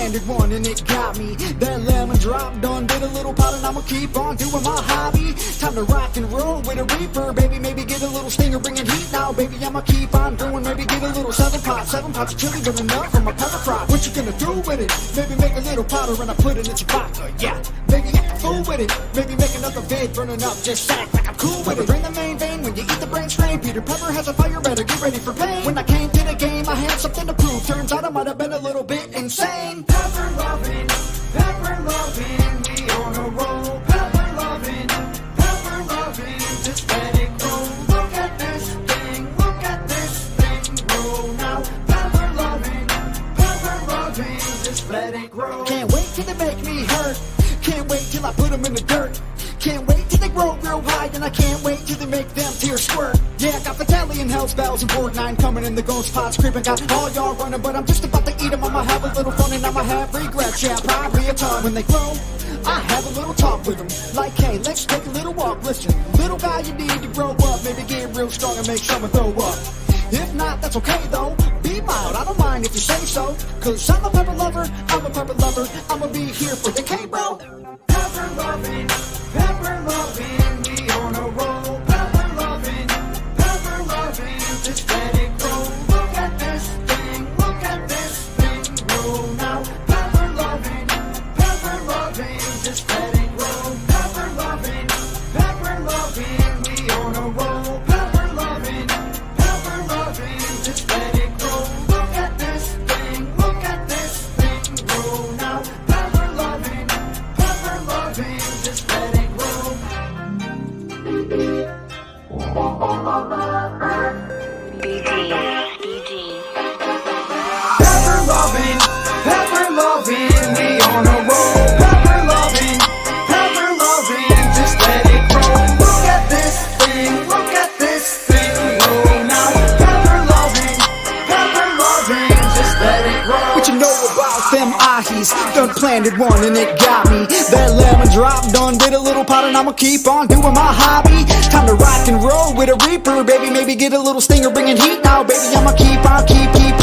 planted one and it got me. That lemon drop done did a little pot and I'ma keep on doing my hobby. Time to rock and roll with a reaper, baby. Maybe get a little stinger, bringing heat now, baby. I'ma keep on going, maybe get a little seven pots of chili burning up from my pepper crop. What you gonna do with it? Maybe make a little powder and I put it in your vodka, yeah. Maybe act a fool with it. Maybe make another vid burning up, just act like I'm cool with it. Bring the main vein when you eat the brain strain. Peter Pepper has a fire, better get ready for pain. When I came to the game, I had something to prove. Turns out I might have been a little bit insane. Pepper loving, we on a roll. Pepper loving, just let it go. Look at this thing grow now. Pepper loving, just let it grow. Can't wait till they make me hurt. Can't wait till I put them in the dirt. Can't wait till they grow real high, and I can't wait till they make them tears squirt. Yeah, I got Battalion, Hell's Bells, and Board 9 coming in the ghost pots creeping. Got all y'all running, but I'm just about to eat them. I'ma have a little fun and I'ma have regrets. Yeah, probably a ton. When they grow, I have a little talk with them. Like, hey, let's take a little walk. Listen, little guy, you need to grow up. Maybe get real strong and make someone throw up. If not, that's okay though. Be mild, I don't mind if you say so. Cause I'm a pepper lover, I'ma be here for you, okay, bro? Pepper loving, we on a roll. Pepper loving, just let it grow. Look at this thing grow now. Pepper loving, just let it grow. Pepper loving, we on a roll. Pepper loving, just let it grow. Look at this thing grow now. Pepper loving, just let it grow. Pepper loving, we on a roll. Pepper loving, just let it grow. Look at this thing grow now. Pepper loving, just let it grow. What you know about them ahis? Done planted one and it got me. That lemon drop done did a little pot and I'ma keep on doing my hobby. Time to rock and roll with a reaper, baby. Maybe get a little stinger, bringing heat now, baby. I'ma keep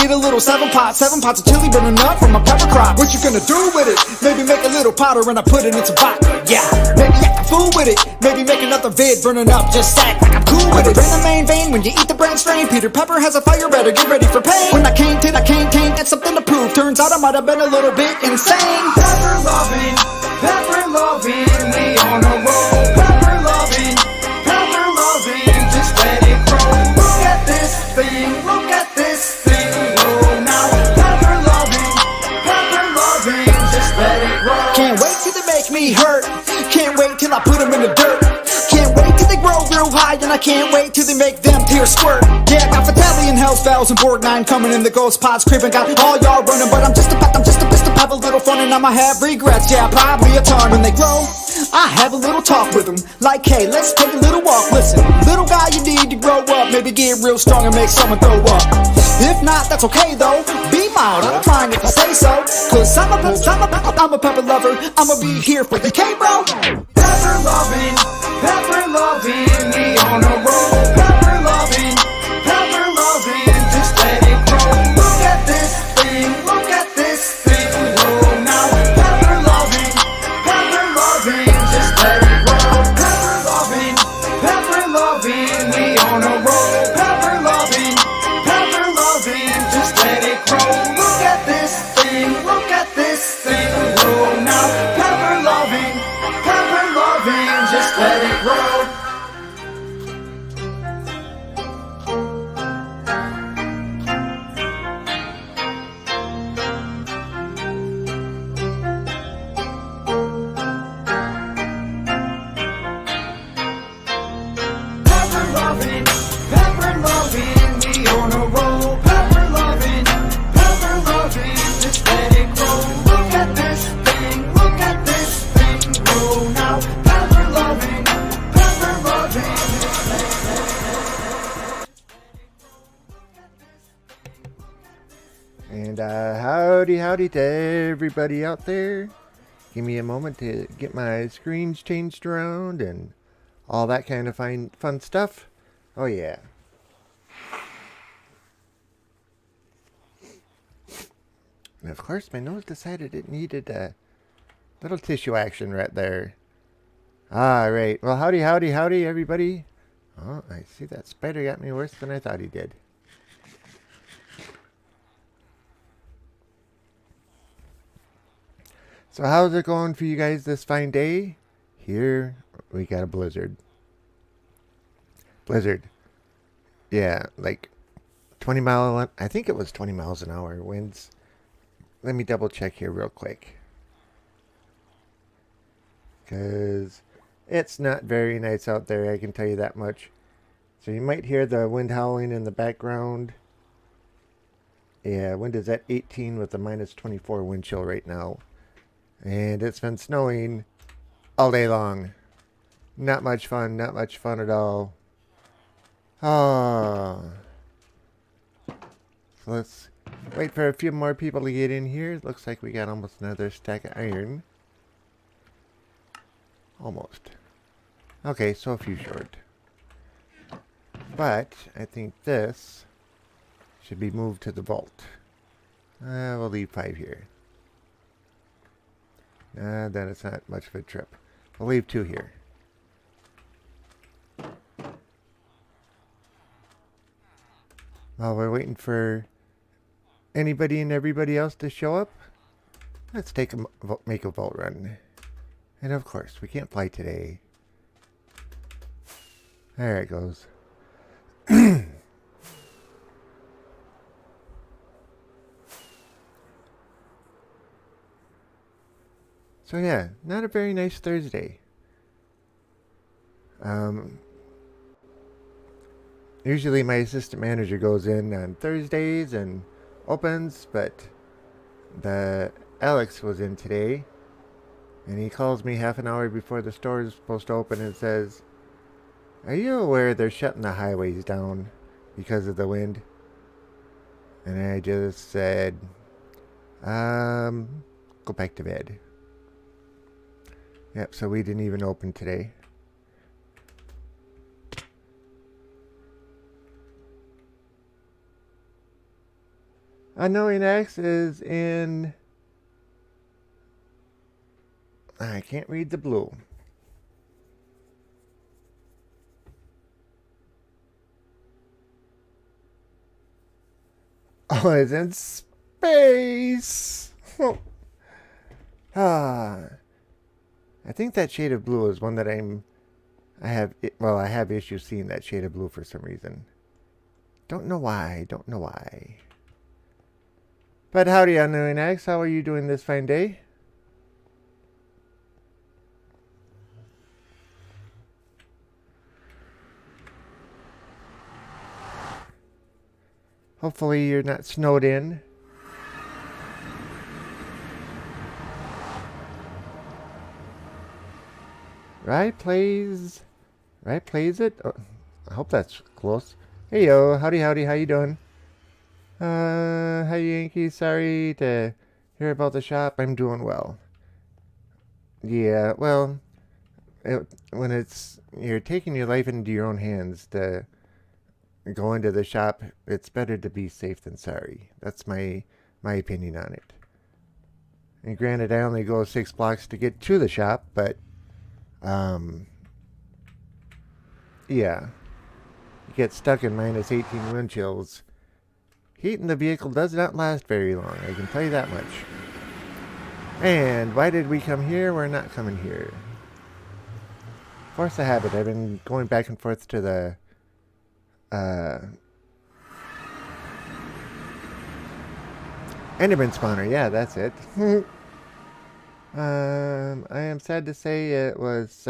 get a little seven pots of chili burning up from my pepper crop. What you gonna do with it? Maybe make a little powder and I put it into vodka, yeah. Maybe act a fool with it. Maybe make another vid burning up, just act like I'm cool with it. Bring the main vein when you eat the brain strain. Peter Pepper has a fire, better get ready for pain. When I came, got something to prove. Turns out I might have been a little bit insane. Pepper loving, we on a roll. Pepper loving, just let it grow. Look at this thing grow now. Pepper loving, just let it grow. Can't wait till they make me hurt. Can't wait till I put them in the dirt. Can't wait till they grow real high, and I can't wait till they make them tears squirt. Yeah, I got Battalion, Hell's Bells, and Board 9 coming in the ghost pots creeping. Got all y'all running, but I'm just about to have a little fun and I'ma have regrets. Yeah, probably a ton. When they grow, I have a little talk with them. Like, hey, let's take a little walk. Listen, little guy, you need to grow up. Maybe get real strong and make someone throw up. If not, that's okay though. Be mild, I don't mind if you say so. Cause I'm a pepper lover, I'ma be here for you, okay, bro? Pepper loving, we on a roll. Pepper loving, just let it grow. Look at this thing grow now. Pepper loving, just let it grow. Pepper loving, we on a roll. Pepper loving, just let it grow. Look at this thing grow now. Pepper loving, just let it grow. Pepper loving, we on a roll. Pepper loving, just let it grow. Look at this thing grow now. Pepper loving, And howdy to everybody out there. Give me a moment to get my screens changed around and all that kind of fun stuff. Oh yeah. And of course, my nose decided it needed a little tissue action right there. All right. Well, howdy, howdy, howdy, everybody. Oh, I see that spider got me worse than I thought he did. So how's it going for you guys this fine day? Here we got a blizzard. Blizzard. Yeah, like I think it was 20 miles an hour winds. Let me double check here real quick. Because it's not very nice out there, I can tell you that much. So you might hear the wind howling in the background. Yeah, wind is at 18 with a minus 24 wind chill right now. And it's been snowing all day long. Not much fun, not much fun at all. Oh. So let's wait for a few more people to get in here. Looks like we got almost another stack of iron. Almost. Okay, so a few short. But I think this should be moved to the vault. We'll leave 5 here. Then it's not much of a trip. We'll leave 2 here. While we're waiting for anybody and everybody else to show up, let's make a vault run. And of course, we can't fly today. There it goes. So yeah, not a very nice Thursday. Usually my assistant manager goes in on Thursdays and opens, but Alex was in today, and he calls me half an hour before the store is supposed to open and says, "Are you aware they're shutting the highways down because of the wind?" And I just said, go back to bed. Yep, so we didn't even open today. Unknowing X is in... I can't read the blue. Oh, it's in space! I think that shade of blue is one that I have issues seeing that shade of blue for some reason. Don't know why. But howdy, Unknowing X. How are you doing this fine day? Hopefully you're not snowed in. Right plays it? Oh, I hope that's close. Hey yo, howdy, how you doing? Hi Yankee, sorry to hear about the shop. I'm doing well. Yeah, well, when you're taking your life into your own hands to go into the shop, it's better to be safe than sorry. That's my opinion on it. And granted, I only go 6 blocks to get to the shop, but yeah, you get stuck in minus 18 wind chills. Heat in the vehicle does not last very long, I can tell you that much. And why did we come here? We're not coming here. Force of habit. I've been going back and forth to the Enderman spawner. Yeah, that's it. I am sad to say it was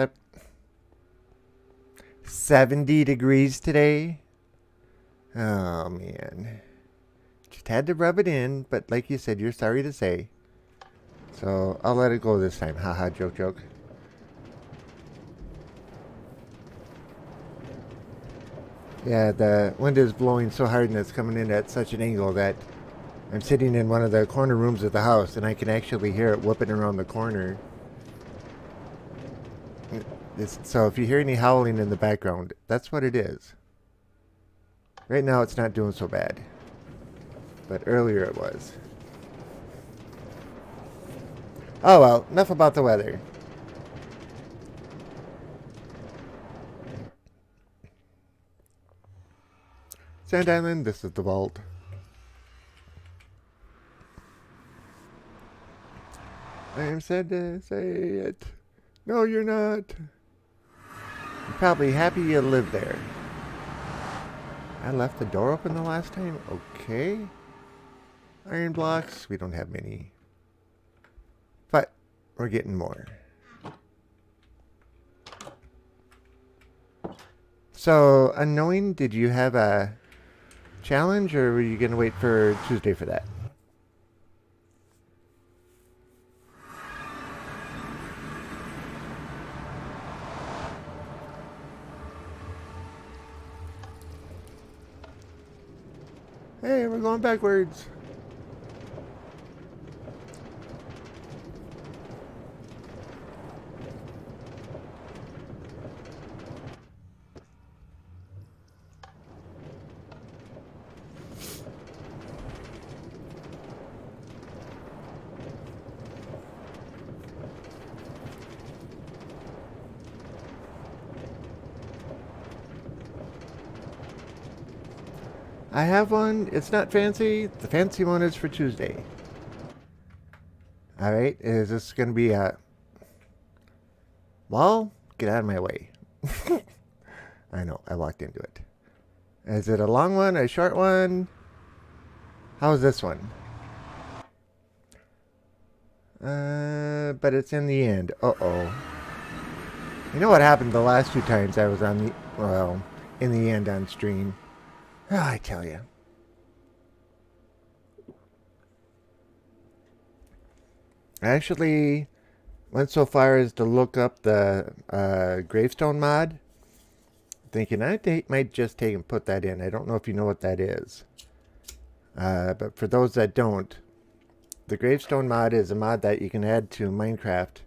70 degrees today. Oh man. Just had to rub it in, but like you said, you're sorry to say. So I'll let it go this time. Haha, joke. Yeah, the wind is blowing so hard and it's coming in at such an angle that I'm sitting in one of the corner rooms of the house and I can actually hear it whooping around the corner. So if you hear any howling in the background, that's what it is. Right now it's not doing so bad. But earlier it was. Oh well, enough about the weather. Sand Island, this is the vault. I am sad to say it. No, you're not. You're probably happy you live there. I left the door open the last time? Okay. Iron blocks, we don't have many. But we're getting more. So, Unknowing, did you have a challenge or were you going to wait for Tuesday for that? Hey, we're going backwards. I have one. It's not fancy. The fancy one is for Tuesday. Alright, is this going to be a... Well, get out of my way. I know, I walked into it. Is it a long one, a short one? How's this one? But it's in the end. Uh-oh. You know what happened the last two times I was on the... Well, in the end on stream. Oh, I tell you. I actually went so far as to look up the gravestone mod. Thinking I might just take and put that in. I don't know if you know what that is. But for those that don't, the gravestone mod is a mod that you can add to Minecraft.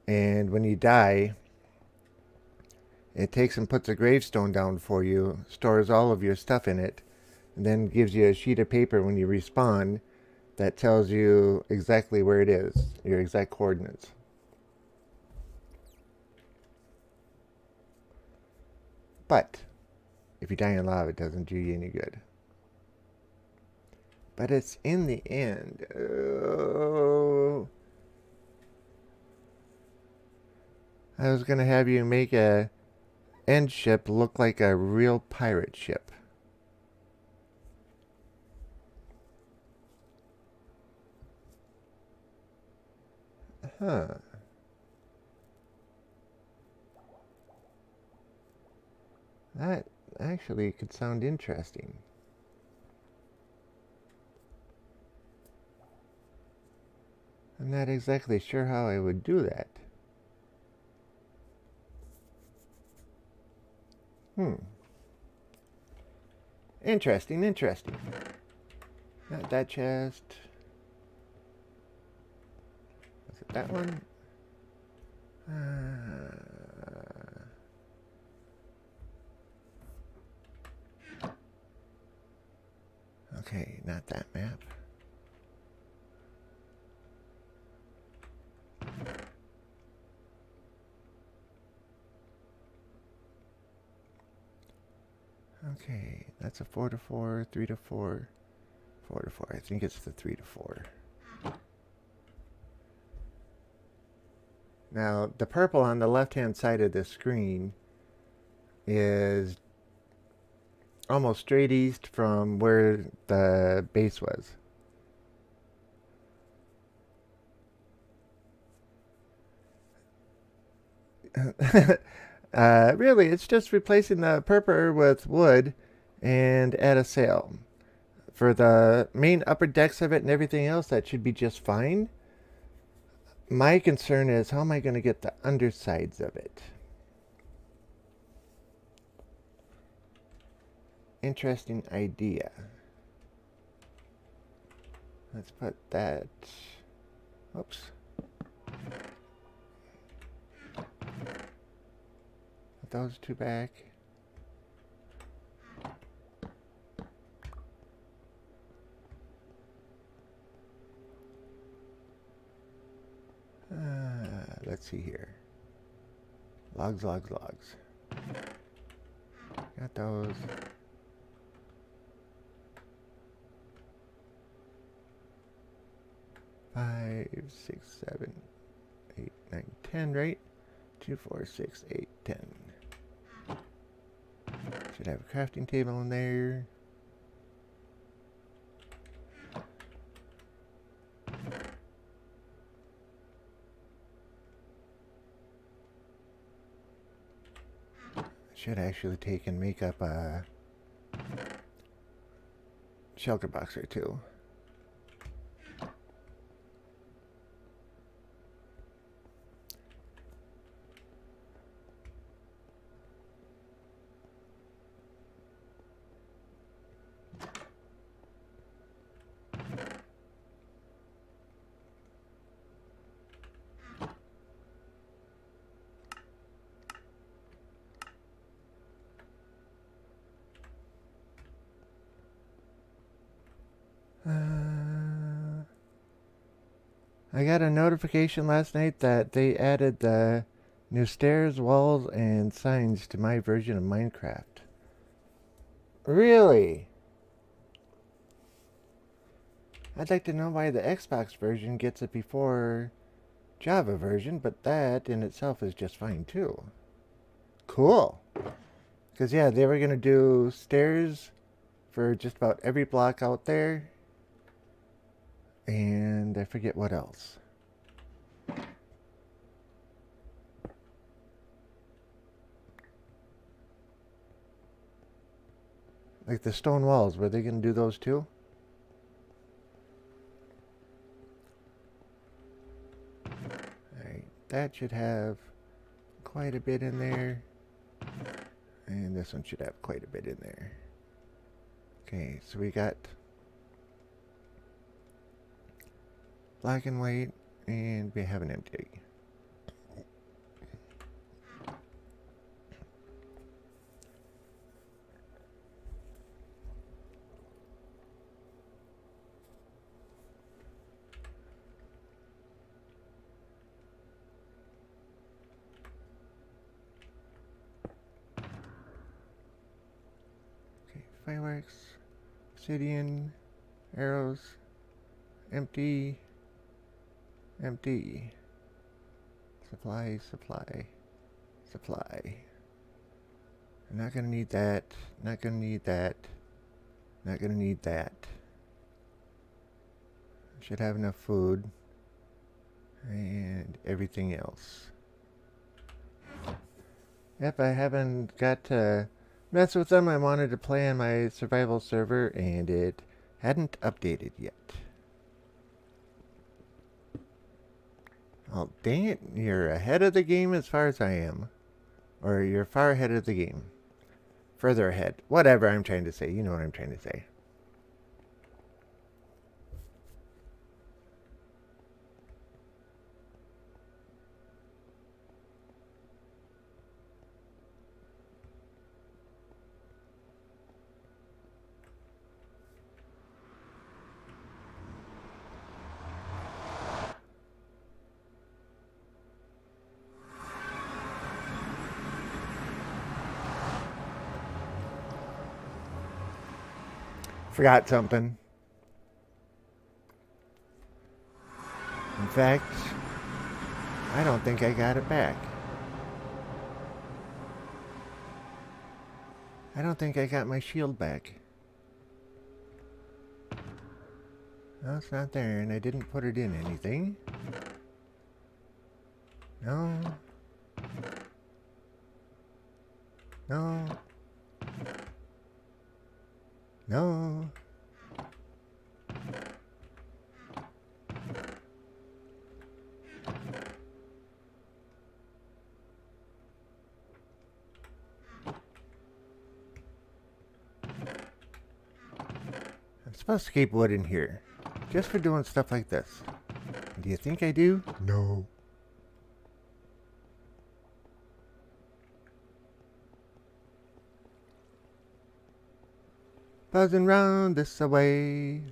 And when you die, it takes and puts a gravestone down for you, stores all of your stuff in it, and then gives you a sheet of paper when you respawn that tells you exactly where it is, your exact coordinates. But if you die in lava, it doesn't do you any good. But it's in the end. Oh. I was going to have you make a end ship look like a real pirate ship. Huh. That actually could sound interesting. I'm not exactly sure how I would do that. Interesting, interesting. Not that chest. Was it that one? Okay, not that map. Okay, that's a 4 to 4, 3 to 4, 4 to 4. I think it's the 3 to 4. Now, the purple on the left-hand side of the screen is almost straight east from where the base was. Really, it's just replacing the purple with wood and add a sail. For the main upper decks of it and everything else, that should be just fine. My concern is, how am I going to get the undersides of it? Interesting idea. Let's put that... Oops. Put those two back. see here. Logs, logs, logs. Got those. Five, 6, 7, 8, 9, 10, right? 2, 4, 6, 8, 10. Should have a crafting table in there. Should actually take and make up a shelter box or two. I got a notification last night that they added the new stairs, walls, and signs to my version of Minecraft. Really? I'd like to know why the Xbox version gets it before Java version, but that in itself is just fine too. Cool. Because yeah, they were going to do stairs for just about every block out there. And I forget what else. Like the stone walls, were they going to do those too? Alright, that should have quite a bit in there. And this one should have quite a bit in there. Okay, so we got black and white, and we have an empty. Okay, fireworks, obsidian, arrows, empty. Empty. Supply, supply, supply. I'm not gonna need that. Not gonna need that. Not gonna need that. Should have enough food. And everything else. Yep, I haven't got to mess with them. I wanted to play on my survival server and it hadn't updated yet. Oh, dang it. You're ahead of the game as far as I am. Or you're far ahead of the game. Further ahead. Whatever I'm trying to say. You know what I'm trying to say. Forgot something. In fact, I don't think I got it back. I don't think I got my shield back. No, it's not there, and I didn't put it in anything. No. No. No. I'm supposed to keep wood in here, just for doing stuff like this. Do you think I do? No. Buzzing round this away.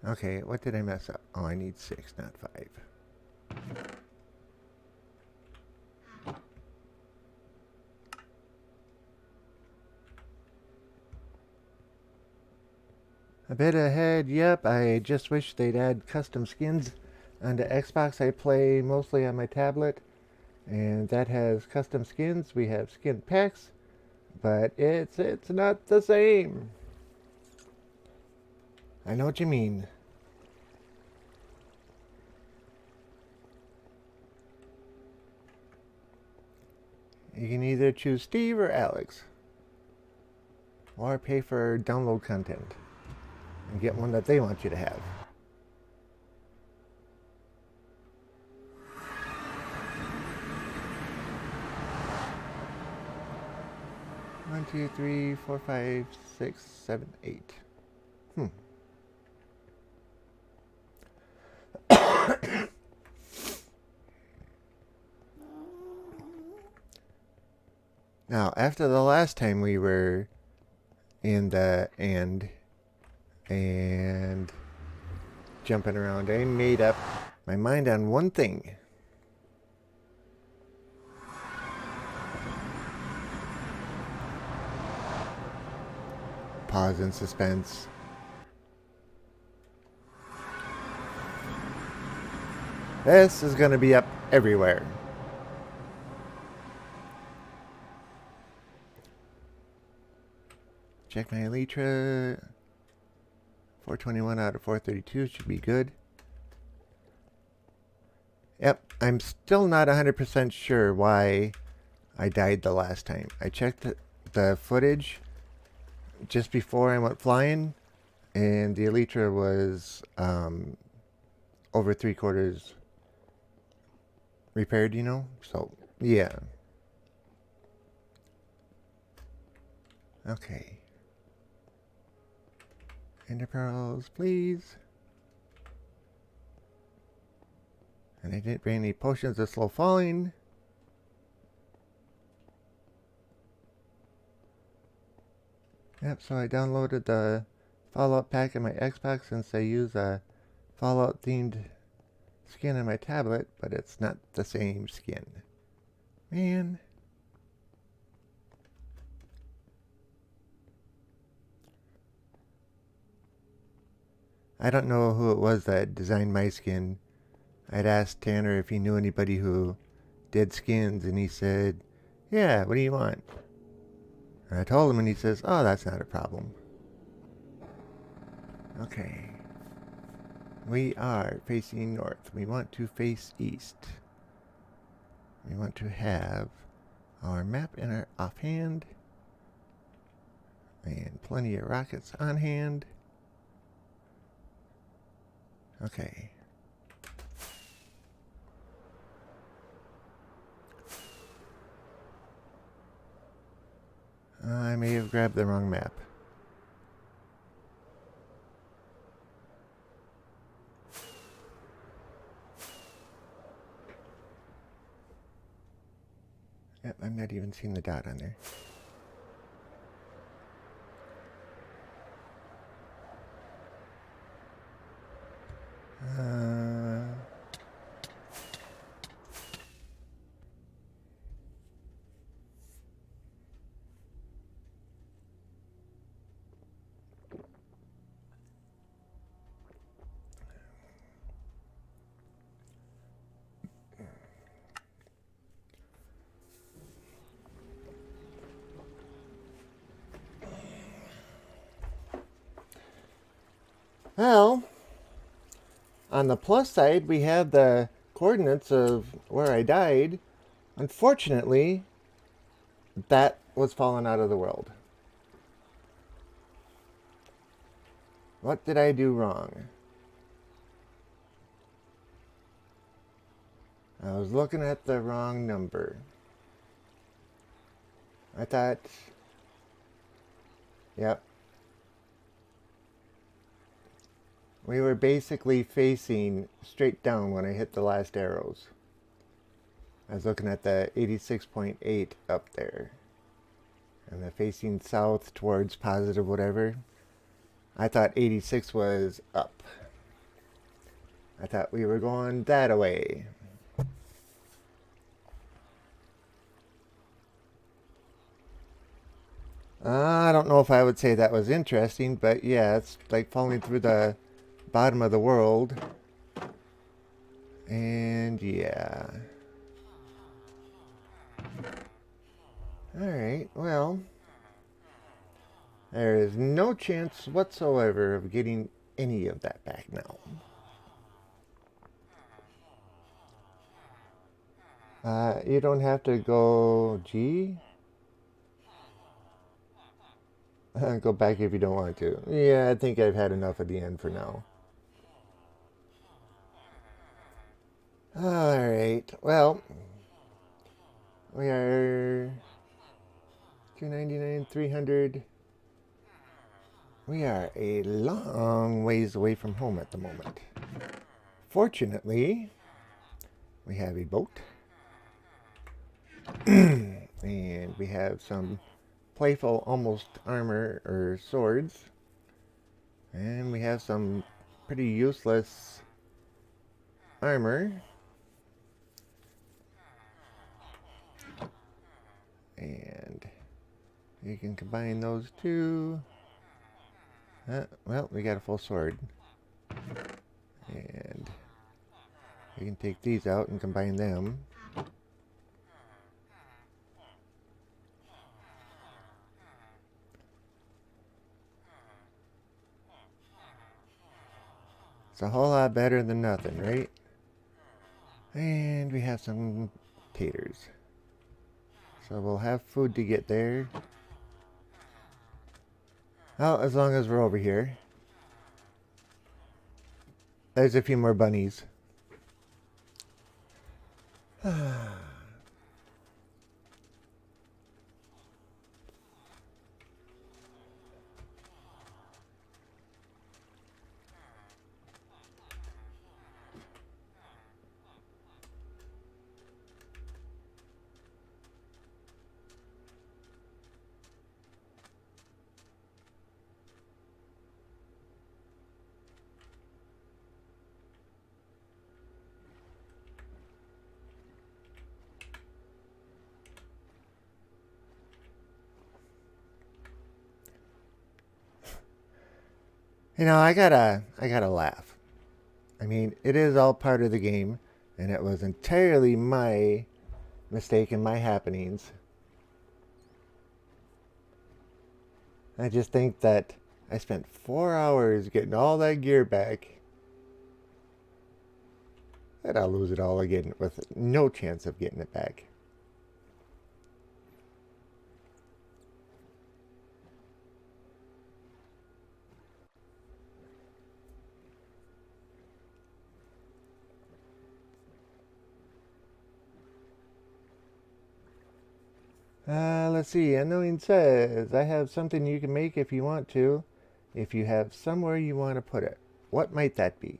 Okay, what did I mess up? Oh, I need 6, not 5. A bit ahead, yep. I just wish they'd add custom skins onto Xbox. I play mostly on my tablet, and that has custom skins. We have skin packs, but it's not the same. I know what you mean. You can either choose Steve or Alex, or pay for download content and get one that they want you to have. One, two, three, four, 5, 6, 7, 8. Now, after the last time we were in the end and jumping around, I made up my mind on one thing. Pause in suspense. This is going to be up everywhere. Check my Elytra. 421 out of 432 should be good. Yep, I'm still not 100% sure why I died the last time. I checked the footage just before I went flying, and the Elytra was over 3/4 repaired, you know? So, yeah. Okay. Ender pearls, please. And I didn't bring any potions of slow falling. Yep, so I downloaded the Fallout pack in my Xbox since I use a Fallout themed skin on my tablet, but it's not the same skin. Man. I don't know who it was that designed my skin. I'd asked Tanner if he knew anybody who did skins, and he said, yeah, what do you want? And I told him, and he says, oh, that's not a problem. Okay. We are facing north. We want to face east. We want to have our map in our offhand. And plenty of rockets on hand. Okay. I may have grabbed the wrong map. Yep, I'm not even seeing the dot on there. Well, on the plus side, we have the coordinates of where I died. Unfortunately, that was fallen out of the world. What did I do wrong? I was looking at the wrong number. I thought, yep. We were basically facing straight down when I hit the last arrows. I was looking at the 86.8 up there. And the facing south towards positive whatever. I thought 86 was up. I thought we were going that way. I don't know if I would say that was interesting, but yeah, it's like falling through the bottom of the world. And yeah. Alright, well, there is no chance whatsoever of getting any of that back now. You don't have to go G. Go back if you don't want to. Yeah, I think I've had enough at the end for now. Alright, well, we are 299, 300. We are a long ways away from home at the moment. Fortunately, we have a boat. And we have some playful almost armor or swords. And we have some pretty useless armor. And you can combine those two. Well, we got a full sword. And you can take these out and combine them. It's a whole lot better than nothing, right? And we have some taters. So we'll have food to get there. Oh, as long as we're over here. There's a few more bunnies. You know, I gotta laugh. I mean, it is all part of the game, and it was entirely my mistake and my happenings. I just think that I spent 4 hours getting all that gear back, and I'll lose it all again with no chance of getting it back. Let's see. Unknowing says, I have something you can make if you want to, if you have somewhere you want to put it. What might that be?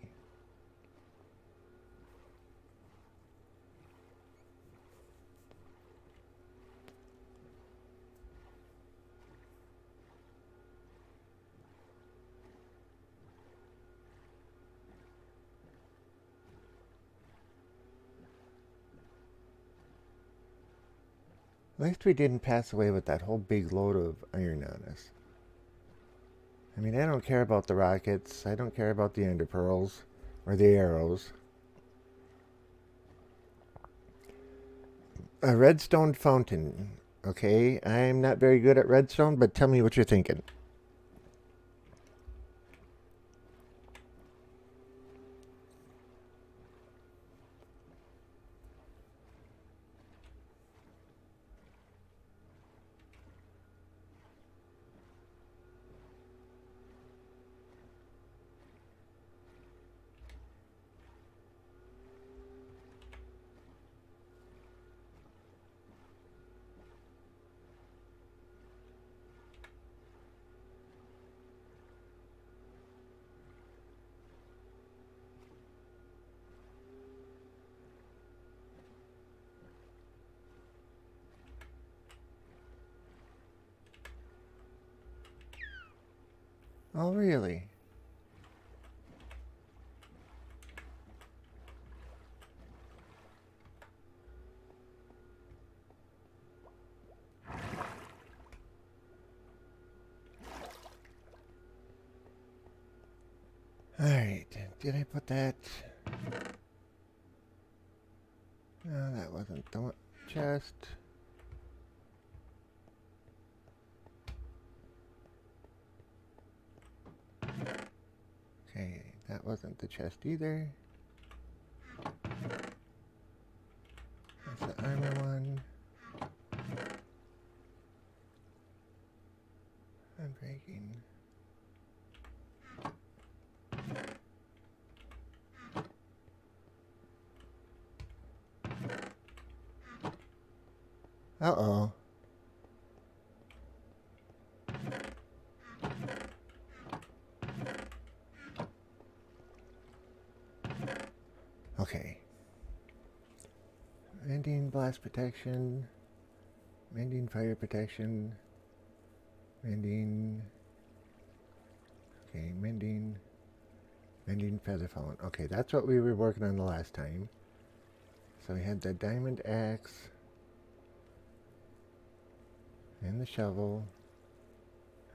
At least we didn't pass away with that whole big load of iron on us. I mean, I don't care about the rockets. I don't care about the ender pearls or the arrows. A redstone fountain. Okay, I'm not very good at redstone, but tell me what you're thinking. Oh, really? Alright, did I put that? No, that wasn't the one. Chest. Okay, that wasn't the chest either. That's the armor one. Unbreaking. Uh-oh. Okay. Mending blast protection. Mending fire protection. Mending. Okay, mending. Mending feather fallen. Okay, that's what we were working on the last time. So we had the diamond axe. And the shovel.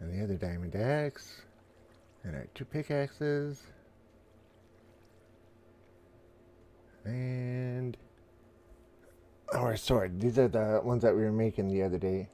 And the other diamond axe. And our 2 pickaxes. And our sword. These are the ones that we were making the other day.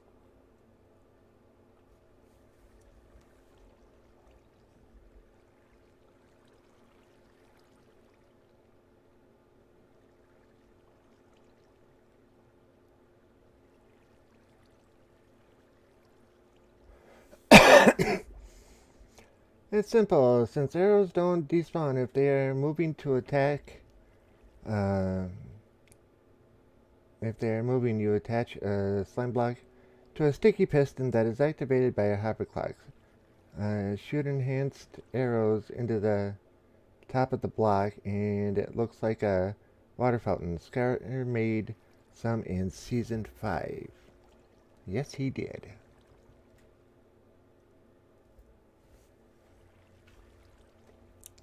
It's simple. Since arrows don't despawn if they are moving to attack, if they are moving, you attach a slime block to a sticky piston that is activated by a hopper clock. Shoot enhanced arrows into the top of the block, and it looks like a water fountain. Scar made some in season 5. Yes, he did.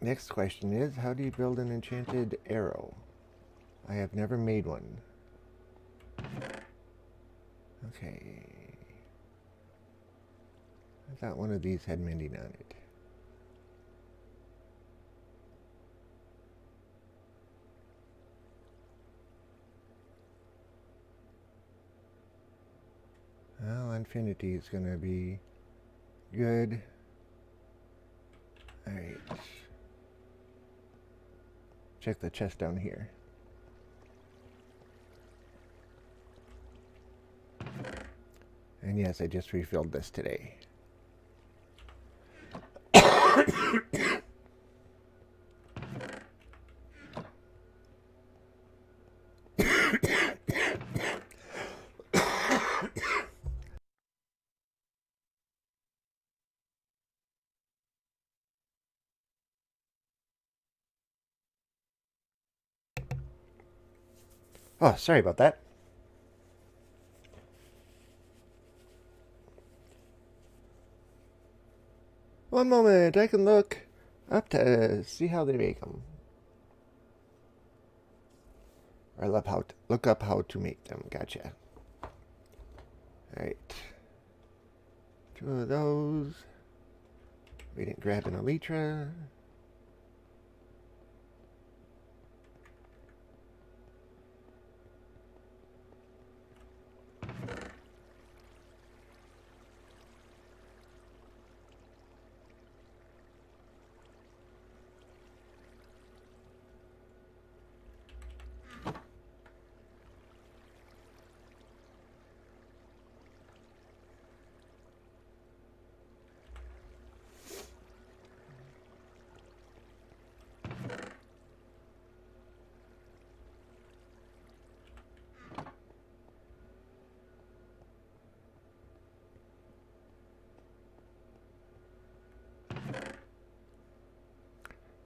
Next question is, how do you build an enchanted arrow? I have never made one. Okay. I thought one of these had mending on it. Well, infinity is going to be good. Alright. Check the chest down here. And yes, I just refilled this today. Oh, sorry about that. One moment, I can look up to see how they make them. Or look up how to make them. Gotcha. Alright. 2 of those. We didn't grab an elytra.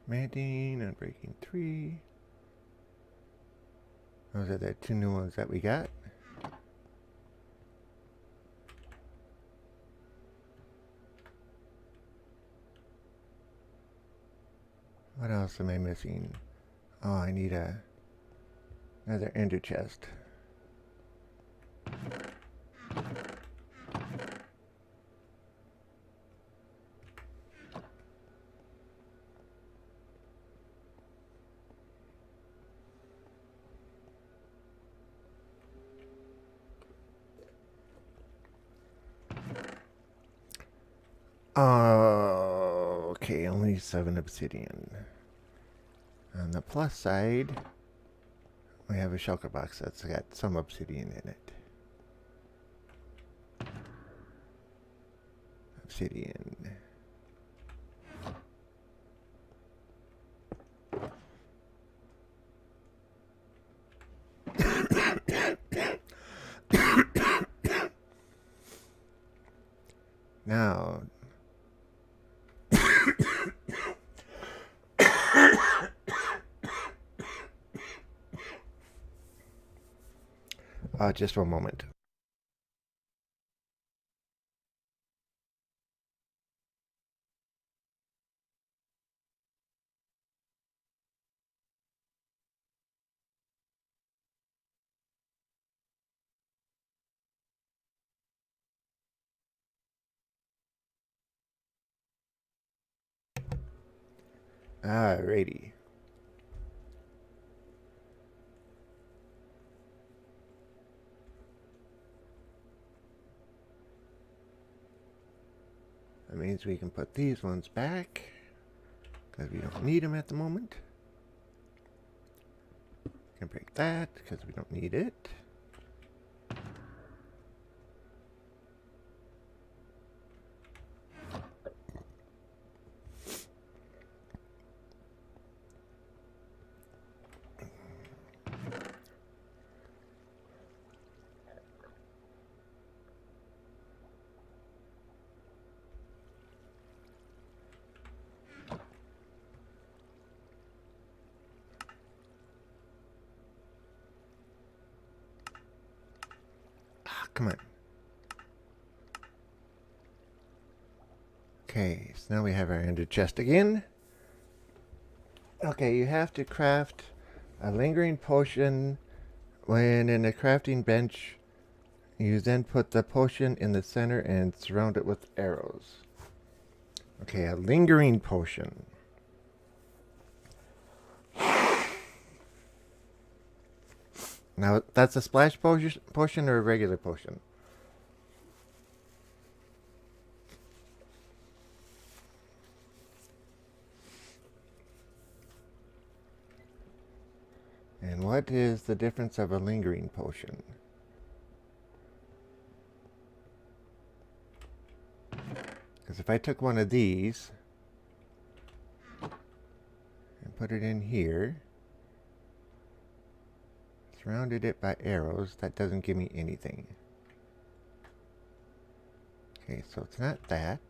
Mending, Unbreaking 3. Those are the 2 new ones that we got. What else am I missing? Oh, I need another ender chest. Oh, okay, only 7 obsidian. On the plus side, we have a shulker box that's got some obsidian in it. Obsidian. Now, just one moment. Alrighty. That means we can put these ones back because we don't need them at the moment. Can break that because we don't need it. Come on. Okay, so now we have our ender chest again. Okay, you have to craft a lingering potion. When in a crafting bench, you then put the potion in the center and surround it with arrows. Okay, a lingering potion. Now, that's a splash potion or a regular potion? And what is the difference of a lingering potion? Because if I took one of these and put it in here, surrounded it by arrows, that doesn't give me anything. Okay, so it's not that.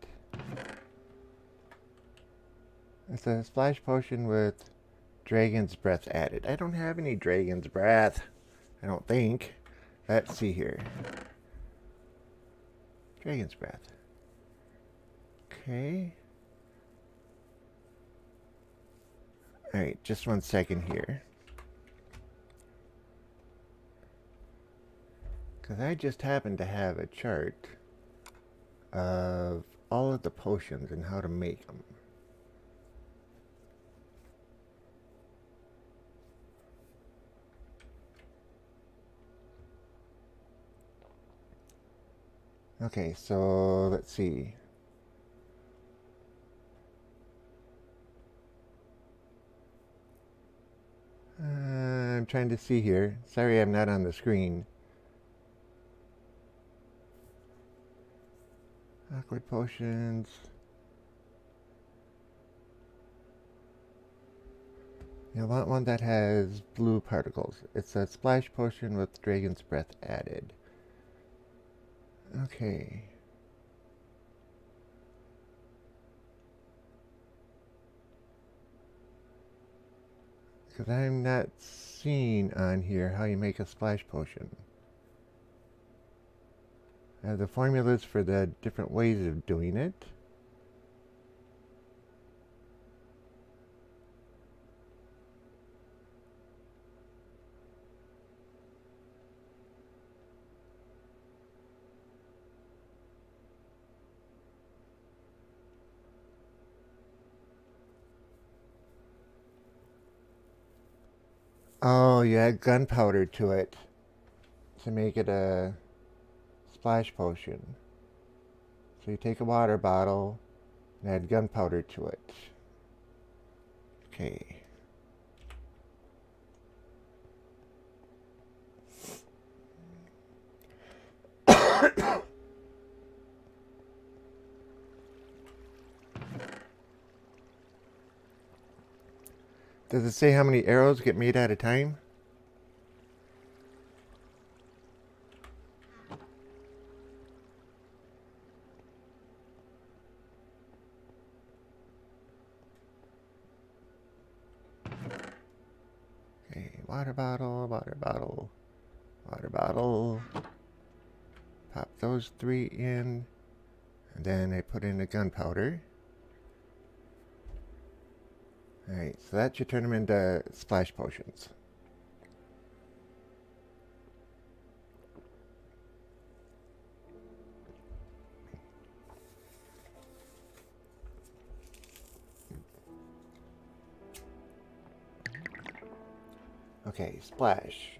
It's a splash potion with Dragon's Breath added. I don't have any Dragon's Breath. I don't think. Let's see here. Dragon's Breath. Okay. Alright, just 1 second here. Because I just happen to have a chart of all of the potions and how to make them. Okay, so let's see. I'm trying to see here. Sorry I'm not on the screen. Awkward potions. You want one that has blue particles. It's a splash potion with Dragon's Breath added. Okay. Because I'm not seeing on here how you make a splash potion. I have the formulas for the different ways of doing it. Oh, you add gunpowder to it to make it a splash potion. So you take a water bottle, and add gunpowder to it. Okay. Does it say how many arrows get made at a time? Okay, water bottle, water bottle, water bottle. Pop those 3 in, and then I put in the gunpowder. Alright, so that should turn them into splash potions. Okay, splash.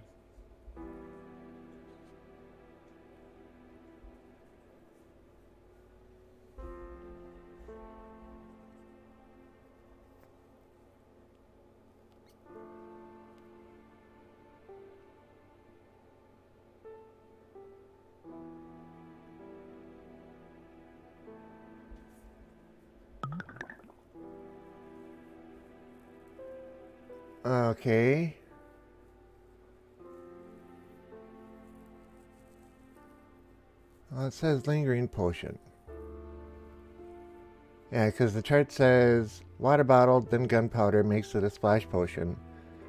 Okay. Well, it says lingering potion. Yeah, because the chart says water bottle, then gunpowder makes it a splash potion.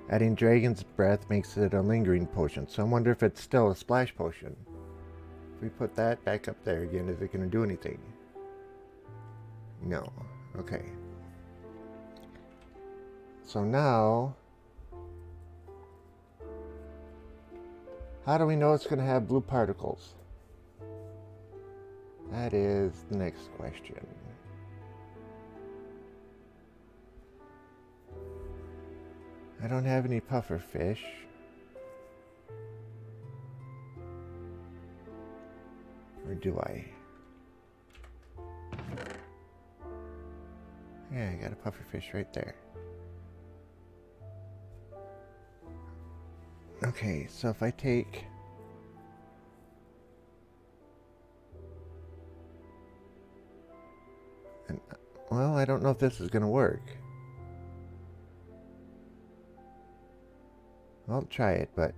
Adding dragon's breath makes it a lingering potion. So I wonder if it's still a splash potion. If we put that back up there again, is it going to do anything? No. Okay. So now, how do we know it's going to have blue particles? That is the next question. I don't have any puffer fish. Or do I? Yeah, I got a puffer fish right there. Okay, so if I take... well, I don't know if this is going to work. I'll try it, but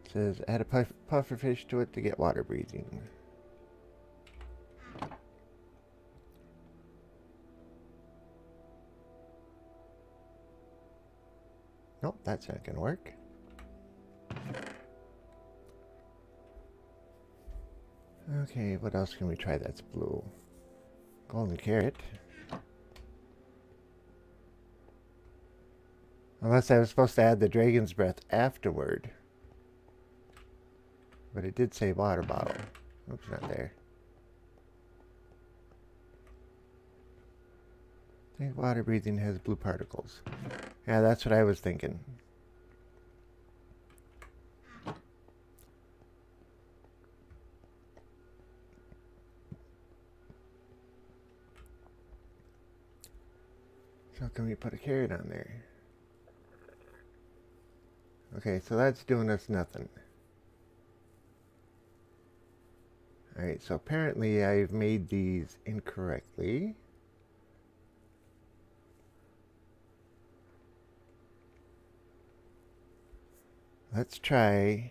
it says add a puffer fish to it to get water breathing. Nope, that's not going to work. Okay, what else can we try that's blue? Golden carrot. Unless I was supposed to add the dragon's breath afterward. But it did say water bottle. Oops, not there. I think water breathing has blue particles. Yeah, that's what I was thinking. So can we put a carrot on there? Okay, so that's doing us nothing. Alright, so apparently I've made these incorrectly. Let's try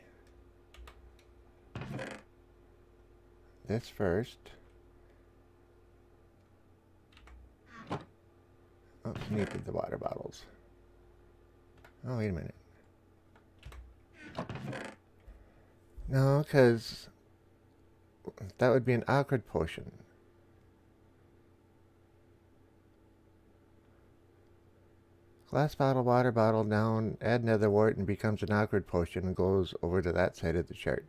this first. Oops, needed the water bottles. Oh, wait a minute. No, because that would be an awkward potion. Glass bottle, water bottle, down, add nether wart and becomes an awkward potion and goes over to that side of the chart.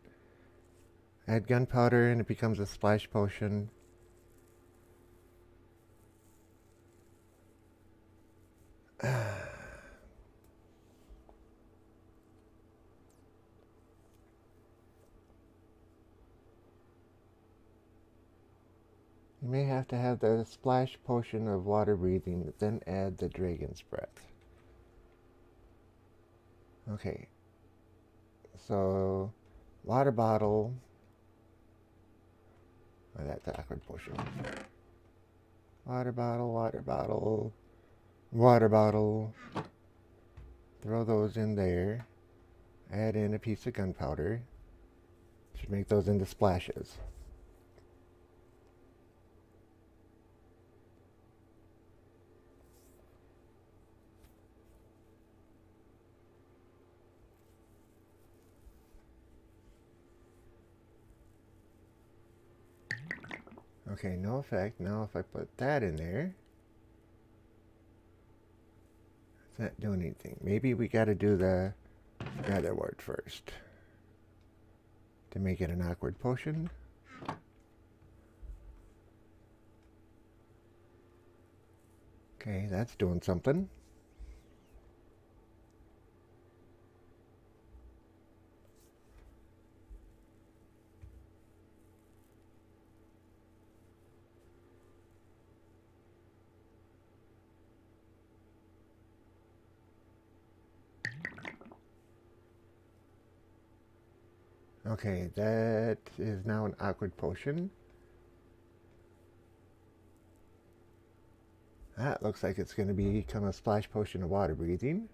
Add gunpowder and it becomes a splash potion. You may have to have the splash potion of water breathing, then add the dragon's breath. Okay. So, water bottle. Oh, that's the awkward potion. Water bottle, water bottle, water bottle. Throw those in there. Add in a piece of gunpowder. Should make those into splashes. Okay, no effect. Now if I put that in there, it's not doing anything. Maybe we gotta do the other word first to make it an awkward potion. Okay, that's doing something. Okay, that is now an awkward potion. That looks like it's going to become a splash potion of water breathing.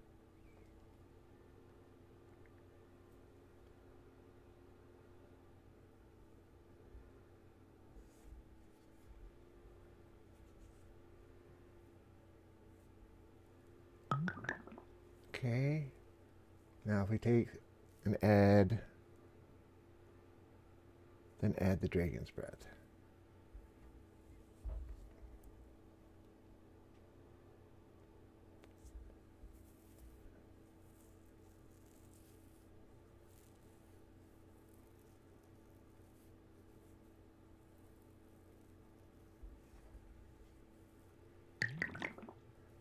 Okay. Now if we take and add, then add the dragon's breath.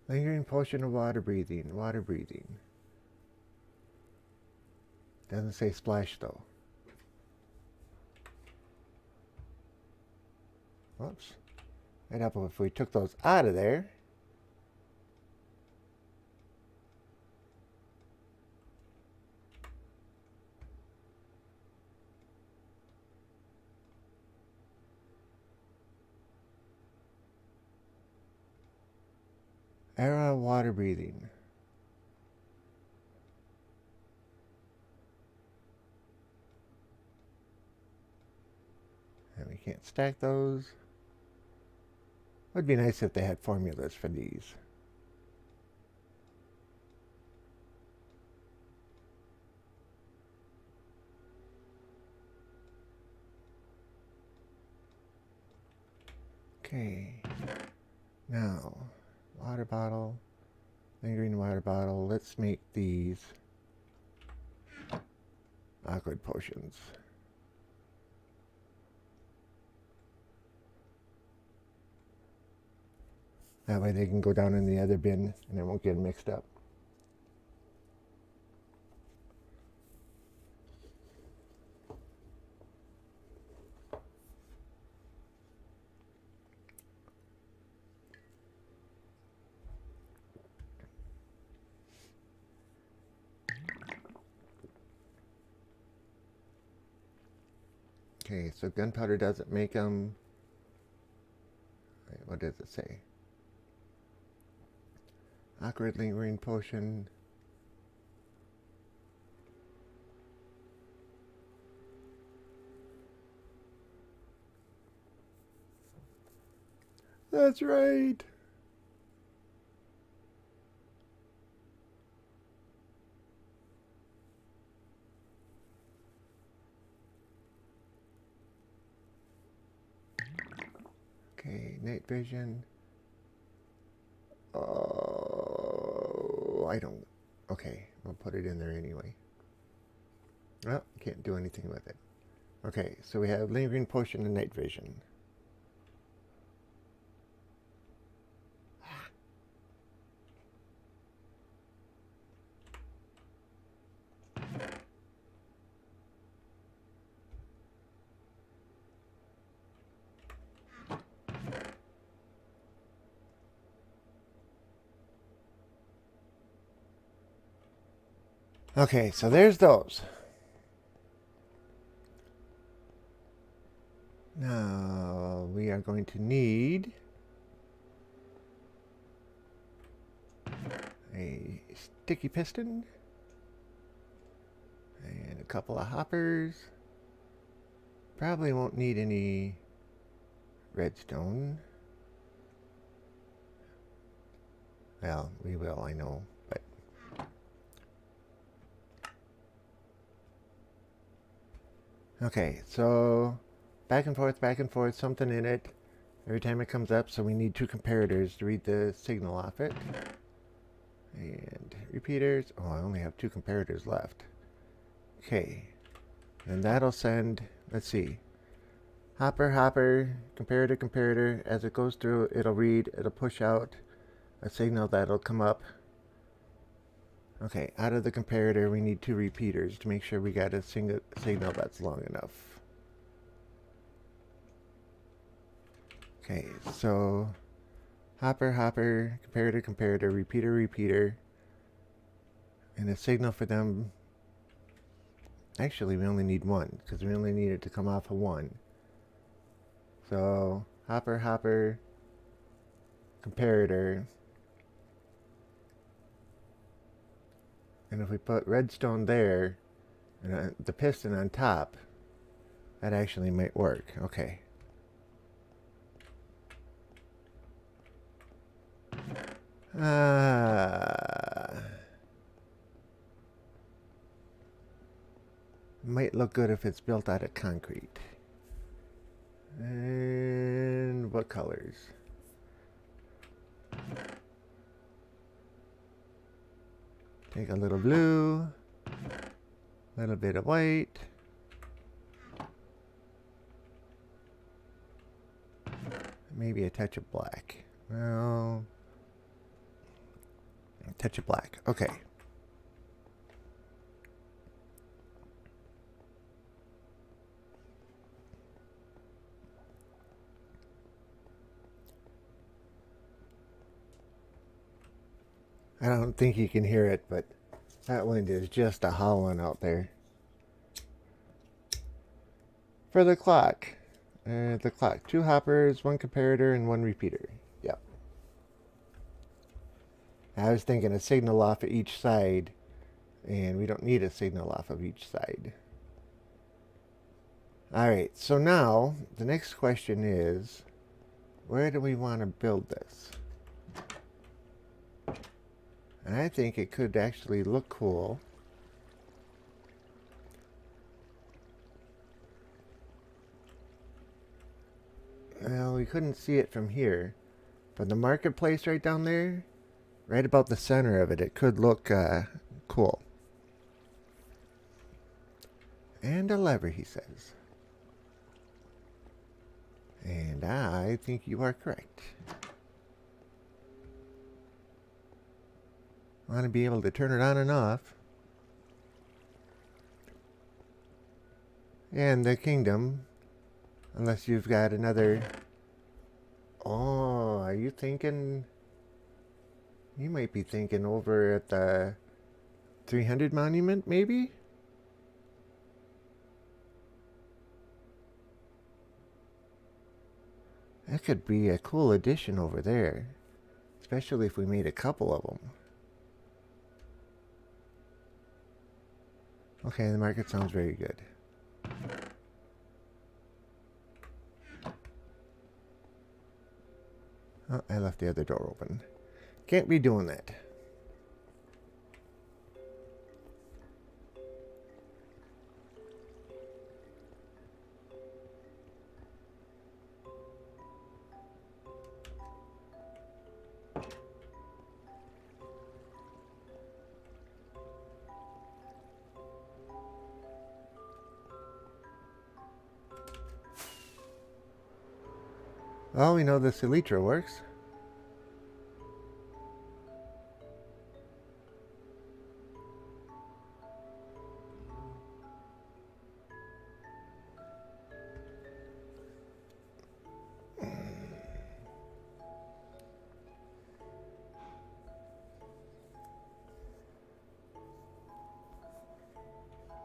Lingering potion of water breathing, water breathing. Doesn't say splash though. Whoops. Right up if we took those out of there. Era water breathing. And we can't stack those. Would be nice if they had formulas for these. Okay. Now, water bottle, lingering water bottle. Let's make these awkward potions. That way they can go down in the other bin and it won't get mixed up. Okay, so gunpowder doesn't make them. Wait, what does it say? Awkward lingering potion. That's right. Okay, night vision. Oh, I don't. Okay, I'll put it in there anyway. Well, can't do anything with it. Okay, so we have lingering potion and night vision. Okay, so there's those. Now we are going to need a sticky piston and a couple of hoppers. Probably won't need any redstone. Well, we will, I know, but okay, so back and forth, something in it every time it comes up, so we need two comparators to read the signal off it. And repeaters. Oh, I only have two comparators left. Okay, and that'll send, let's see, hopper, hopper, comparator, comparator. As it goes through, it'll read, it'll push out a signal that'll come up. Okay, out of the comparator, we need two repeaters to make sure we got a single signal that's long enough. Okay, so hopper, hopper, comparator, comparator, repeater, repeater, and a signal for them. Actually, we only need one because we only need it to come off of one. So hopper, hopper, comparator. And if we put redstone there and the piston on top, that actually might work. Okay. Might look good if it's built out of concrete. And what colors? Take a little blue, a little bit of white, maybe a touch of black. Well, a touch of black. Okay. I don't think you can hear it, but that wind is just a howling out there. For the clock, two hoppers, one comparator, and one repeater. Yep. I was thinking a signal off of each side, and we don't need a signal off of each side. Alright, so now the next question is, where do we want to build this? And I think it could actually look cool. Well, we couldn't see it from here, but the marketplace right down there, right about the center of it, it could look cool. And a lever, he says. And I think you are correct. I want to be able to turn it on and off. And the kingdom, unless you've got another... Oh, are you thinking... You might be thinking over at the 300 monument, maybe? That could be a cool addition over there. Especially if we made a couple of them. Okay, the market sounds very good. Oh, I left the other door open. Can't be doing that. Well, we know this elytra works.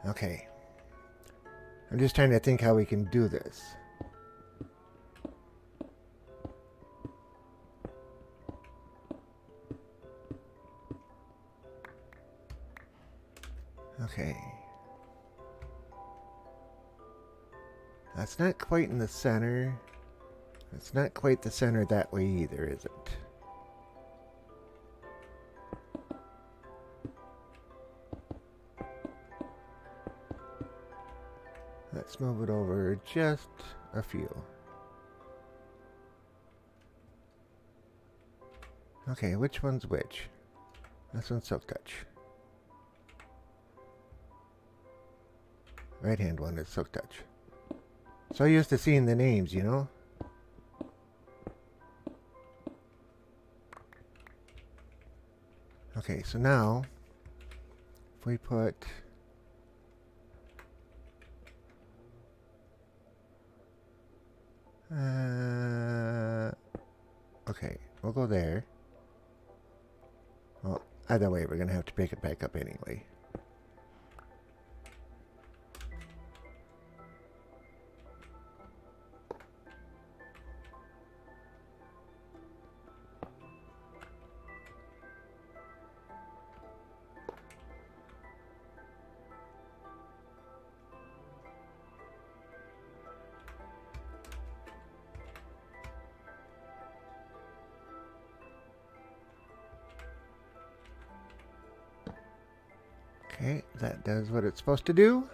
Okay. I'm just trying to think how we can do this. Okay. That's not quite in the center. It's not quite the center that way either, is it? Let's move it over just a few. Okay, which one's which? This one's Silk Touch. Right hand one is Silk Touch. So used to seeing the names, you know? Okay, so now, if we put... okay, we'll go there. Well, either way, we're going to have to pick it back up anyway. Okay, that does what it's supposed to do.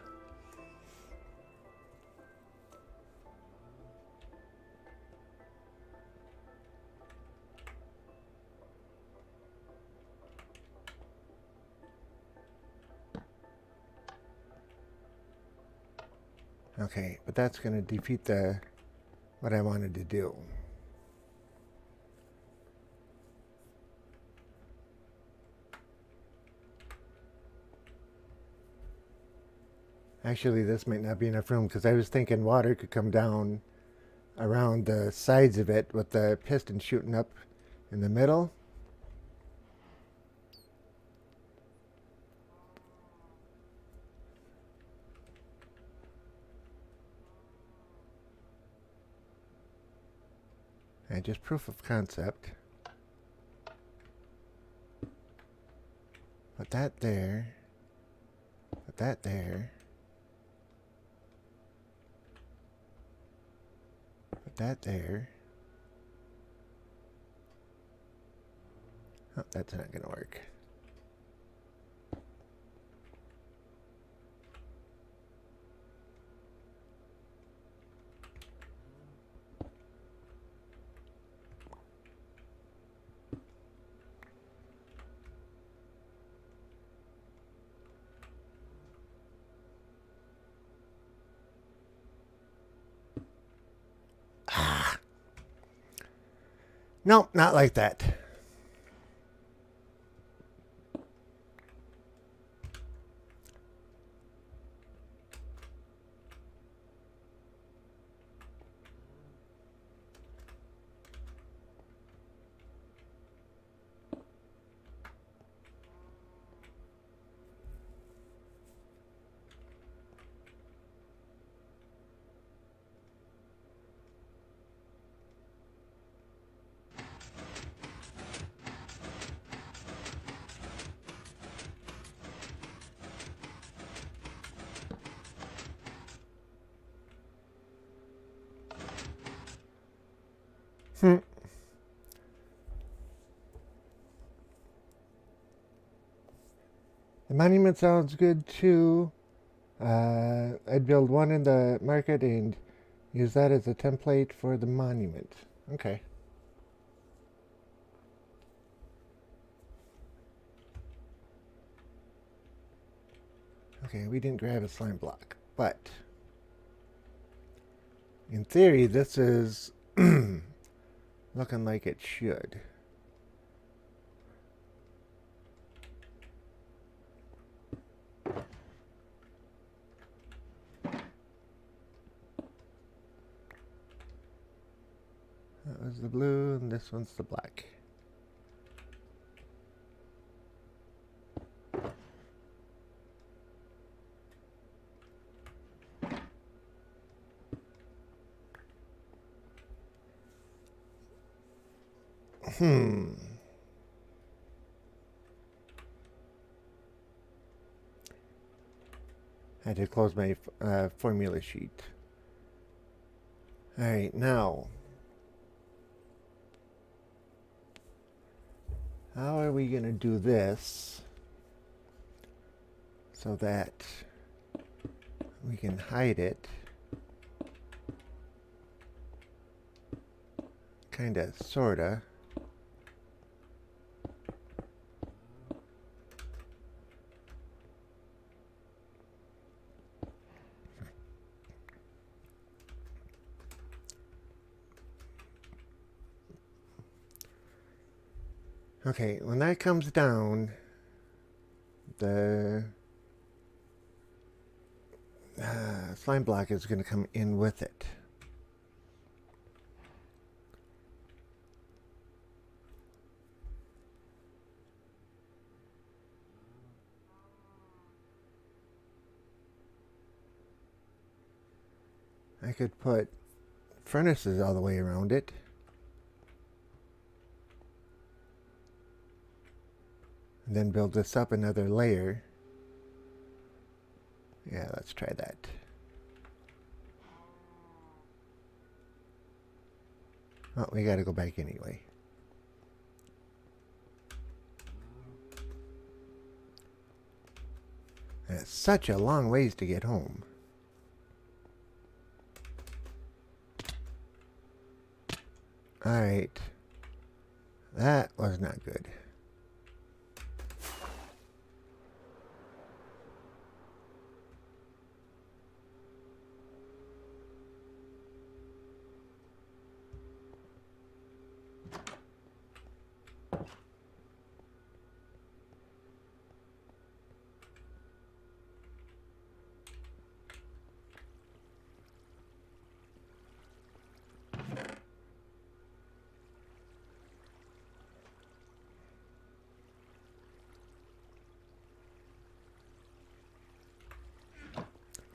Okay, but that's going to defeat what I wanted to do. Actually, this might not be enough room because I was thinking water could come down around the sides of it with the piston shooting up in the middle. And just proof of concept. Put that there. Put that there. Put that there. Oh, that's not going to work. Nope, not like that. The monument sounds good too. I'd build one in the market and use that as a template for the monument. Okay. Okay, we didn't grab a slime block, but in theory, this is looking like it should. That was the blue, and this one's the black. I had to close my formula sheet. Alright, now. How are we going to do this so that we can hide it? Kinda, sorta. Okay, when that comes down, the slime block is going to come in with it. I could put furnaces all the way around it. And then build this up another layer. Yeah, let's try that. Oh, we gotta go back anyway. It's such a long ways to get home. Alright. That was not good.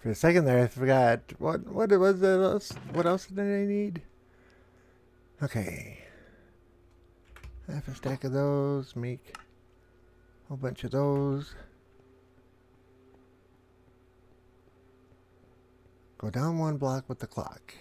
For a second there, I forgot what it was. What else did I need? Okay, half a stack of those. Make a whole bunch of those. Go down one block with the clock.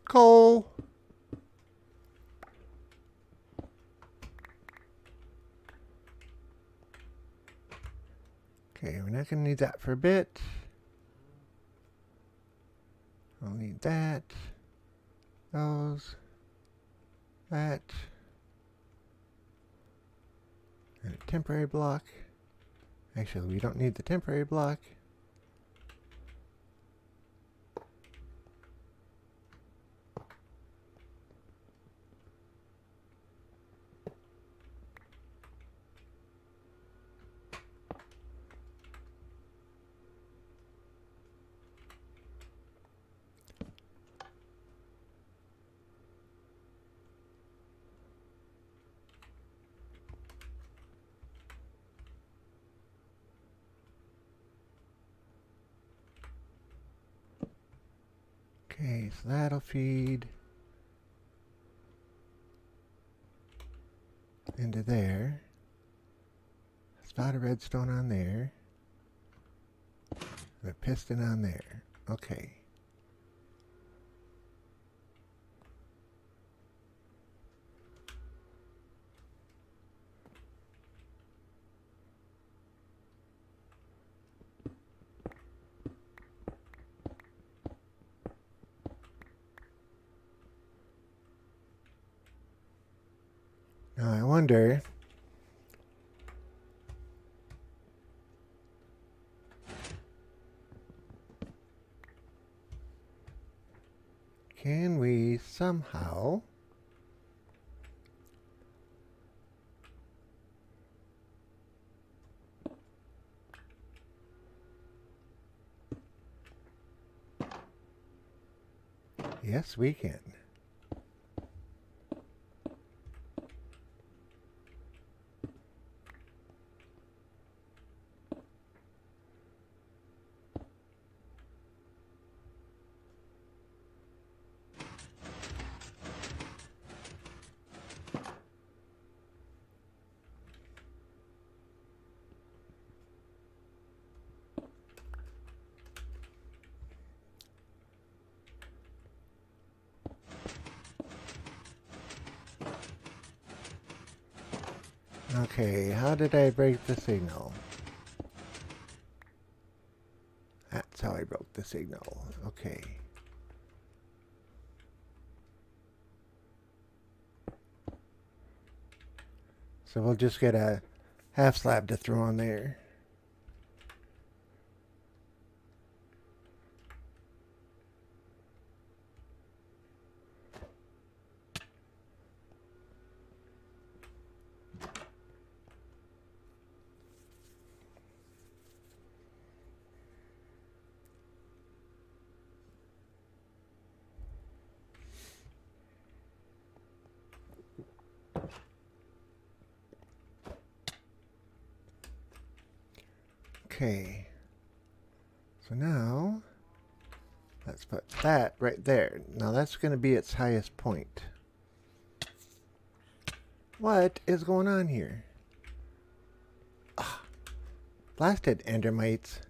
Coal. Okay, we're not going to need that for a bit. I'll need that. Those. That. And a temporary block. Actually, we don't need the temporary block. Okay, so that'll feed into there. Spot of redstone on there. The piston on there. Okay. Now I wonder, can we way somehow. Yes, we can. Okay, how did I break the signal? That's how I broke the signal. Okay. So we'll just get a half slab to throw on there. Okay. So now, let's put that right there. Now that's going to be its highest point. What is going on here? Ah, blasted endermites.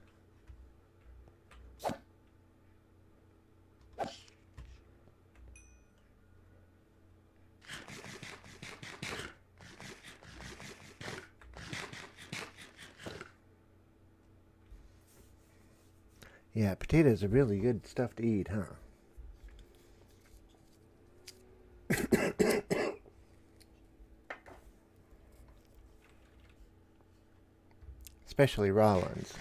Yeah, potatoes are really good stuff to eat, huh? Especially raw ones.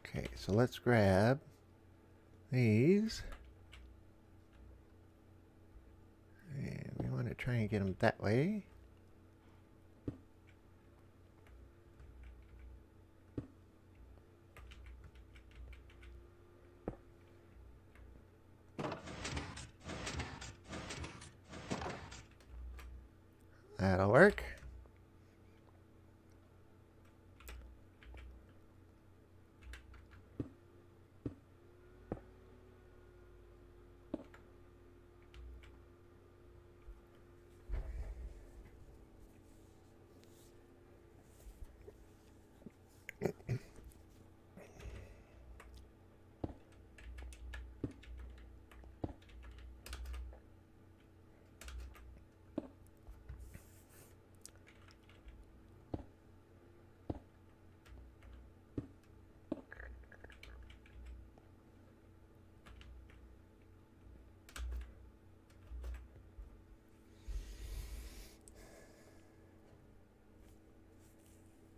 Okay, so let's grab these. And we want to try and get them that way. That'll work.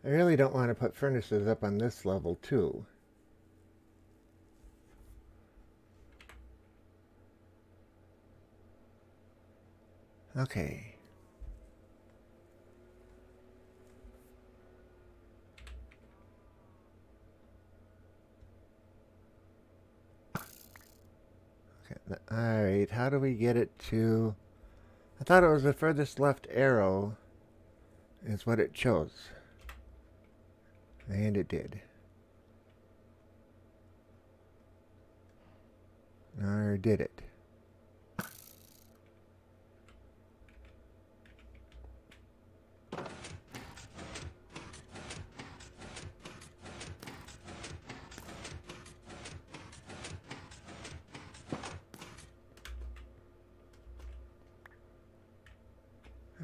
I really don't want to put furnaces up on this level too. Okay. Okay. Alright, how do we get it to... I thought it was the furthest left arrow is what it chose. And it did. Or did it?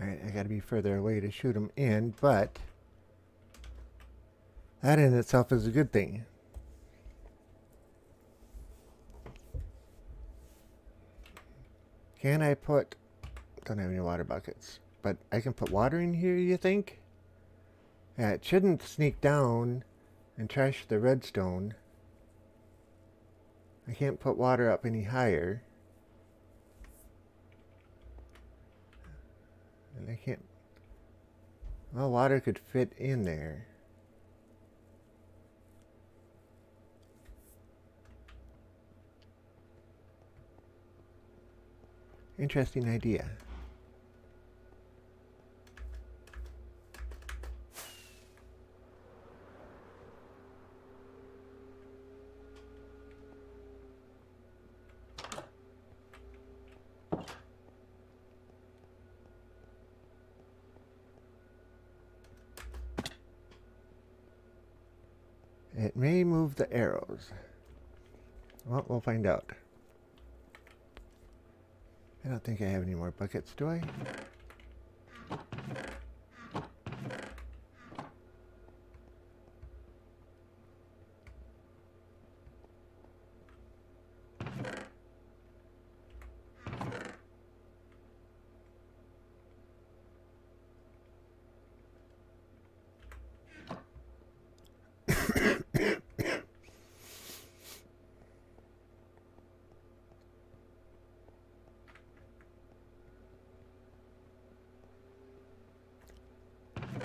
Alright, I gotta be further away to shoot them in, but that in itself is a good thing. Can I put... Don't have any water buckets, but I can put water in here, you think? Yeah, it shouldn't sneak down and trash the redstone. I can't put water up any higher. And I can't... Well, water could fit in there. Interesting idea. It may move the arrows. Well, we'll find out. I don't think I have any more buckets, do I?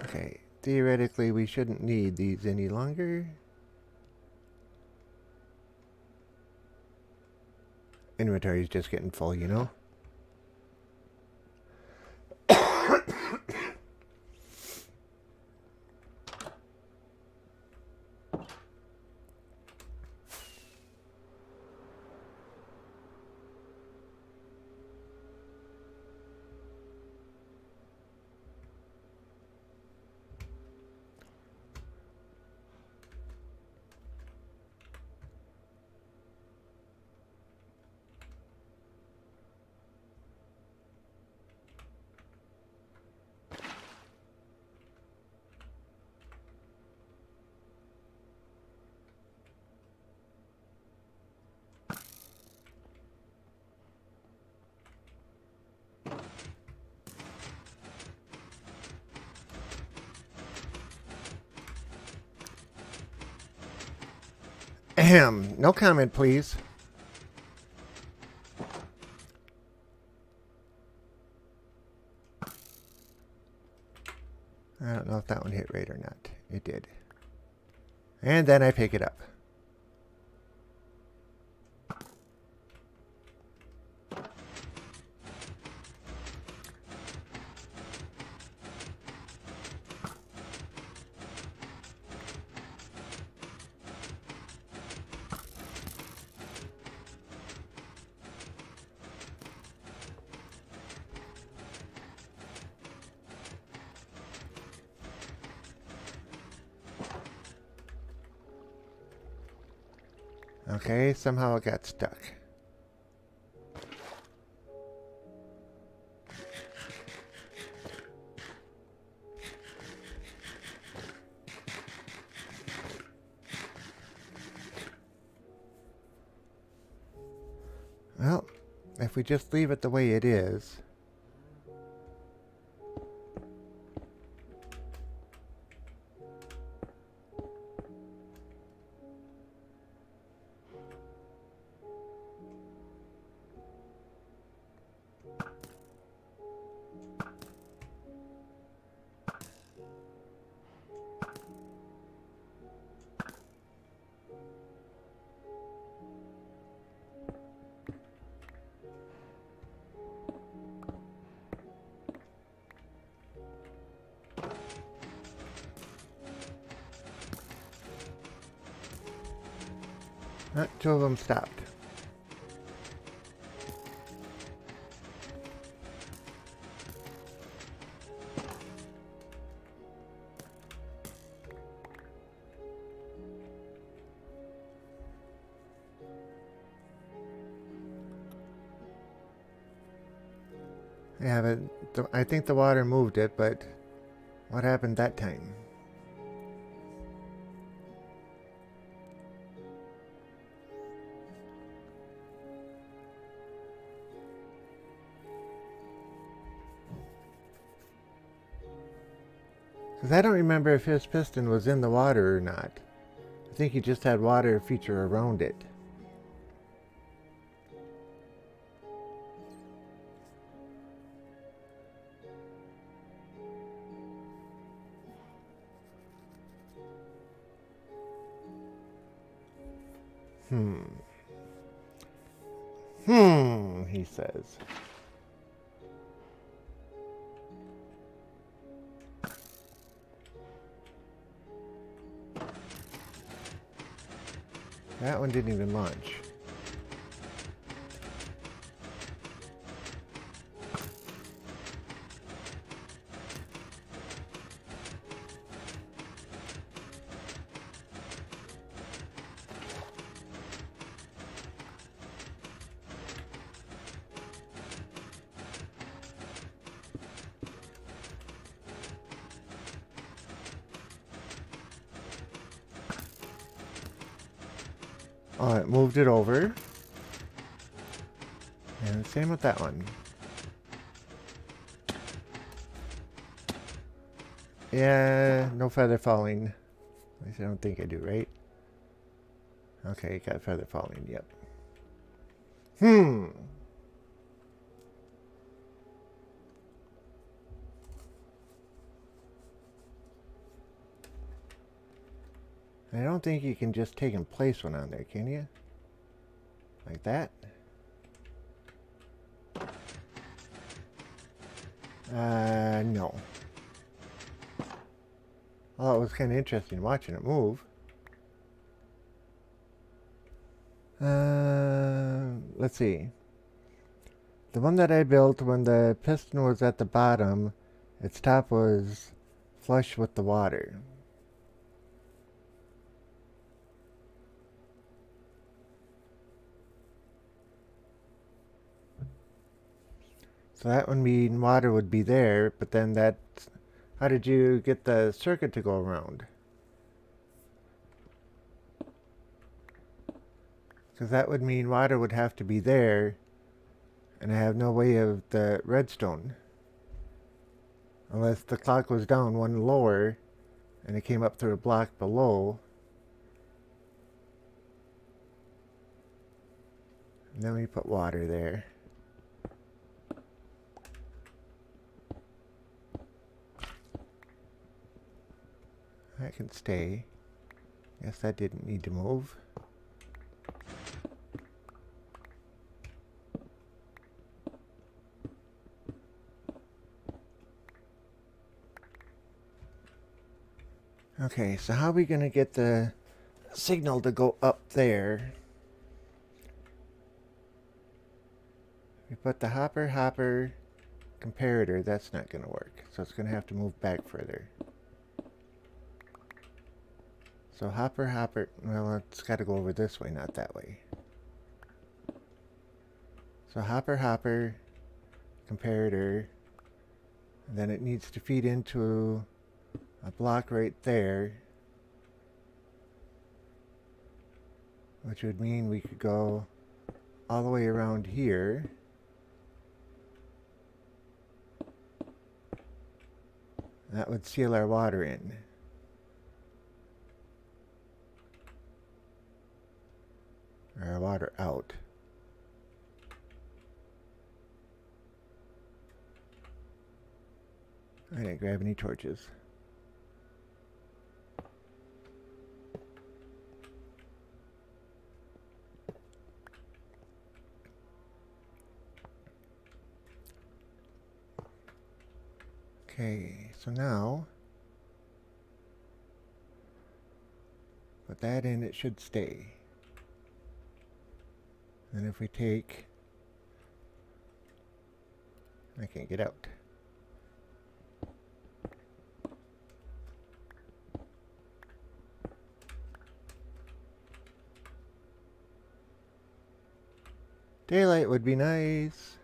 Okay, theoretically we shouldn't need these any longer. Inventory's just getting full, you know? Ahem. No comment, please. I don't know if that one hit right or not. It did. And then I pick it up. Okay, somehow it got stuck. Well, if we just leave it the way it is... Two of them stopped. Yeah, but I think the water moved it, but what happened that time? Because I don't remember if his piston was in the water or not. I think he just had water feature around it. He says. That one didn't even launch. Oh, it moved it over. And same with that one. Yeah, no feather falling. At least I don't think I do, right? Okay, got feather falling, yep. I don't think you can just take and place one on there, can you? Like that? No. Oh, it was kind of interesting watching it move. Let's see. The one that I built when the piston was at the bottom, its top was flush with the water. So that would mean water would be there, but then that... How did you get the circuit to go around? Because that would mean water would have to be there, and I have no way of the redstone. Unless the clock was down one lower, and it came up through a block below. And then we put water there. That can stay. Guess that didn't need to move. Okay, so how are we going to get the signal to go up there? We put the hopper comparator, that's not going to work. So it's going to have to move back further. So hopper, well, it's got to go over this way, not that way. So hopper, comparator, and then it needs to feed into a block right there, which would mean we could go all the way around here. That would seal our water in. Or our water out. I didn't grab any torches. Okay, so now put that in, it should stay. And if we take, I can't get out. Daylight would be nice.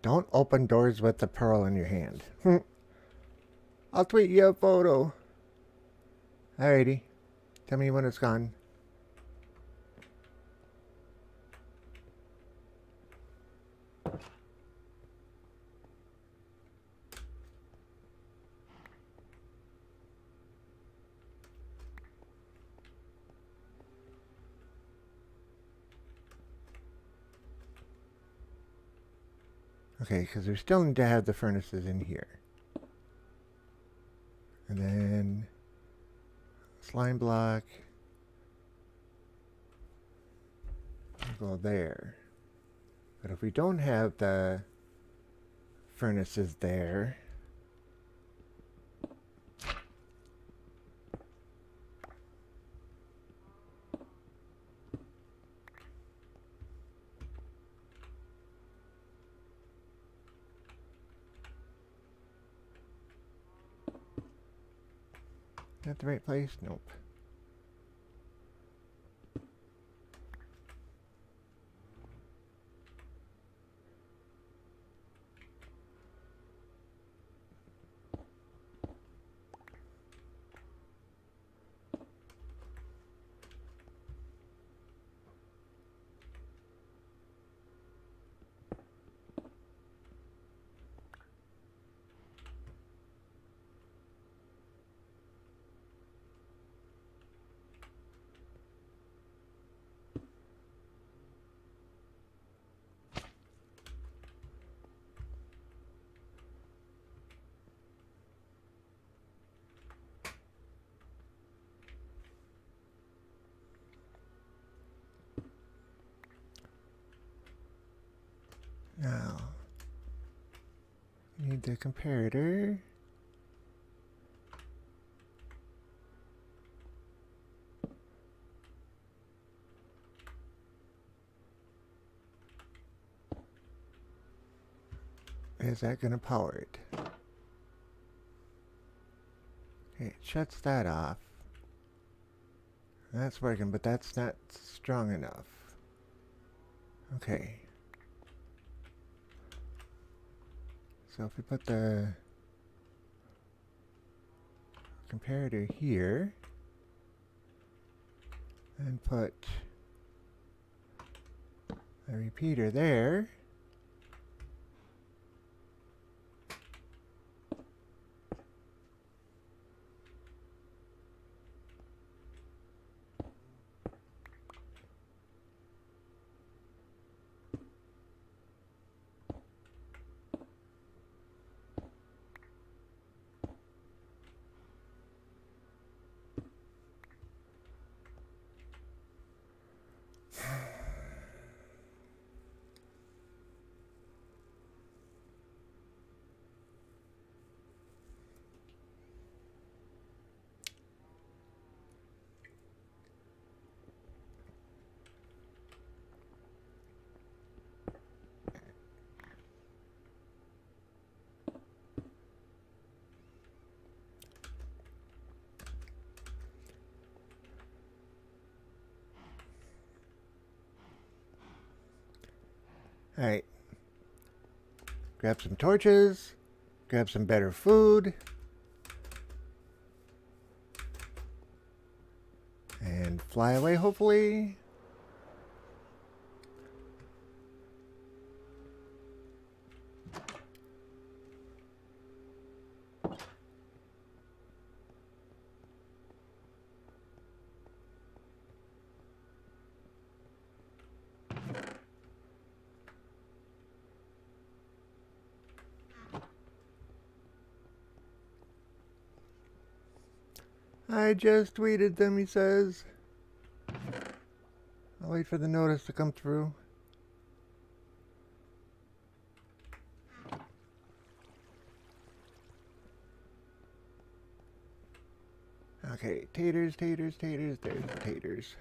Don't open doors with the pearl in your hand. I'll tweet you a photo. Alrighty. Tell me when it's gone. Okay, because we still need to have the furnaces in here. And then slime block. Go there. But if we don't have the furnaces there, is that the right place? Nope. Now, we need the comparator. Is that going to power it? Okay, it shuts that off. That's working, but that's not strong enough. Okay. So if we put the comparator here, and put a repeater there, alright, grab some torches, grab some better food, and fly away hopefully. I just tweeted them, he says. I'll wait for the notice to come through. Okay, taters, taters, taters, there's the taters.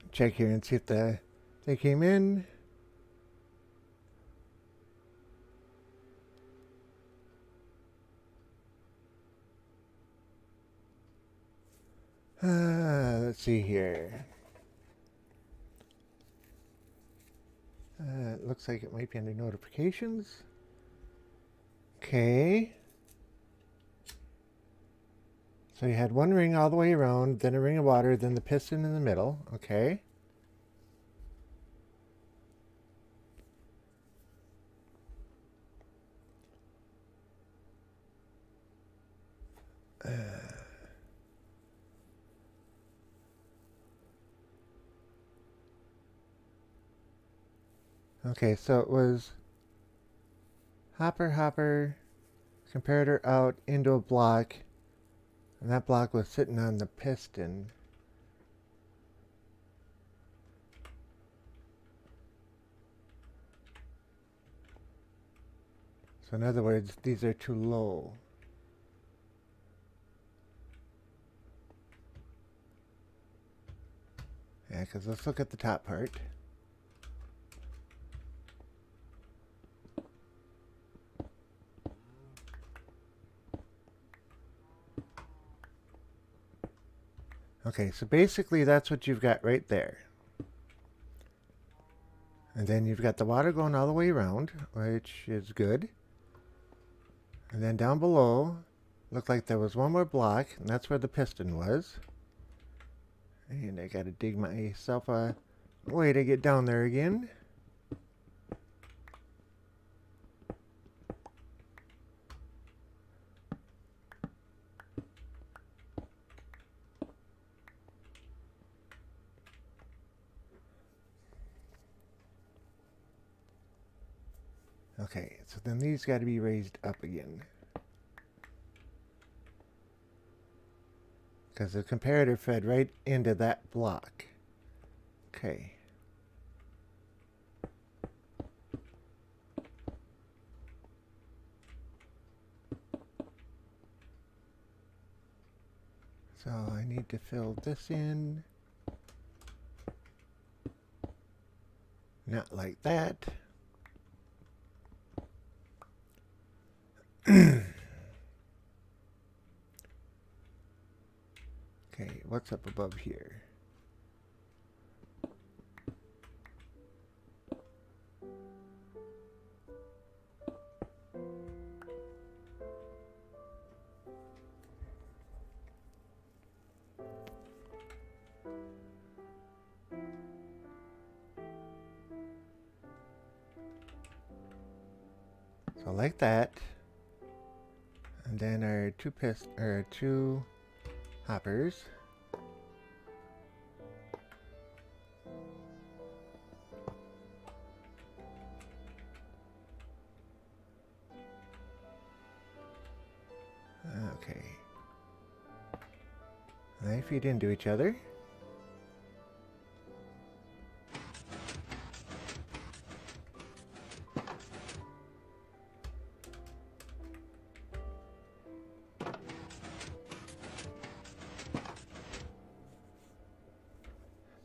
Check here and see if they came in. Let's see here. It looks like it might be under notifications. Okay. So you had one ring all the way around, then a ring of water, then the piston in the middle. Okay. Okay, so it was hopper, comparator out into a block, and that block was sitting on the piston. So in other words, these are too low. Yeah, because let's look at the top part. Okay, so basically that's what you've got right there. And then you've got the water going all the way around, which is good. And then down below, looked like there was one more block, and that's where the piston was. And I gotta dig myself a way to get down there again. Okay, so then these got to be raised up again. Because the comparator fed right into that block. Okay. So I need to fill this in. Not like that. Okay, what's up above here? So like that. And then our two hoppers. Okay. They feed into each other.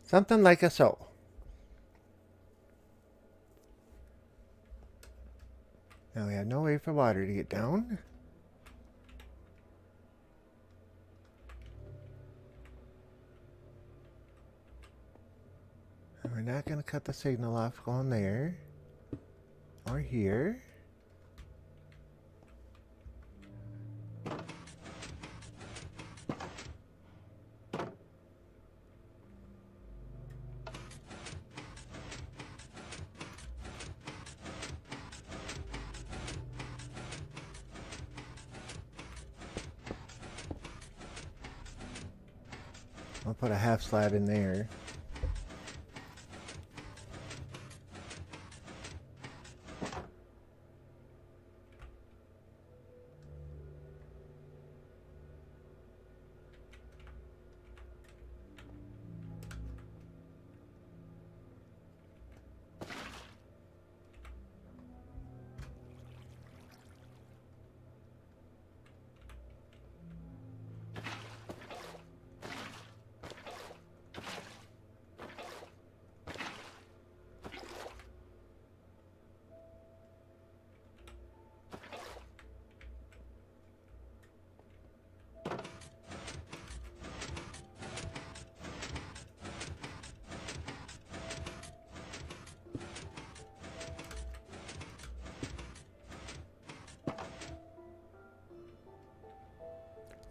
Something like a so. Now we have no way for water to get down. And we're not going to cut the signal off going there or here. I'll put a half slab in there.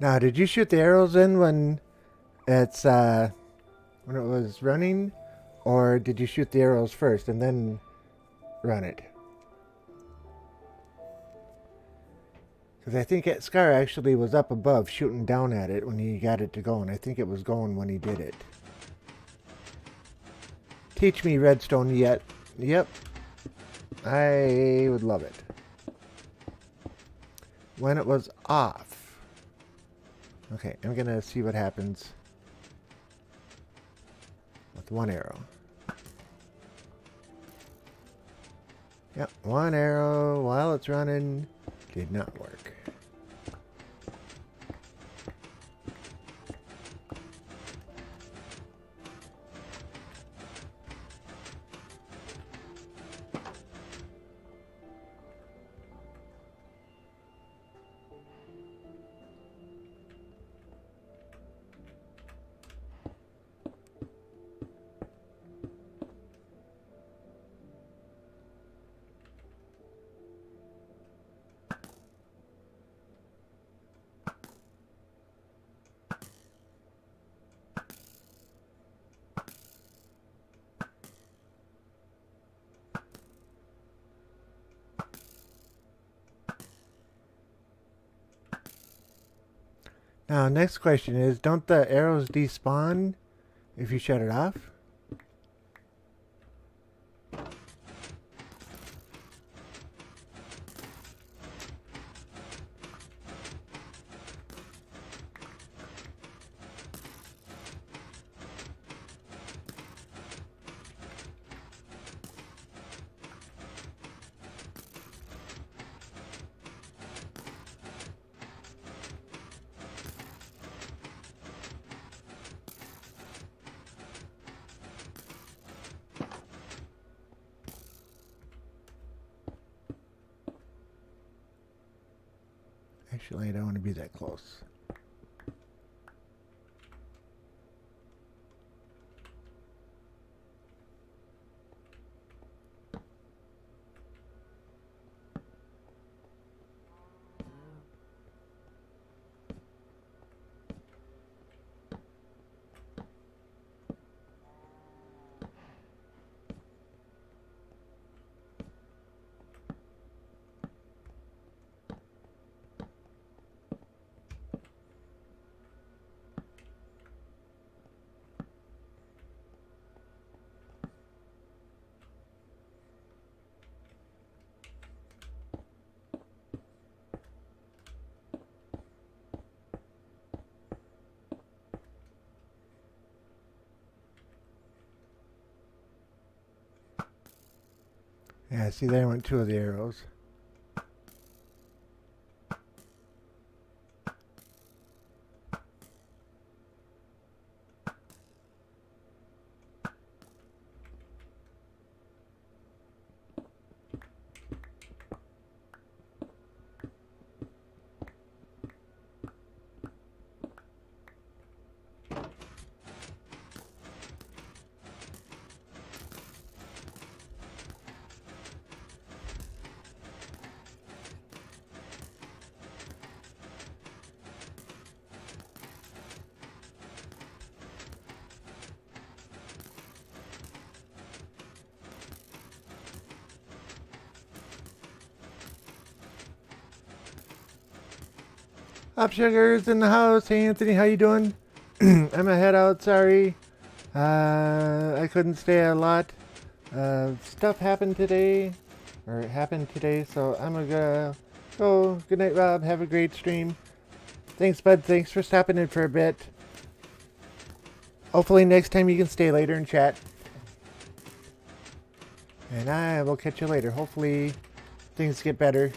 Now, did you shoot the arrows in when it's when it was running, or did you shoot the arrows first and then run it? Because I think Scar actually was up above shooting down at it when he got it to go, and I think it was going when he did it. Teach me redstone yet. Yep. I would love it. When it was off. Okay, I'm going to see what happens with one arrow. Yep, one arrow while it's running did not work. Now, next question is, don't the arrows despawn if you shut it off? Actually, I don't want to be that close. Yeah, see, there went two of the arrows. Up Sugars in the house. Hey Anthony, how you doing? I'm gonna head out, sorry. I couldn't stay a lot. Stuff happened today. Or it happened today, so I'm gonna go. Good night, Rob. Have a great stream. Thanks, bud. Thanks for stopping in for a bit. Hopefully next time you can stay later and chat. And I will catch you later. Hopefully things get better.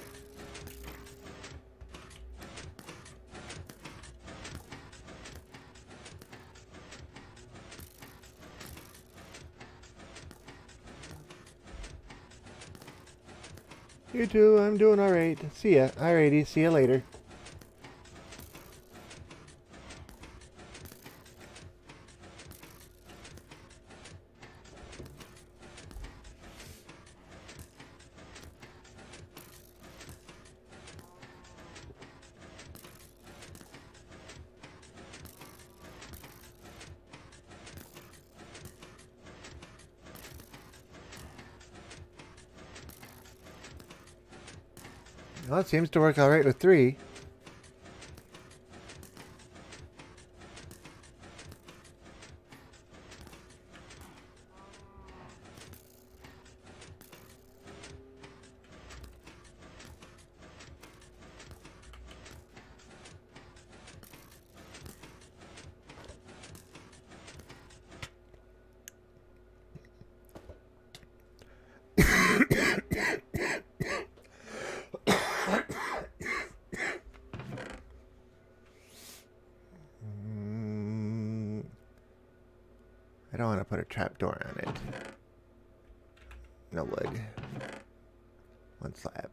You too, I'm doing alright. See ya. Alrighty, see ya later. Well, it seems to work all right with 3. I don't want to put a trapdoor on it. No wood. 1 slab.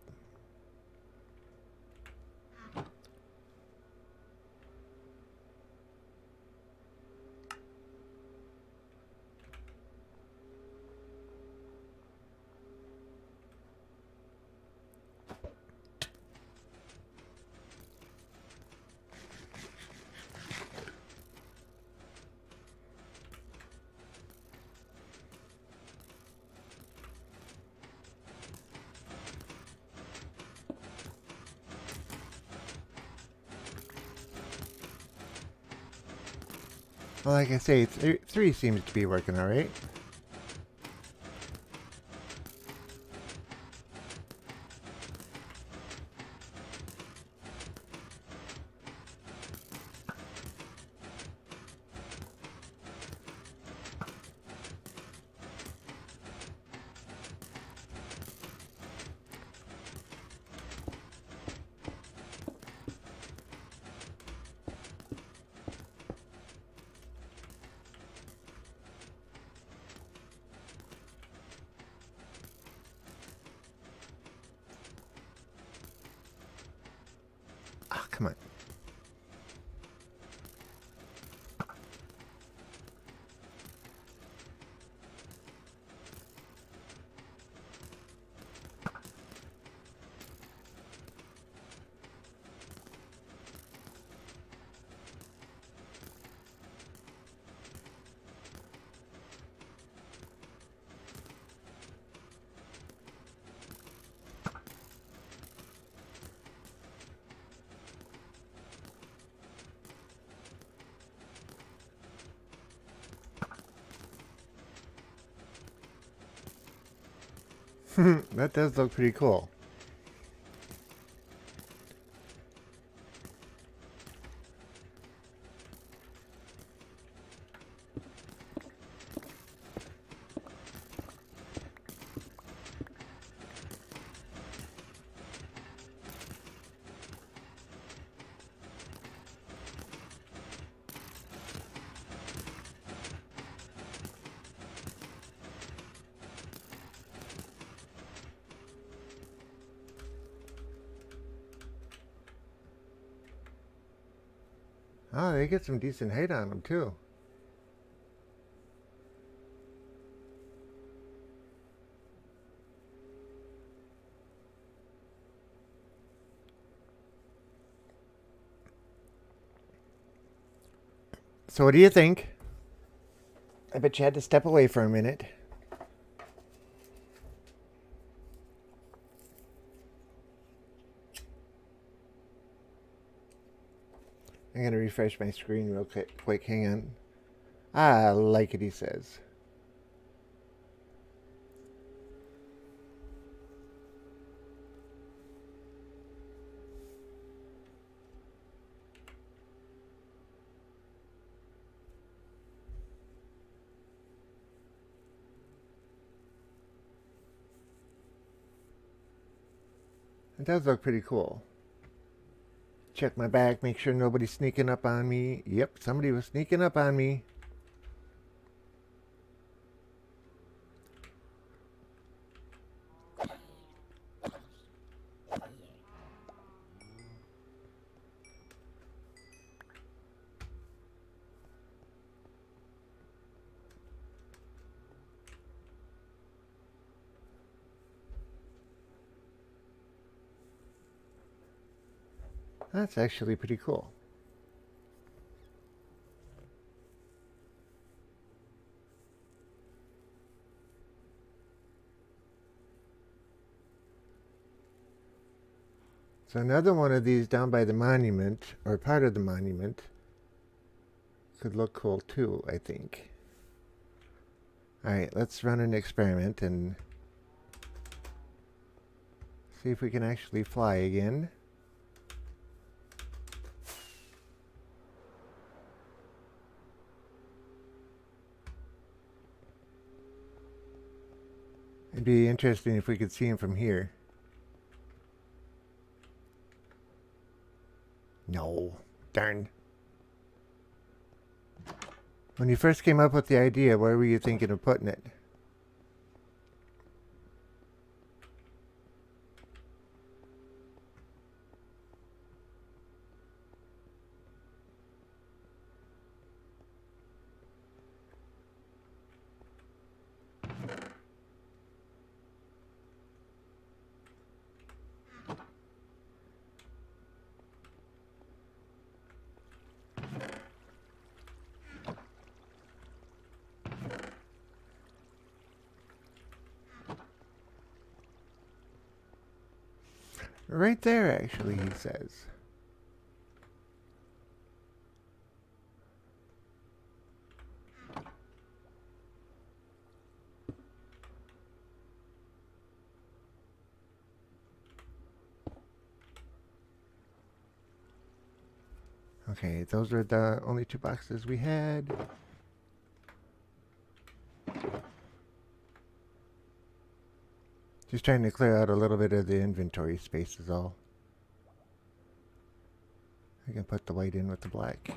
Well, like I say, 3 seems to be working all right. Ah, come on. That does look pretty cool. Oh, they get some decent height on them, too. So what do you think? I bet you had to step away for a minute. I'm going to refresh my screen real quick. Hang on. I like it, he says. It does look pretty cool. Check my back, make sure nobody's sneaking up on me. Yep, somebody was sneaking up on me. That's actually pretty cool. So another one of these down by the monument, or part of the monument, could look cool too, I think. Alright, let's run an experiment and see if we can actually fly again. It'd be interesting if we could see him from here. No. Darn. When you first came up with the idea, where were you thinking of putting it? Right there, actually, he says. Okay, those are the only 2 boxes we had. Just trying to clear out a little bit of the inventory space is all. I can put the white in with the black.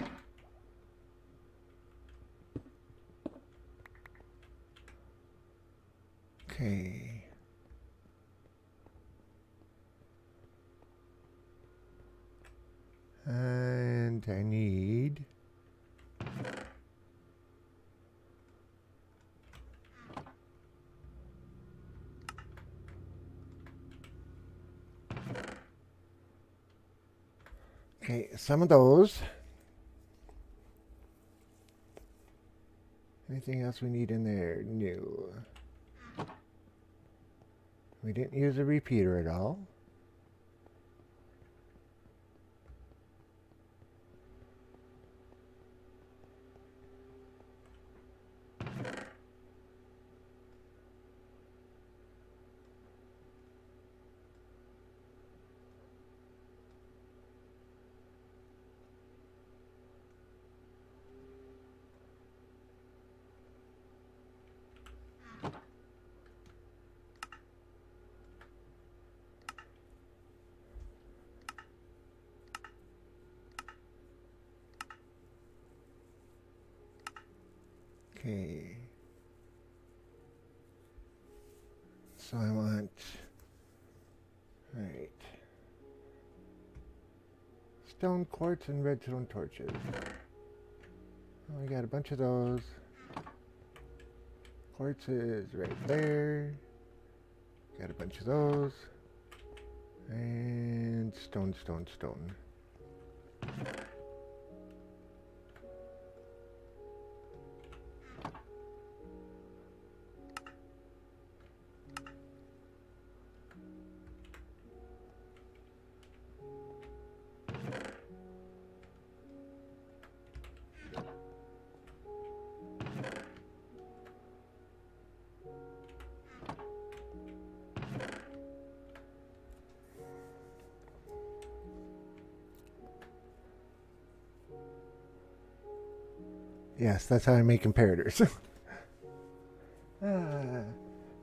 Okay. And I need... Okay, some of those. Anything else we need in there? No. We didn't use a repeater at all. Okay. So I want... Alright. Stone quartz and redstone torches. Oh, we got a bunch of those. Quartz is right there. Got a bunch of those. And stone, stone, stone. Yes, that's how I make comparators. Oh,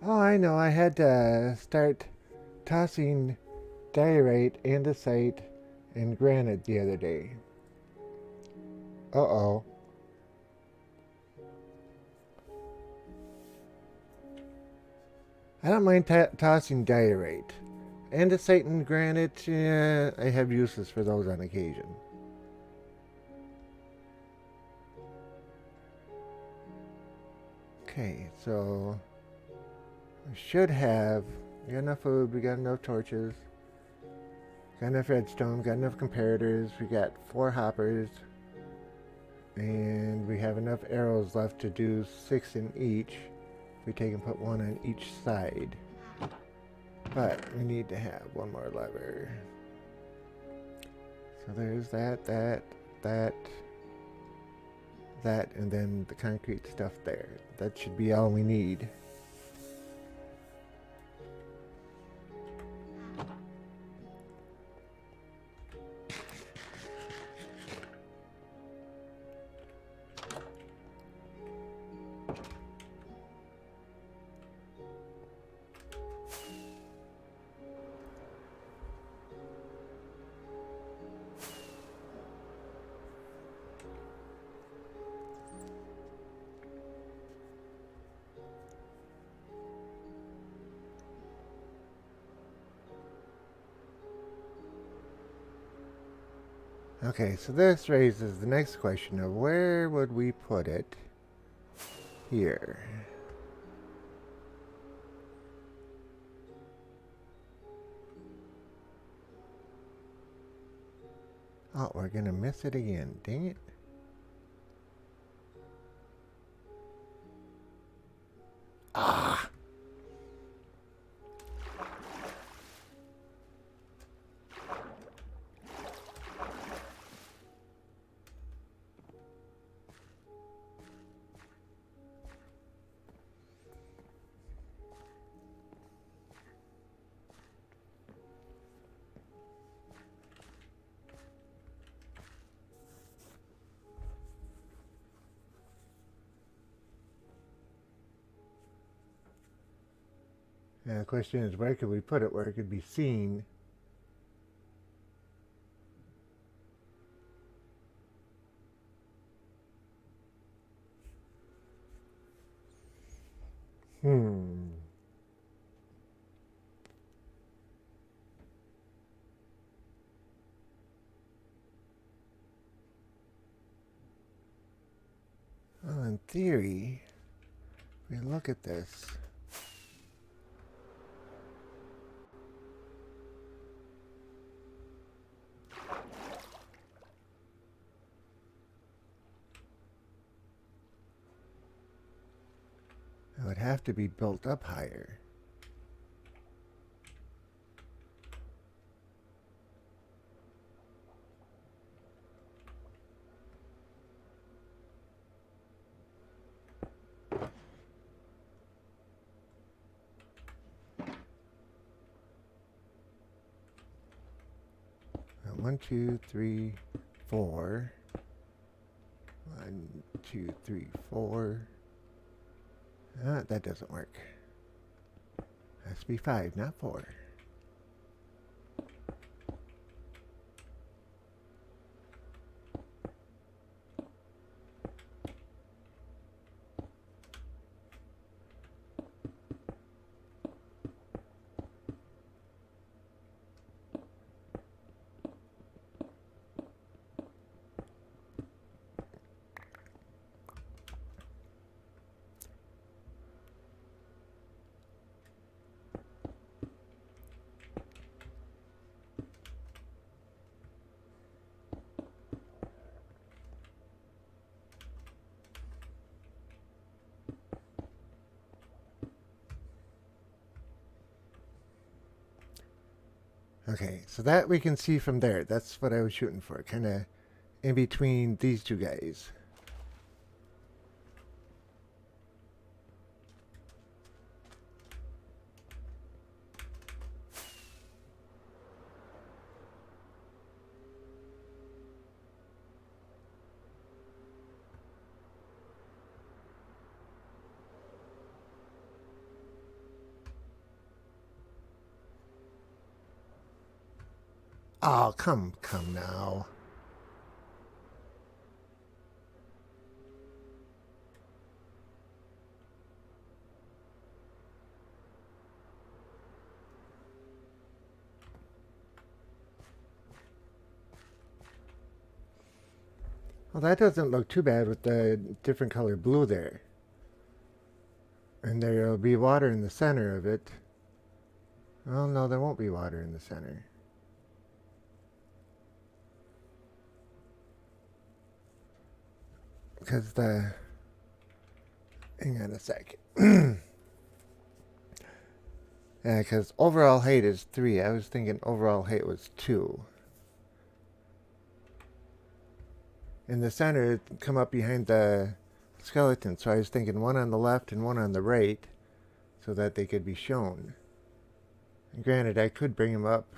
I know. I had to start tossing diorite, andesite, and granite the other day. Uh-oh. I don't mind tossing diorite. Andesite and granite, yeah, I have uses for those on occasion. Okay, so we should have... We got enough food, we got enough torches, got enough redstone, got enough comparators, we got 4 hoppers, and we have enough arrows left to do 6 in each. We take and put 1 on each side. But we need to have 1 more lever. So there's that, and then the concrete stuff there. That should be all we need. Okay, so this raises the next question of where would we put it here? Oh, we're gonna miss it again. Dang it. Ah! And the question is, where could we put it where it could be seen? Hmm. Well, in theory, if we look at this, it would have to be built up higher. Now, 1, 2, 3, 4. 1, 2, 3, 4. That doesn't work. Has to be 5, not 4. Okay, so that we can see from there. That's what I was shooting for. Kind of in between these two guys. Oh, come now. Well, that doesn't look too bad with the different color blue there. And there'll be water in the center of it. Oh, no, there won't be water in the center. Because the... Hang on a sec. Yeah, because overall height is 3. I was thinking overall height was 2. in the center come up behind the skeleton. So I was thinking one on the left and one on the right so that they could be shown. And granted, I could bring them up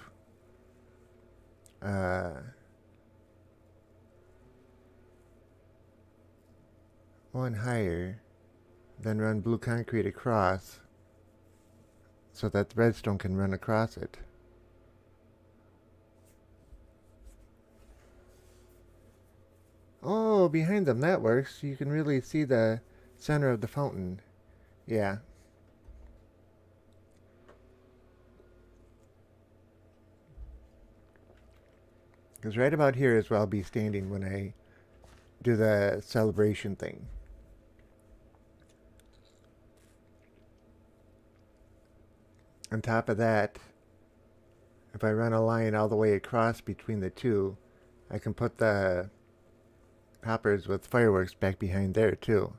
one higher, then run blue concrete across so that the redstone can run across it. Oh, behind them, that works. You can really see the center of the fountain. Yeah. Because right about here is where I'll be standing when I do the celebration thing. On top of that, if I run a line all the way across between the two, I can put the hoppers with fireworks back behind there too.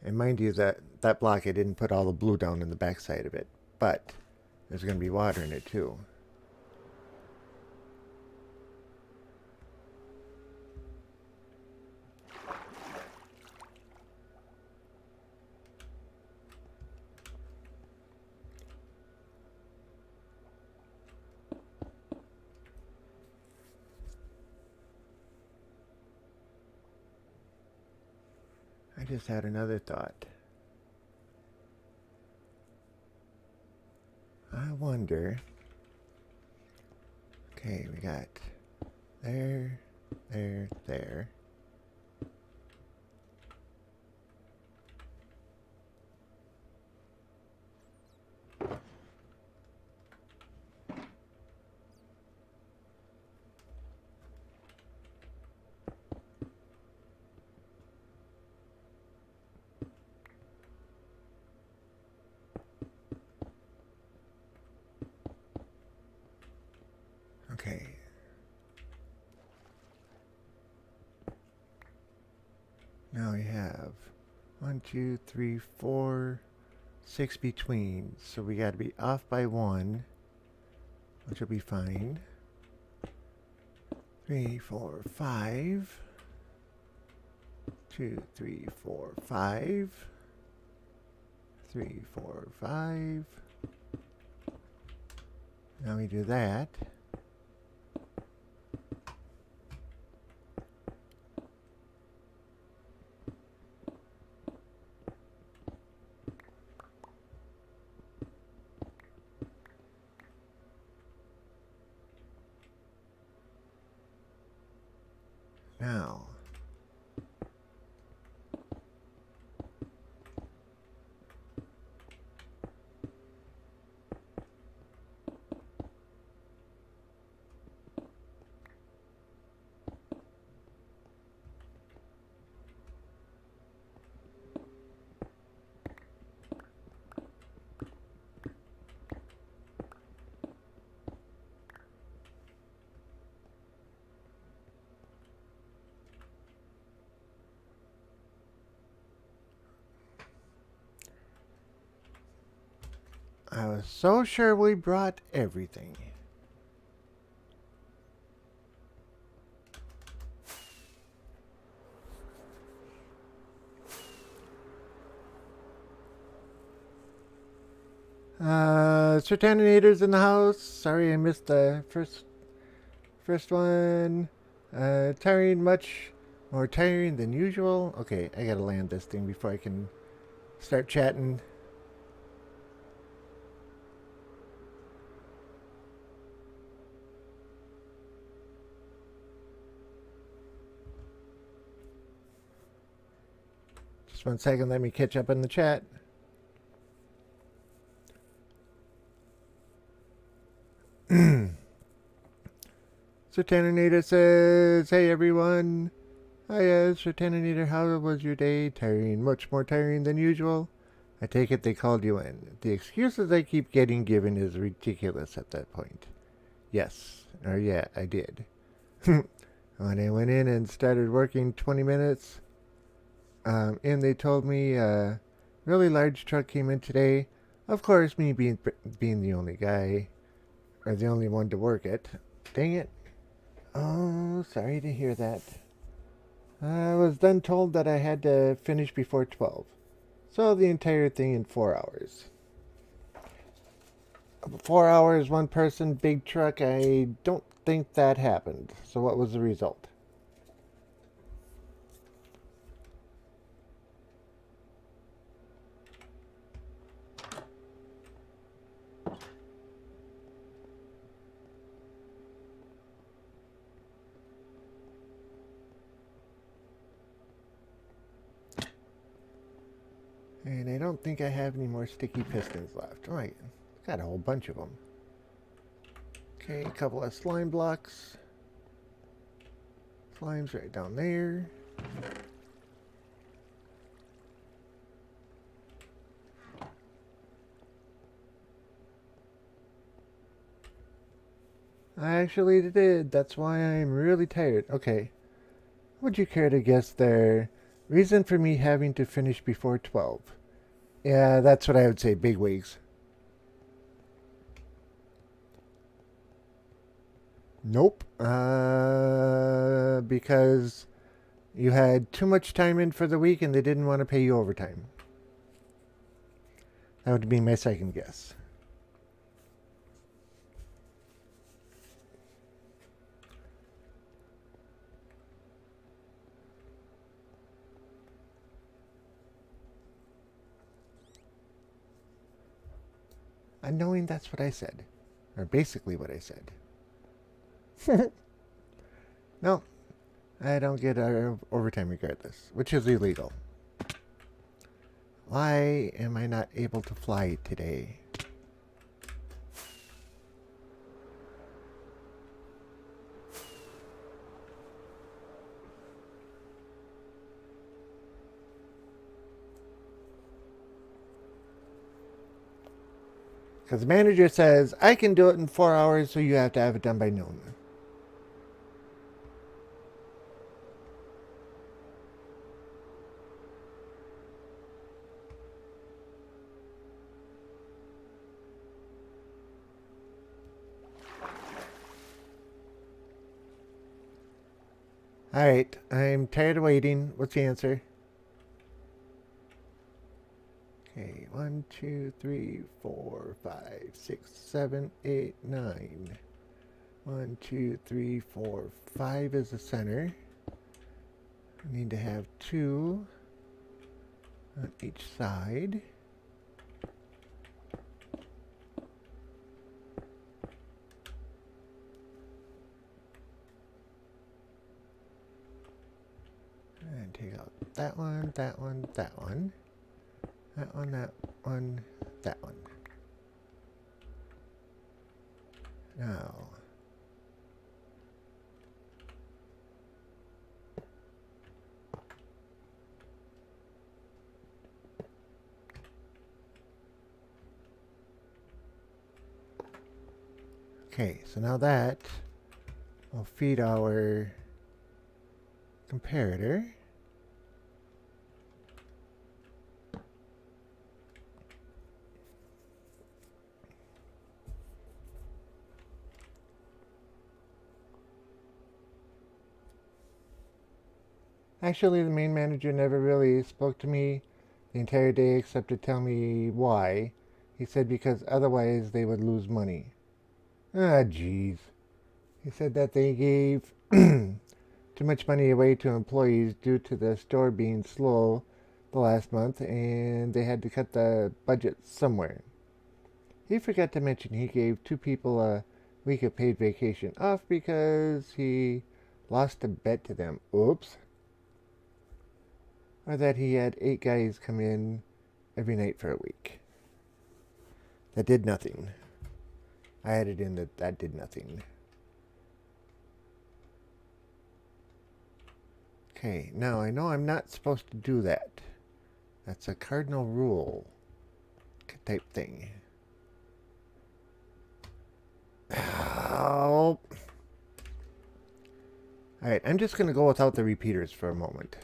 And mind you, that block I didn't put all the blue down in the backside of it, but there's going to be water in it too. I just had another thought. I wonder. Okay, we got there, there. Okay. Now we have 1, 2, 3, 4, 6 between. So we got to be off by 1, which will be fine. 3, 4, 5. 2, 3, 4, 5. 3, 4, 5. Now we do that. Now, I was so sure we brought everything. Certaninator's in the house. Sorry I missed the first one. Tiring, much more tiring than usual. Okay, I gotta land this thing before I can start chatting. Just 1 second, let me catch up in the chat. Certaninator says, "Hey everyone. Hi, Certaninator, how was your day? Tiring, much more tiring than usual? I take it they called you in. The excuses I keep getting given is ridiculous at that point. Yes, or yeah, I did. When I went in and started working 20 minutes, and they told me a really large truck came in today. Of course, me being the only guy, or the only one to work it. Dang it. Oh, sorry to hear that. I was then told that I had to finish before 12. So the entire thing in 4 hours. 4 hours, one person, big truck. I don't think that happened. So what was the result? And I don't think I have any more sticky pistons left. All right, got a whole bunch of them. Okay, a couple of slime blocks. Slime's right down there. I actually did. That's why I'm really tired. Okay. Would you care to guess their reason for me having to finish before 12? Yeah, that's what I would say. Big wigs. Nope. Because you had too much time in for the week and they didn't want to pay you overtime. That would be my second guess. Unknowing that's what I said. Or basically what I said. No, I don't get overtime regardless, which is illegal. Why am I not able to fly today? Because the manager says, I can do it in 4 hours, so you have to have it done by noon. Alright, I'm tired of waiting. What's the answer? Okay, 1, 2, 3, 4, 5, 6, 7, 8, 9. 1, 2, 3, 4, 5 is the center. I need to have 2 on each side. And take out that one, that one, that one. That one, that one, that one. Now. Okay, so now that will feed our comparator. Actually, the main manager never really spoke to me the entire day except to tell me why. He said because otherwise they would lose money. Ah, jeez. He said that they gave too much money away to employees due to the store being slow the last month and they had to cut the budget somewhere. He forgot to mention he gave 2 people a week of paid vacation off because he lost a bet to them. Oops. Or that he had 8 guys come in every night for a week. That did nothing. I added in that did nothing. Okay, now I know I'm not supposed to do that. That's a cardinal rule type thing. Oh. Alright, I'm just going to go without the repeaters for a moment.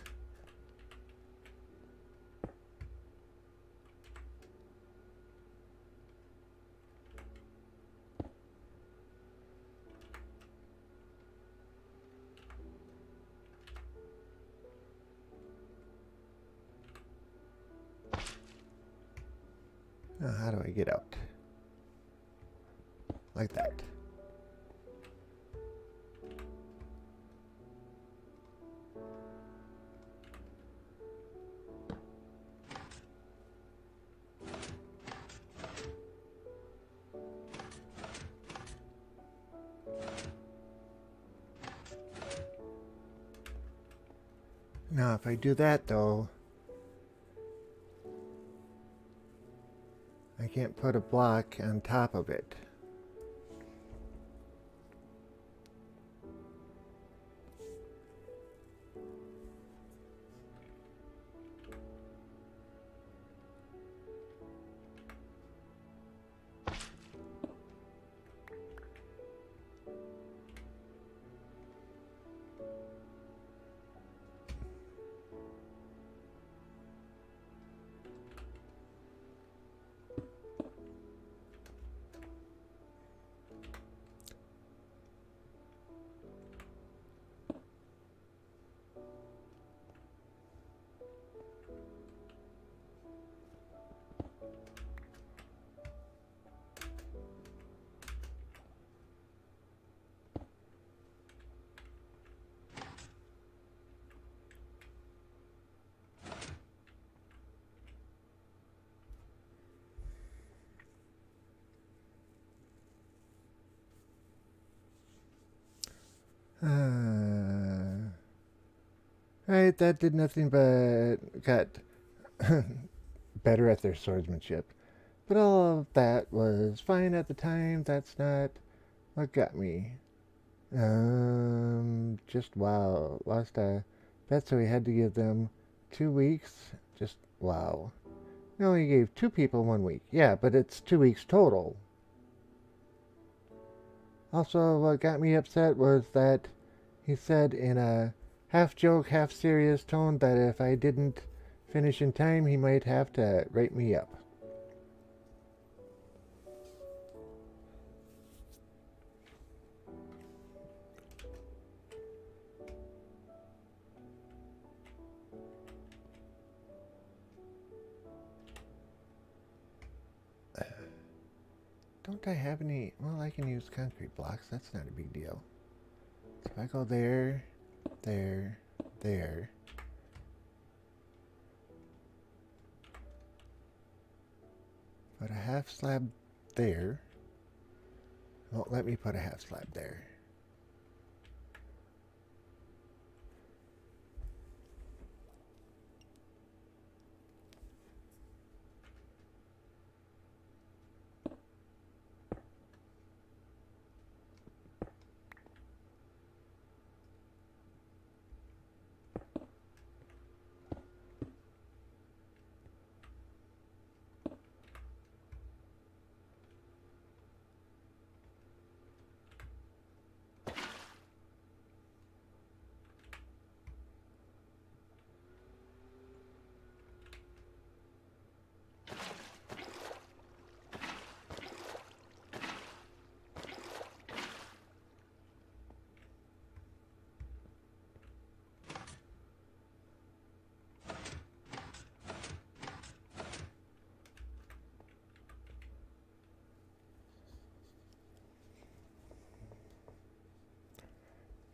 How do I get out? Like that. Now, if I do that, though, I can't put a block on top of it. Right, that did nothing but got better at their swordsmanship. But all of that was fine at the time. That's not what got me. Just wow. Lost a bet, so we had to give them 2 weeks. Just wow. No, he gave 2 people 1 week. Yeah, but it's 2 weeks total. Also, what got me upset was that he said in a half joke, half serious tone that if I didn't finish in time, he might have to write me up. Don't I have any? Well, I can use concrete blocks. That's not a big deal. So if I go there, there, there. Put a half slab there. Won't let me put a half slab there.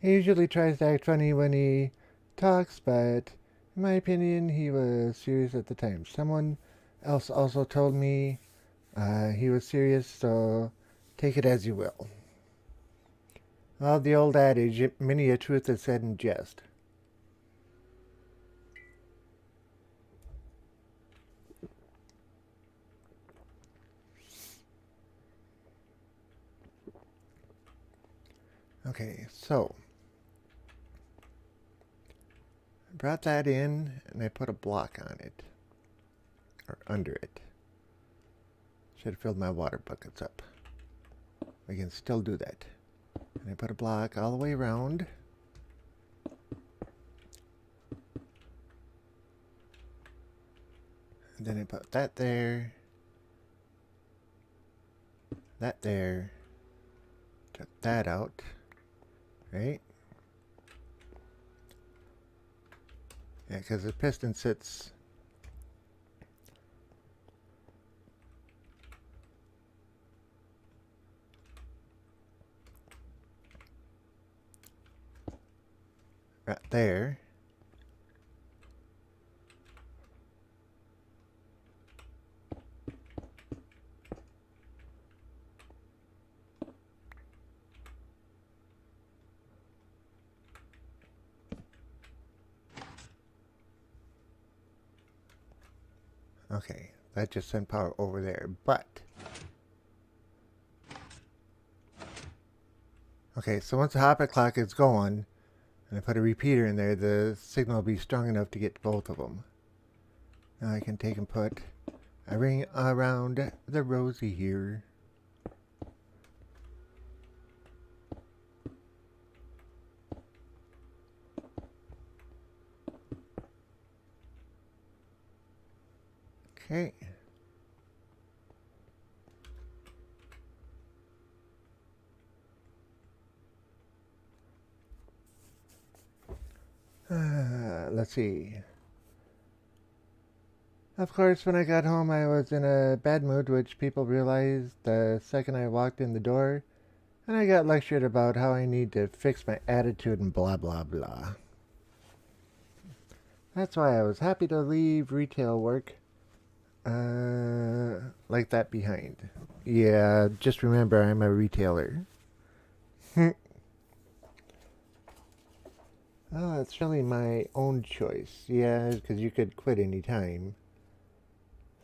He usually tries to act funny when he talks, but in my opinion, he was serious at the time. Someone else also told me he was serious, so take it as you will. Well, the old adage, many a truth is said in jest. Okay, so I brought that in and I put a block on it, or under it. Should have filled my water buckets up. I can still do that. And I put a block all the way around. And then I put that there. That there. Took that out. Right? Yeah, because the piston sits right there. Okay, that just sent power over there, but... Okay, so once the hopper clock is going, and I put a repeater in there, the signal will be strong enough to get to both of them. Now I can take and put a ring around the rosy here. Okay. Let's see. Of course, when I got home, I was in a bad mood, which people realized the second I walked in the door, and I got lectured about how I need to fix my attitude and blah blah blah. That's why I was happy to leave retail work like that behind. Yeah, just remember I'm a retailer. Oh, it's really my own choice. Yeah, because you could quit any time,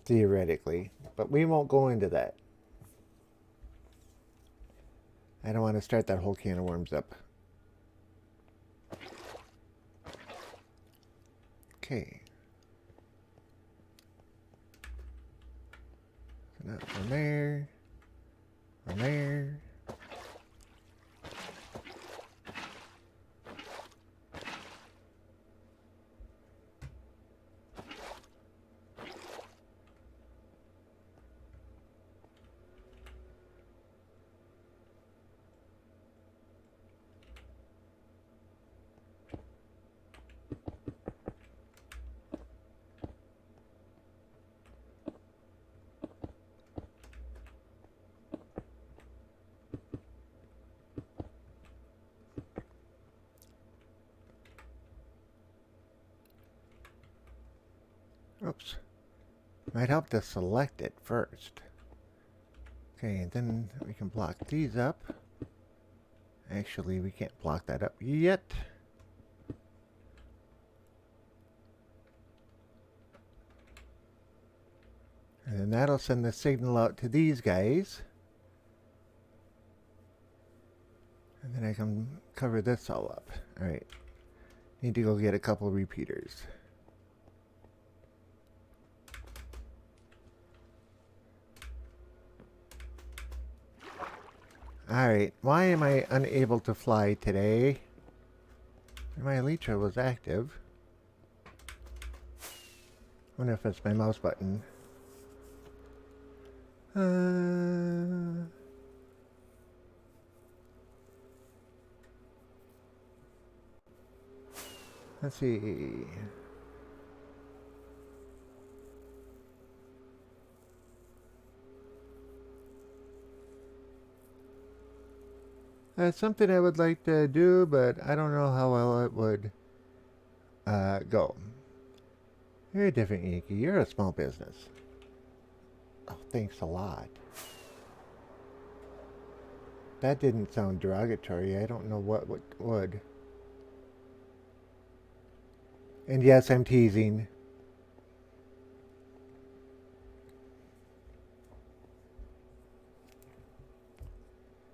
theoretically. But we won't go into that. I don't want to start that whole can of worms up. Okay. So now from there. From there. Oops. Might help to select it first. Okay, and then we can block these up. Actually, we can't block that up yet. And then that'll send the signal out to these guys. And then I can cover this all up. Alright. Need to go get a couple repeaters. Alright, why am I unable to fly today? My elytra was active. Wonder if it's my mouse button. Let's see. That's something I would like to do, but I don't know how well it would go. You're a different Yankee. You're a small business. Oh, thanks a lot. That didn't sound derogatory. I don't know what would. And yes, I'm teasing.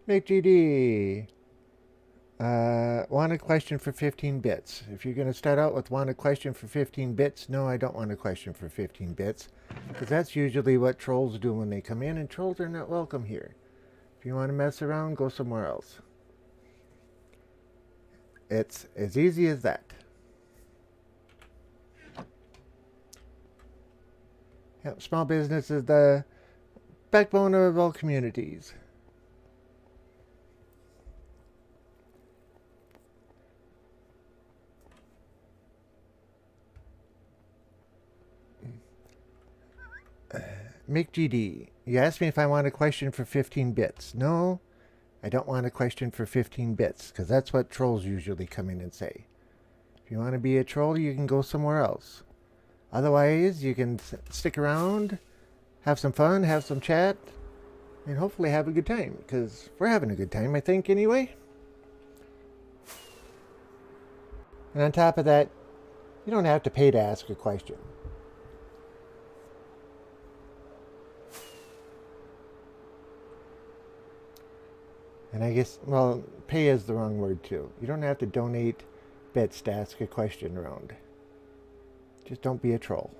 McGD. Want a question for 15 bits. If you're going to start out with want a question for 15 bits, no, I don't want a question for 15 bits. Because that's usually what trolls do when they come in, and trolls are not welcome here. If you want to mess around, go somewhere else. It's as easy as that. Yep, small business is the backbone of all communities. McGD, you asked me if I want a question for 15 bits. No, I don't want a question for 15 bits, because that's what trolls usually come in and say. you want to be a troll, you can go somewhere else. Otherwise, you can stick around, have some fun, have some chat, and hopefully have a good time. Because we're having a good time, I think, anyway. And on top of that, you don't have to pay to ask a question. And I guess, well, pay is the wrong word too. You don't have to donate bits to ask a question around. Just don't be a troll.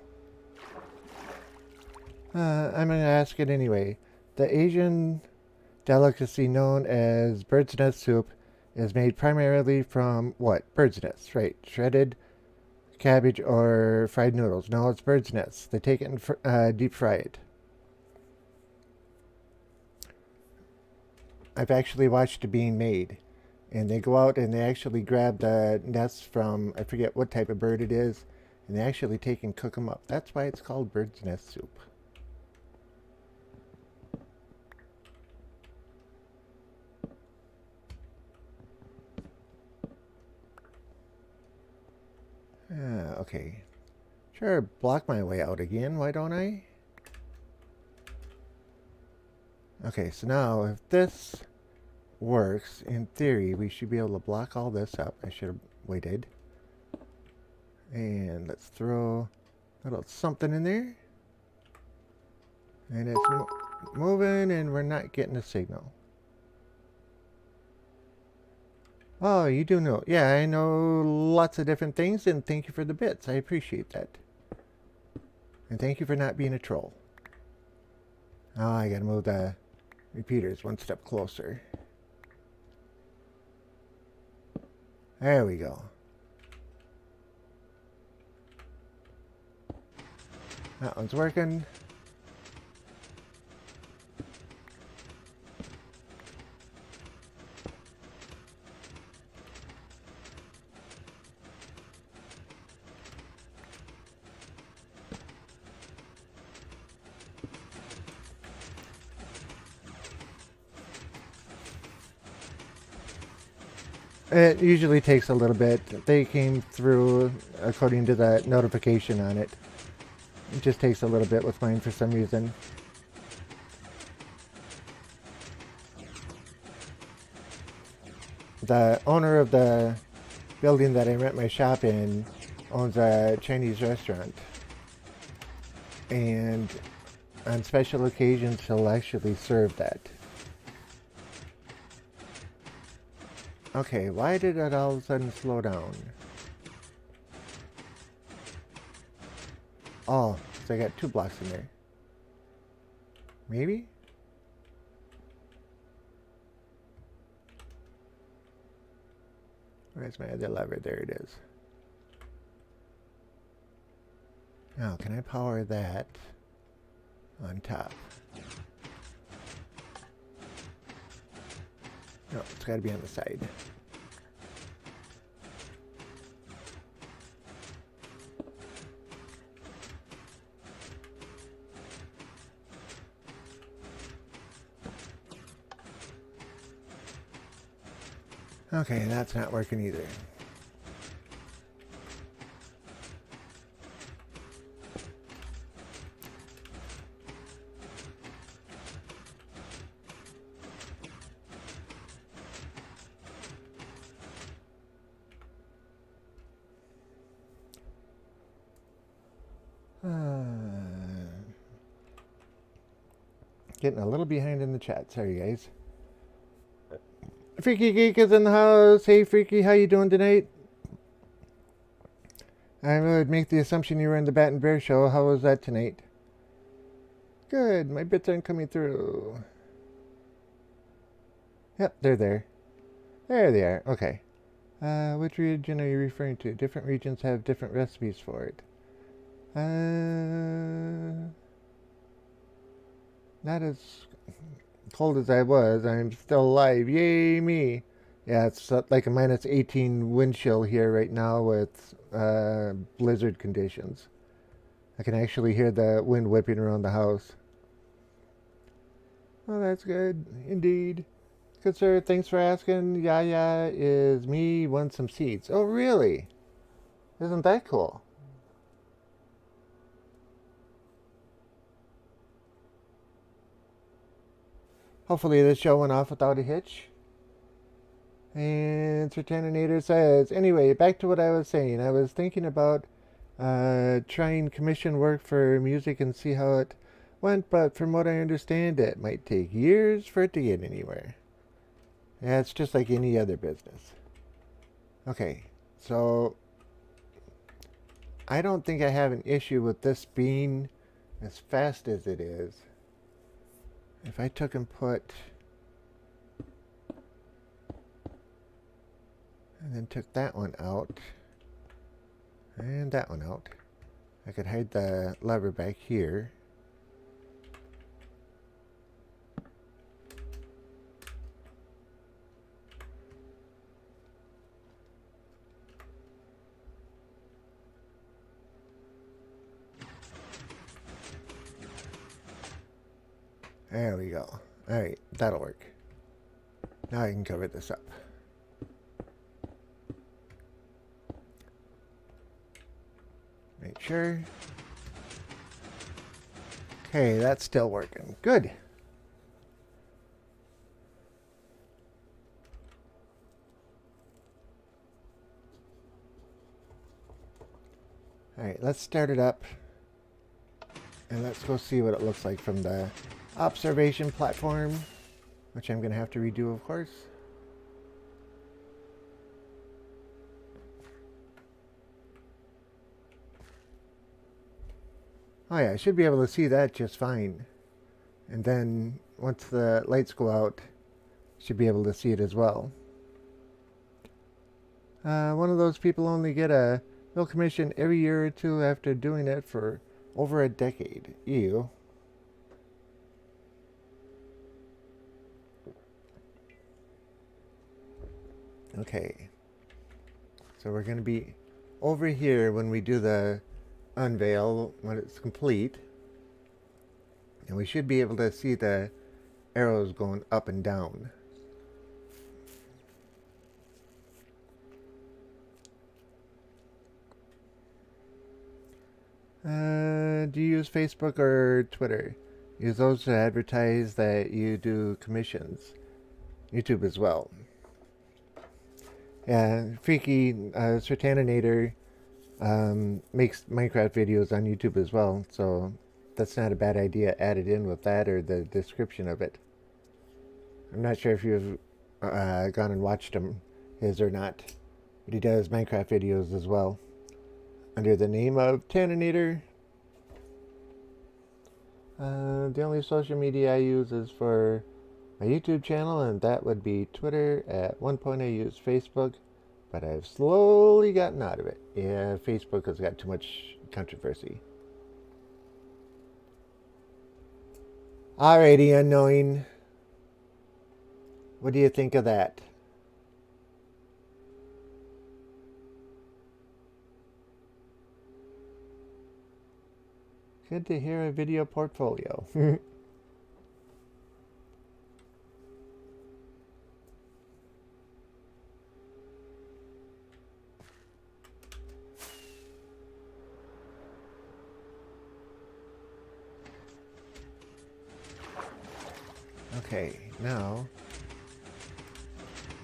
I'm going to ask it anyway. The Asian delicacy known as bird's nest soup is made primarily from what? Bird's nest, right? Shredded cabbage or fried noodles. No, it's bird's nest. They take it and deep fry it. I've actually watched it being made. And they go out and they actually grab the nests from, I forget what type of bird it is, and they actually take and cook them up. That's why it's called bird's nest soup. Okay. Sure, block my way out again, why don't I? Okay, so now if this works, in theory, we should be able to block all this up. I should have waited. And let's throw a little something in there. And it's moving and we're not getting a signal. Oh, you do know. Yeah, I know lots of different things, and thank you for the bits. I appreciate that. And thank you for not being a troll. Oh, I gotta move the repeaters one step closer. There we go. That one's working. It usually takes a little bit. They came through according to the notification on it. It just takes a little bit with mine for some reason. The owner of the building that I rent my shop in owns a Chinese restaurant. And on special occasions, he'll actually serve that. Okay, why did it all of a sudden slow down? Oh, so I got 2 blocks in there. Maybe? Where's my other lever? There it is. Now, can I power that on top? No, it's got to be on the side. Okay, that's not working either. Getting a little behind in the chat. Sorry, guys. Freaky Geek is in the house. Hey, Freaky, how you doing tonight? I would make the assumption you were in the Bat and Bear show. How was that tonight? Good. My bits aren't coming through. Yep, they're there. There they are. Okay. Which region are you referring to? Different regions have different recipes for it. Not as cold as I was. I'm still alive. Yay me. Yeah, it's like a minus 18 wind chill here right now with blizzard conditions. I can actually hear the wind whipping around the house. Oh, that's good. Indeed. Good sir, thanks for asking. Yaya is me, won some seeds. Oh, really? Isn't that cool? Hopefully this show went off without a hitch. And Sertaninator says, anyway, back to what I was saying. I was thinking about trying commission work for music and see how it went, but from what I understand, it might take years for it to get anywhere. Yeah, it's just like any other business. Okay, so I don't think I have an issue with this being as fast as it is. If I took and put... and then took that one out. And that one out. I could hide the lever back here. There we go. Alright, that'll work. Now I can cover this up. Make sure. Okay, that's still working. Good. Alright, let's start it up. And let's go see what it looks like from the observation platform, which I'm going to have to redo, of course. Oh yeah, I should be able to see that just fine. And then once the lights go out, should be able to see it as well. One of those people only get a bill commission every year or two after doing it for over a decade. Ew. Okay. So we're going to be over here when we do the unveil, when it's complete. And we should be able to see the arrows going up and down. Do you use Facebook or Twitter? Use those to advertise that you do commissions. YouTube as well. Yeah, Freaky Sertaninator makes Minecraft videos on YouTube as well, so that's not a bad idea added in with that or the description of it. I'm not sure if you've gone and watched his or not, but he does Minecraft videos as well under the name of Taninator. The only social media I use is for my YouTube channel, and that would be Twitter. At one point I used Facebook, but I've slowly gotten out of it. Yeah, Facebook has got too much controversy. Alrighty, Unknowing. What do you think of that? Good to hear a video portfolio. Okay, now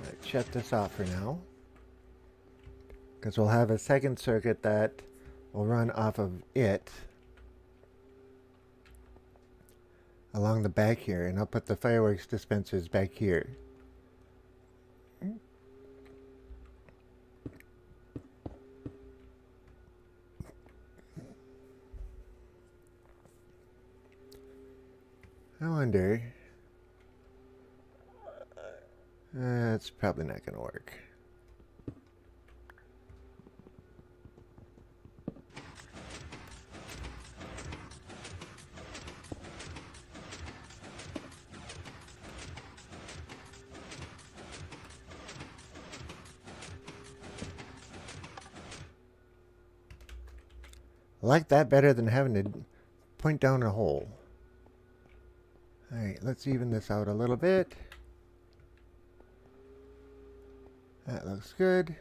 let's shut this off for now, because we'll have a second circuit that will run off of it along the back here, and I'll put the fireworks dispensers back here. I wonder... it's probably not going to work. I like that better than having to point down a hole. Alright, let's even this out a little bit. That looks good.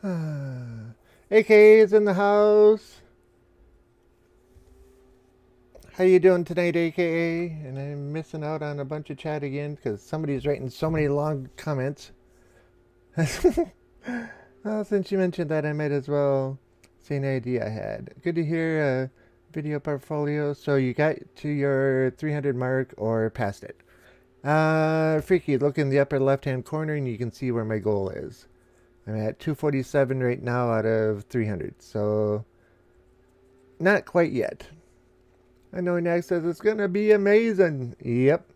AK is in the house. How you doing tonight, AKA? And I'm missing out on a bunch of chat again because somebody's writing so many long comments. Well, since you mentioned that, I might as well say an idea I had. Good to hear. Video portfolio. So you got to your 300 mark or past it. Freaky, look in the upper left-hand corner and you can see where my goal is. I'm at 247 right now out of 300. So not quite yet. I know Next says it's gonna be amazing. Yep.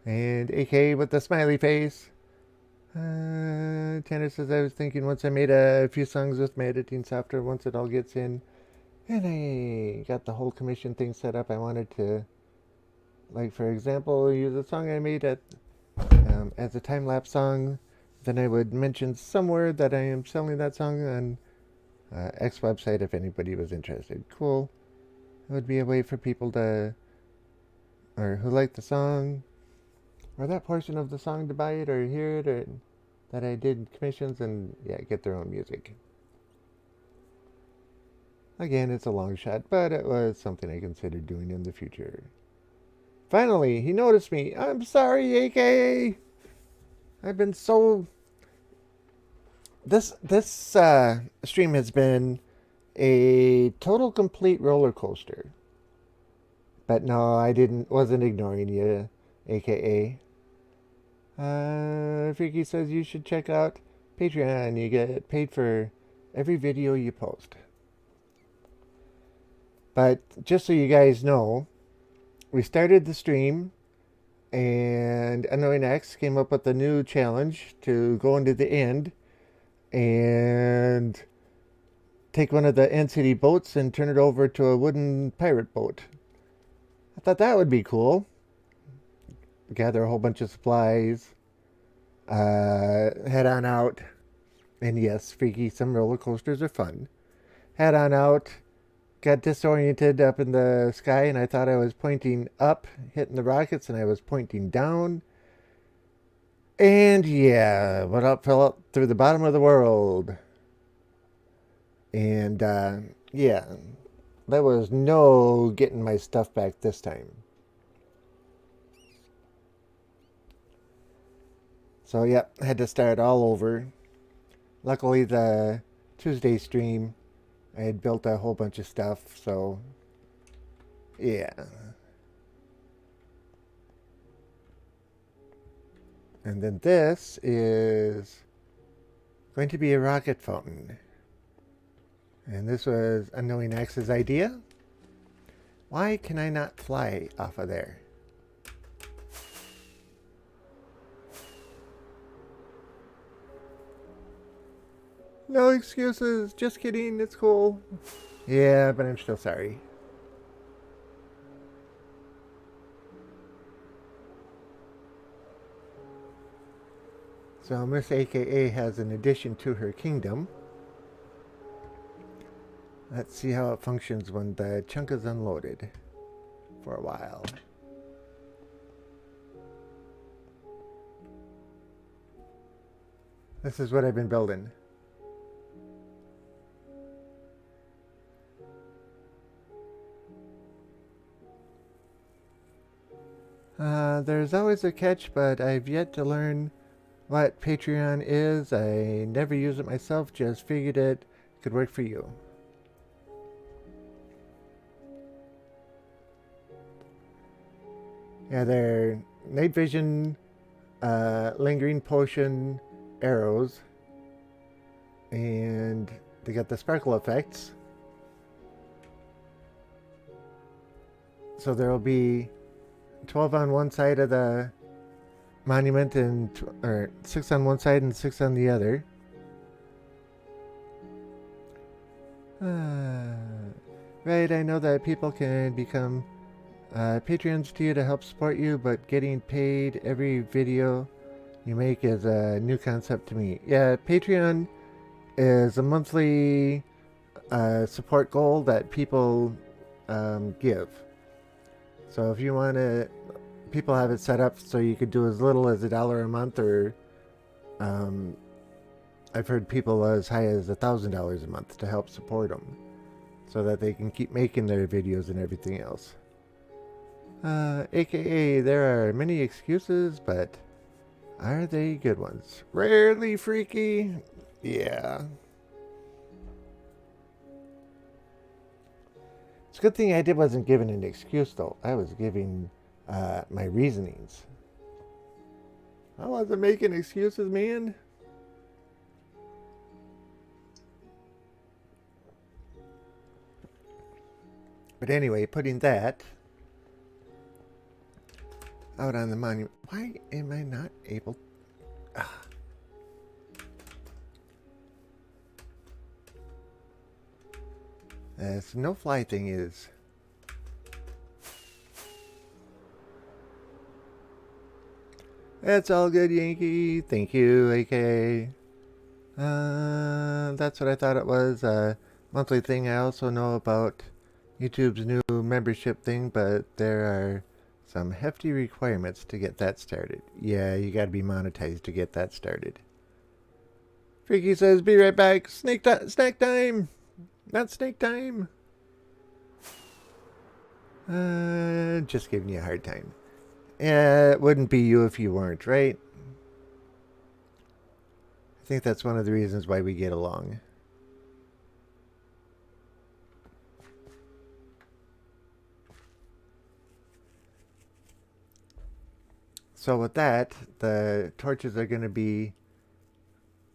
And AK with the smiley face. Tanner says, I was thinking once I made a few songs with my editing software, once it all gets in, and I got the whole commission thing set up, I wanted to, like, for example, use a song I made as a time-lapse song. Then I would mention somewhere that I am selling that song on X website if anybody was interested. Cool. It would be a way for people to, or who like the song, or that portion of the song to buy it or hear it, or that I did commissions and get their own music. Again, it's a long shot, but it was something I considered doing in the future. Finally, he noticed me. I'm sorry, AKA. I've been so... This stream has been a total complete roller coaster. But no, wasn't ignoring you, AKA. Freaky says you should check out Patreon. You get paid for every video you post. But just so you guys know, we started the stream and Annoying X came up with a new challenge to go into the end and take one of the End City boats and turn it over to a wooden pirate boat. I thought that would be cool. Gather a whole bunch of supplies, head on out, and yes, Freaky, some roller coasters are fun. Head on out, got disoriented up in the sky, and I thought I was pointing up, hitting the rockets, and I was pointing down. And yeah, went up, fell up through the bottom of the world. And yeah, there was no getting my stuff back this time. So, yeah, I had to start all over. Luckily, the Tuesday stream, I had built a whole bunch of stuff, so, yeah. And then this is going to be a rocket fountain. And this was Unknowing X's idea. Why can I not fly off of there? No excuses. Just kidding. It's cool. Yeah, but I'm still sorry. So Miss AKA has an addition to her kingdom. Let's see how it functions when the chunk is unloaded for a while. This is what I've been building. There's always a catch, but I've yet to learn what Patreon is. I never use it myself, just figured it could work for you. Yeah, they're night vision, lingering potion, arrows, and they got the sparkle effects. So there will be 12 on one side of the monument or 6 on one side and 6 on the other. Right, I know that people can become Patreons to you to help support you, but getting paid every video you make is a new concept to me. Yeah, Patreon is a monthly support goal that people give. So if you want to, people have it set up so you could do as little as $1 a month or I've heard people as high as $1,000 a month to help support them, so that they can keep making their videos and everything else. AKA, there are many excuses, but are they good ones? Rarely freaky. Yeah. It's a good thing I wasn't giving an excuse, though. I was giving my reasonings. I wasn't making excuses, man. But anyway, putting that out on the monument. Why am I not able... This no-fly thing is... It's all good, Yankee. Thank you, AK. That's what I thought it was. Monthly thing. I also know about YouTube's new membership thing, but there are some hefty requirements to get that started. Yeah, you gotta be monetized to get that started. Freaky says, be right back. Snack time! Not snake time! Just giving you a hard time. Yeah, it wouldn't be you if you weren't, right? I think that's one of the reasons why we get along. So with that, the torches are going to be,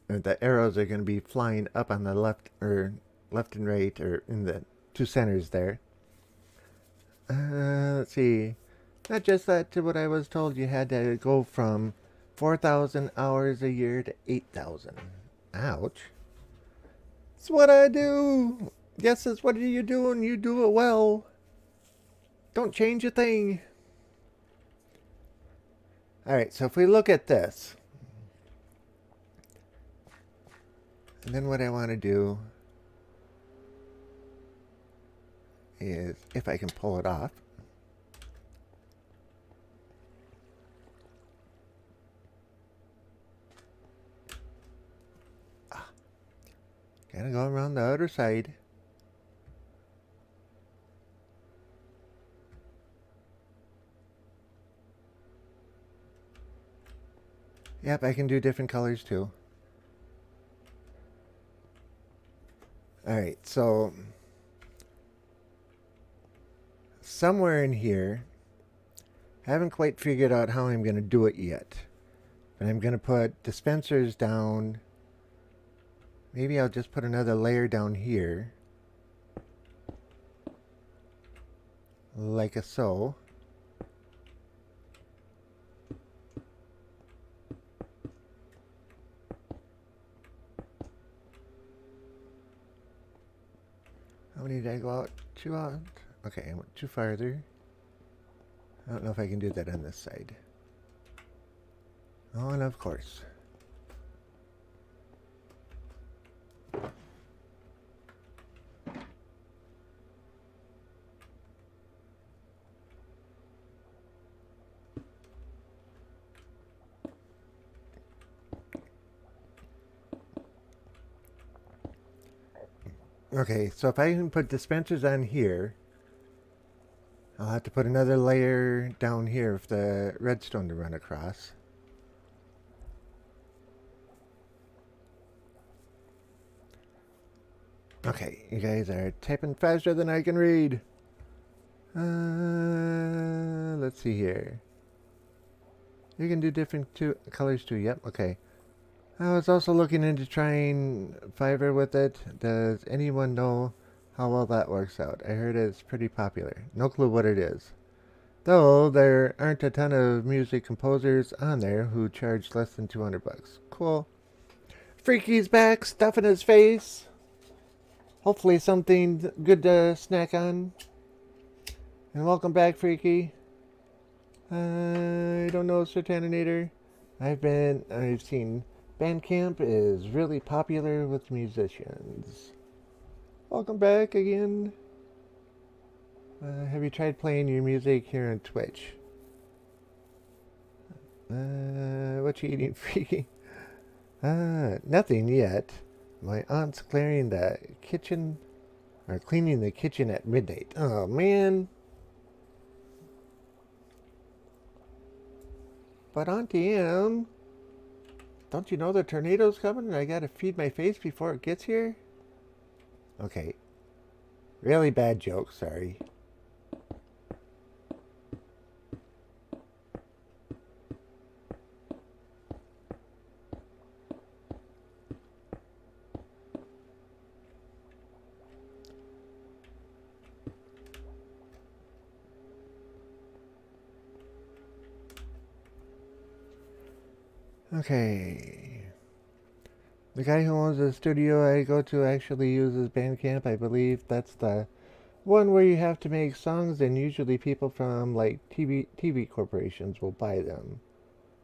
or the arrows are going to be flying up on the left, or left and right, or in the two centers there. Let's see. Not just that, to what I was told, you had to go from 4,000 hours a year to 8,000. Ouch. It's what I do. Yes, it's what are you doing? You do it well. Don't change a thing. Alright, so if we look at this, and then what I want to do is, if I can pull it off, gotta go around the other side. Yep, I can do different colors too. Alright, so somewhere in here, haven't quite figured out how I'm going to do it yet. But I'm going to put dispensers down. Maybe I'll just put another layer down here. Like a so. How many did I go out? 2 out? Okay, I went 2 farther. I don't know if I can do that on this side. Oh, and of course. Okay, so if I can put dispensers on here, I'll have to put another layer down here for the redstone to run across. Okay, you guys are typing faster than I can read. Let's see here. You can do different colors too. Yep, okay. I was also looking into trying Fiverr with it. Does anyone know how well that works out? I heard it's pretty popular. No clue what it is. Though there aren't a ton of music composers on there who charge less than 200 bucks. Cool. Freaky's back, stuff in his face. Hopefully something good to snack on. And welcome back, Freaky. I don't know, Sertaninator. I've seen Bandcamp is really popular with musicians. Welcome back again. Have you tried playing your music here on Twitch? What you eating, Freaky? Nothing yet. My aunt's clearing the kitchen, or cleaning the kitchen at midnight. Oh, man. But Auntie Em, don't you know the tornado's coming and I gotta feed my face before it gets here? Okay. Really bad joke, sorry. Okay. The guy who owns the studio I go to actually uses Bandcamp. I believe that's the one where you have to make songs and usually people from like TV corporations will buy them.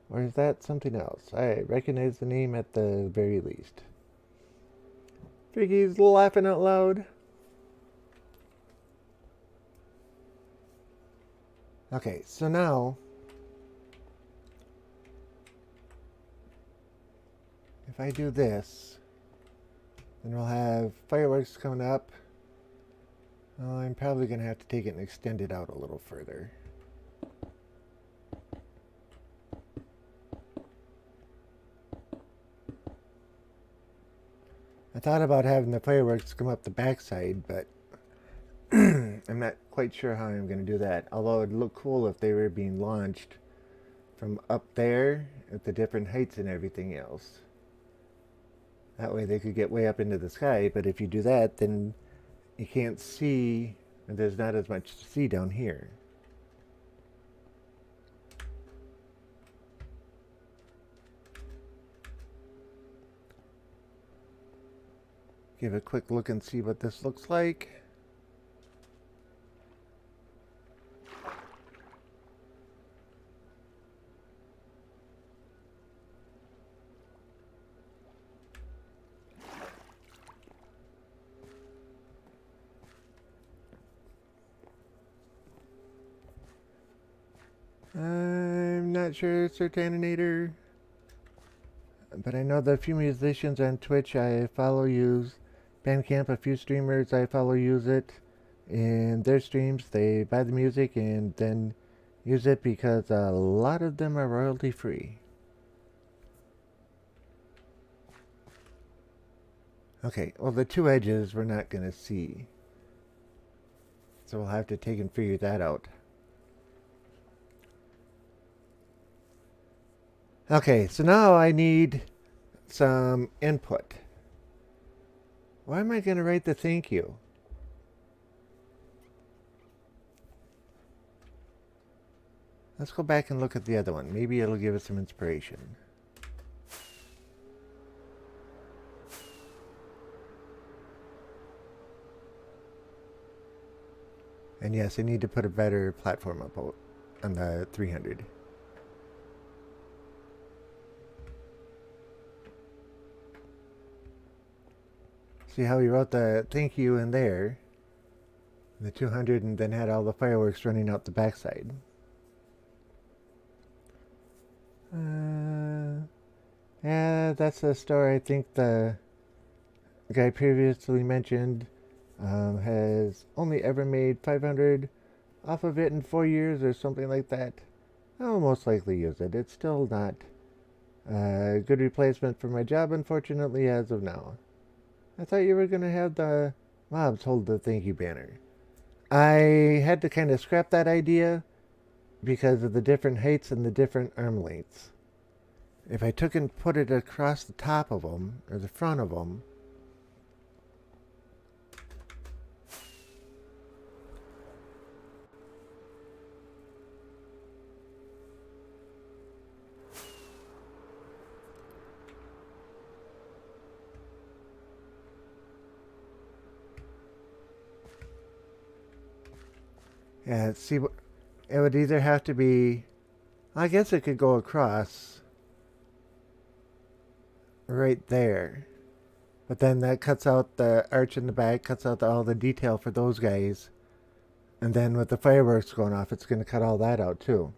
Or is that something else? I recognize the name at the very least. Figgy's laughing out loud. Okay, so now if I do this, then we'll have fireworks coming up. Oh, I'm probably going to have to take it and extend it out a little further. I thought about having the fireworks come up the backside, but I'm not quite sure how I'm going to do that. Although it'd look cool if they were being launched from up there at the different heights and everything else. That way they could get way up into the sky, but if you do that, then you can't see, and there's not as much to see down here. Give a quick look and see what this looks like. I'm not sure, Certanator, but I know that a few musicians on Twitch I follow use Bandcamp. A few streamers I follow use it. In their streams, they buy the music and then use it because a lot of them are royalty free. Okay, well the two edges we're not going to see. So we'll have to take and figure that out. Okay, so now I need some input. Why am I going to write the thank you? Let's go back and look at the other one. Maybe it'll give us some inspiration. And yes, I need to put a better platform up on the 300. See how he wrote the thank you in there, the 200, and then had all the fireworks running out the backside. Yeah, that's the story I think the guy previously mentioned has only ever made 500 off of it in 4 years or something like that. I'll most likely use it. It's still not a good replacement for my job, unfortunately, as of now. I thought you were going to have the mobs hold the thank you banner. I had to kind of scrap that idea because of the different heights and the different arm lengths. If I took and put it across the top of them, or the front of them, yeah, see, it would either have to be, I guess it could go across right there. But then that cuts out the arch in the back, cuts out all the detail for those guys. And then with the fireworks going off, it's going to cut all that out too.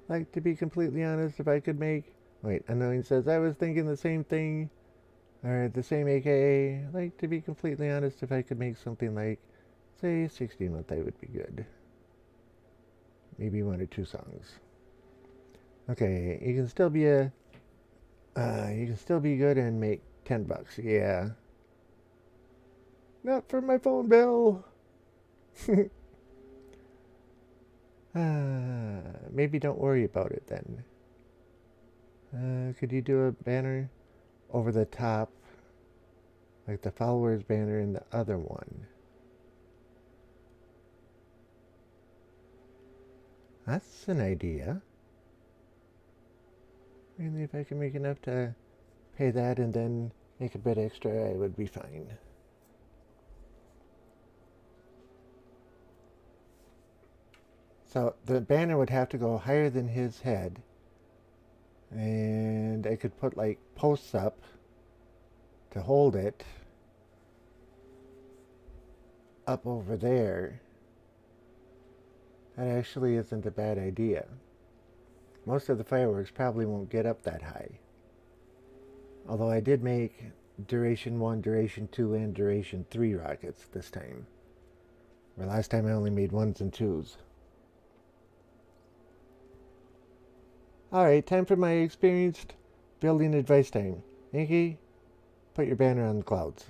Like, to be completely honest, if I could make... Wait, Unknowing says, I was thinking the same thing, or the same AKA. Like, to be completely honest, if I could make something like, say, 60 a month, that would be good. Maybe 1 or 2 songs. Okay, you can still be good and make $10. Yeah. Not for my phone bill. Maybe don't worry about it then. Could you do a banner over the top, like the followers banner in the other one? That's an idea. Mainly if I can make enough to pay that and then make a bit extra, I would be fine. So the banner would have to go higher than his head. And I could put like posts up to hold it up over there. That actually isn't a bad idea. Most of the fireworks probably won't get up that high. Although I did make duration 1, duration 2, and duration 3 rockets this time. Where last time I only made 1s and 2s. Alright, time for my experienced building advice time. Yankee, put your banner on the clouds.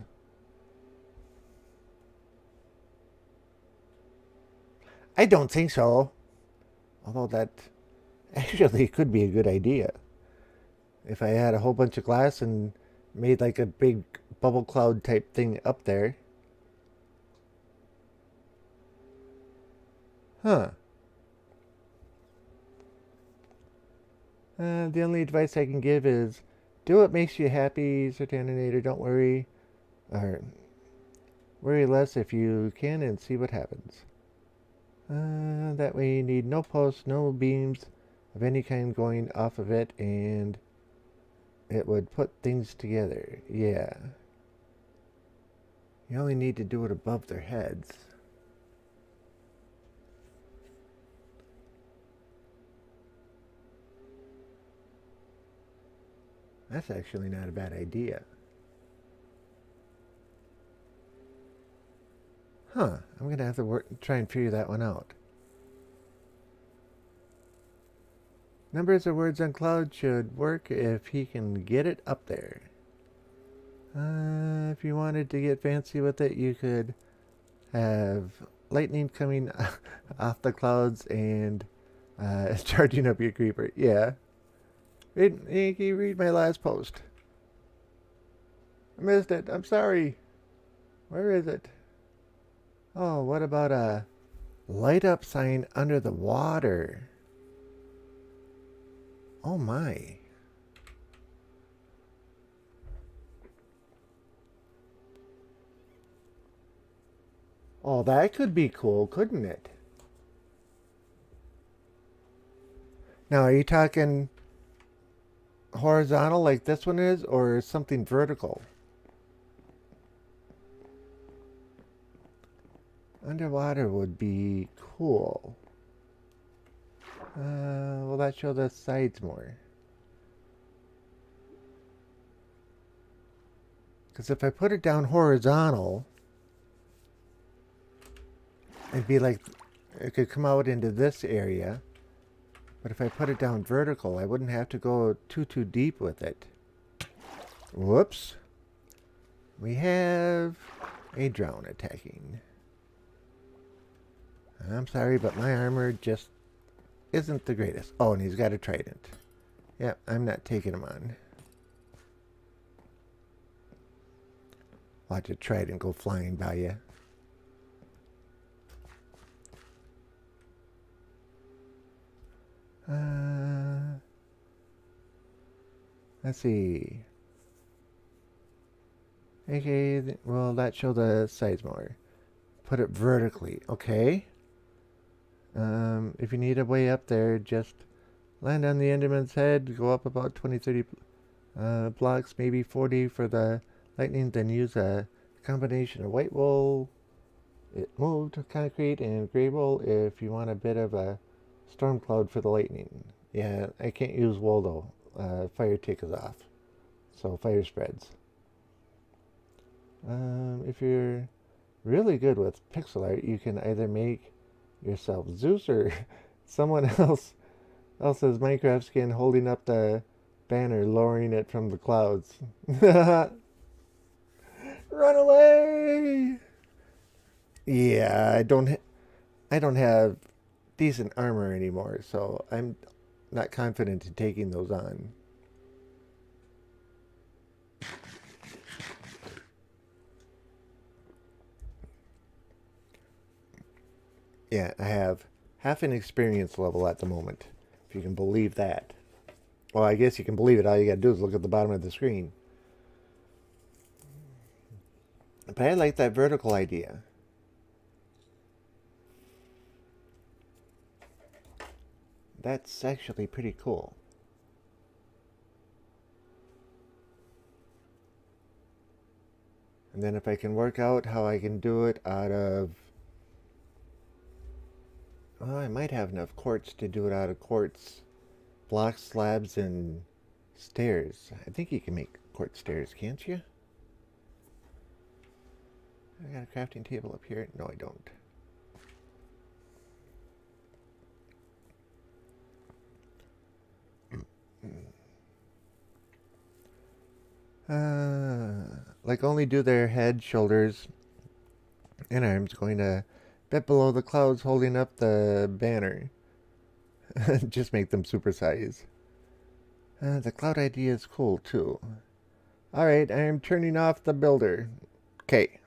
I don't think so. Although that actually could be a good idea. If I had a whole bunch of glass and made like a big bubble cloud type thing up there. Huh. The only advice I can give is do what makes you happy, Sertaninator. Don't worry. Or worry less if you can and see what happens. That way you need no posts, no beams of any kind going off of it, and it would put things together. Yeah. You only need to do it above their heads. That's actually not a bad idea. Huh. I'm going to have to try and figure that one out. Numbers of words on cloud should work if he can get it up there. If you wanted to get fancy with it, you could have lightning coming off the clouds and charging up your creeper. Yeah. Read my last post. I missed it. I'm sorry. Where is it? Oh, what about a light up sign under the water? Oh my. Oh, that could be cool, couldn't it? Now, are you talking horizontal like this one is, or something vertical? Underwater would be cool. Will that show the sides more? Because if I put it down horizontal, it'd be like it could come out into this area. But if I put it down vertical, I wouldn't have to go too deep with it. Whoops. We have a drone attacking. I'm sorry, but my armor just isn't the greatest. Oh, and he's got a trident. Yep, I'm not taking him on. Watch a trident go flying by you. Let's see. Okay, well, that show the sides more. Put it vertically. Okay. If you need a way up there, just land on the Enderman's head, go up about 20-30 blocks, maybe 40 for the lightning, then use a combination of white wool, it moved concrete, and gray wool if you want a bit of a Storm cloud for the lightning. Yeah, I can't use wool though. Fire takes off. So fire spreads. If you're really good with pixel art, you can either make yourself Zeus or someone else's Minecraft skin holding up the banner, lowering it from the clouds. Run away! Yeah, I don't have decent armor anymore, so I'm not confident in taking those on. Yeah, I have half an experience level at the moment, if you can believe that. Well, I guess you can believe it. All you gotta do is look at the bottom of the screen. But I like that vertical idea. That's actually pretty cool. And then if I can work out how I can do it out of... Oh, I might have enough quartz to do it out of quartz blocks, slabs, and stairs. I think you can make quartz stairs, can't you? I got a crafting table up here. No, I don't. Like only do their head, shoulders, and arms going a bit below the clouds holding up the banner. Just make them supersize. The cloud idea is cool too. Alright, I'm turning off the builder. Okay.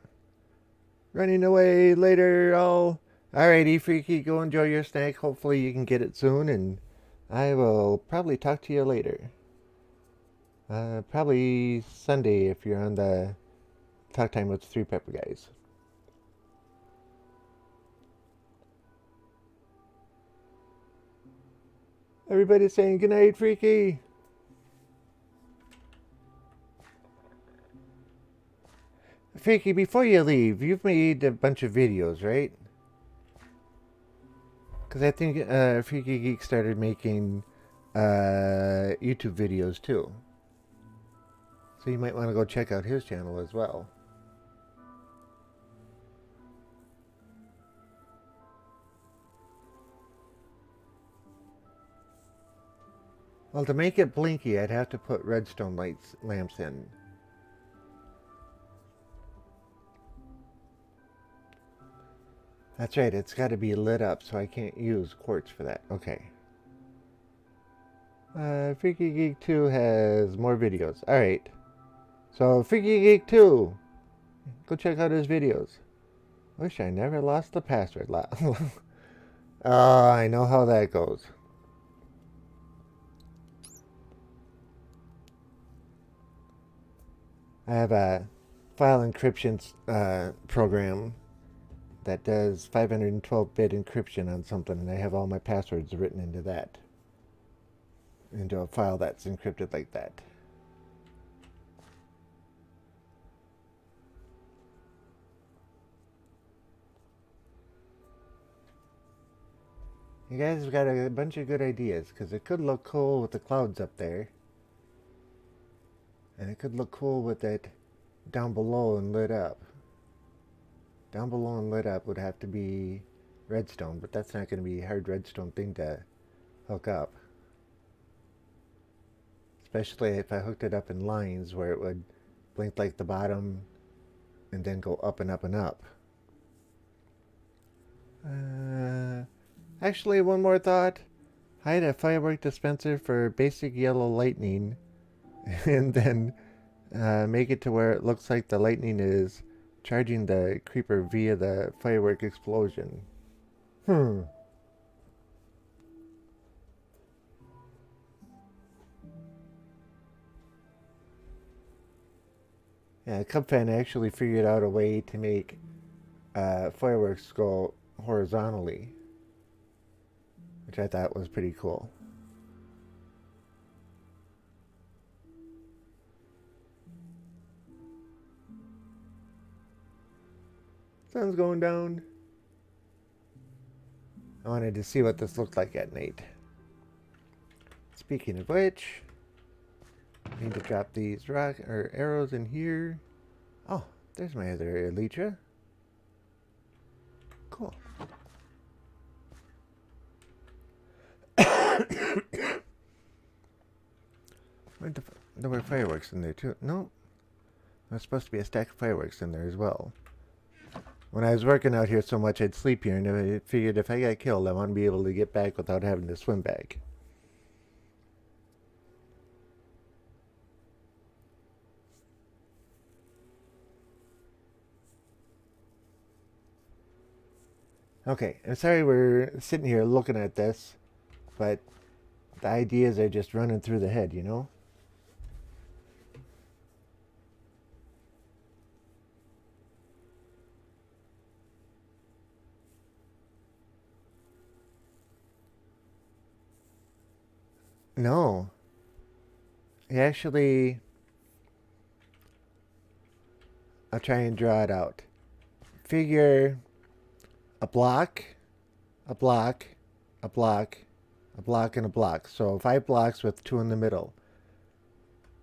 Running away later. Alrighty, Freaky, go enjoy your snack. Hopefully you can get it soon, and I will probably talk to you later. Probably Sunday if you're on the Talk Time with the Three Pepper Guys. Everybody's saying goodnight, Freaky. Freaky, before you leave, you've made a bunch of videos, right? Because I think Freaky Geek started making YouTube videos too. So you might want to go check out his channel as well. Well, to make it blinky, I'd have to put redstone lamps in. That's right, it's got to be lit up, so I can't use quartz for that. Okay. Freaky Geek 2 has more videos. Alright. So, Freaky Geek 2, go check out his videos. Wish I never lost the password. Oh, I know how that goes. I have a file encryption program that does 512-bit encryption on something, and I have all my passwords written into that. Into a file that's encrypted like that. You guys have got a bunch of good ideas, because it could look cool with the clouds up there. And it could look cool with it down below and lit up. Down below and lit up would have to be redstone, but that's not going to be a hard redstone thing to hook up. Especially if I hooked it up in lines where it would blink like the bottom and then go up and up and up. Actually, one more thought. I had a firework dispenser for basic yellow lightning and then make it to where it looks like the lightning is charging the creeper via the firework explosion. Yeah, Cubfan actually figured out a way to make fireworks go horizontally, which I thought was pretty cool. Sun's going down. I wanted to see what this looked like at night. Speaking of which, I need to drop these rock or arrows in here. Oh, there's my other elytra. Cool. There were fireworks in there too. No, there's supposed to be a stack of fireworks in there as well. When I was working out here so much, I'd sleep here, and I figured if I got killed, I want to be able to get back without having to swim back. Okay, I'm sorry we're sitting here looking at this, but the ideas are just running through the head, you know? No. Actually, I'll try and draw it out. Figure a block, a block, a block, a block, and a block. So 5 blocks with 2 in the middle.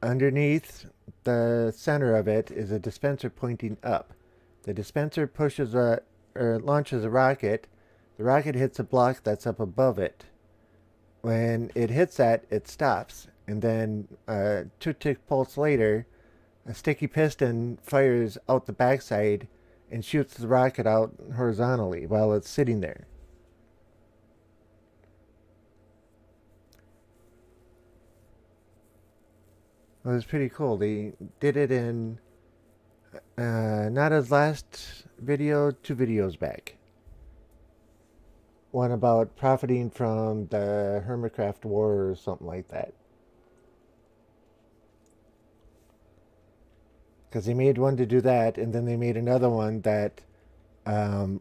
Underneath the center of it is a dispenser pointing up. The dispenser pushes or launches a rocket. The rocket hits a block that's up above it. When it hits that, it stops. And then 2 tick pulse later, a sticky piston fires out the backside and shoots the rocket out horizontally while it's sitting there. It was pretty cool. They did it in not his last video, 2 videos back. One about profiting from the Hermitcraft War or something like that. Because they made one to do that, and then they made another one that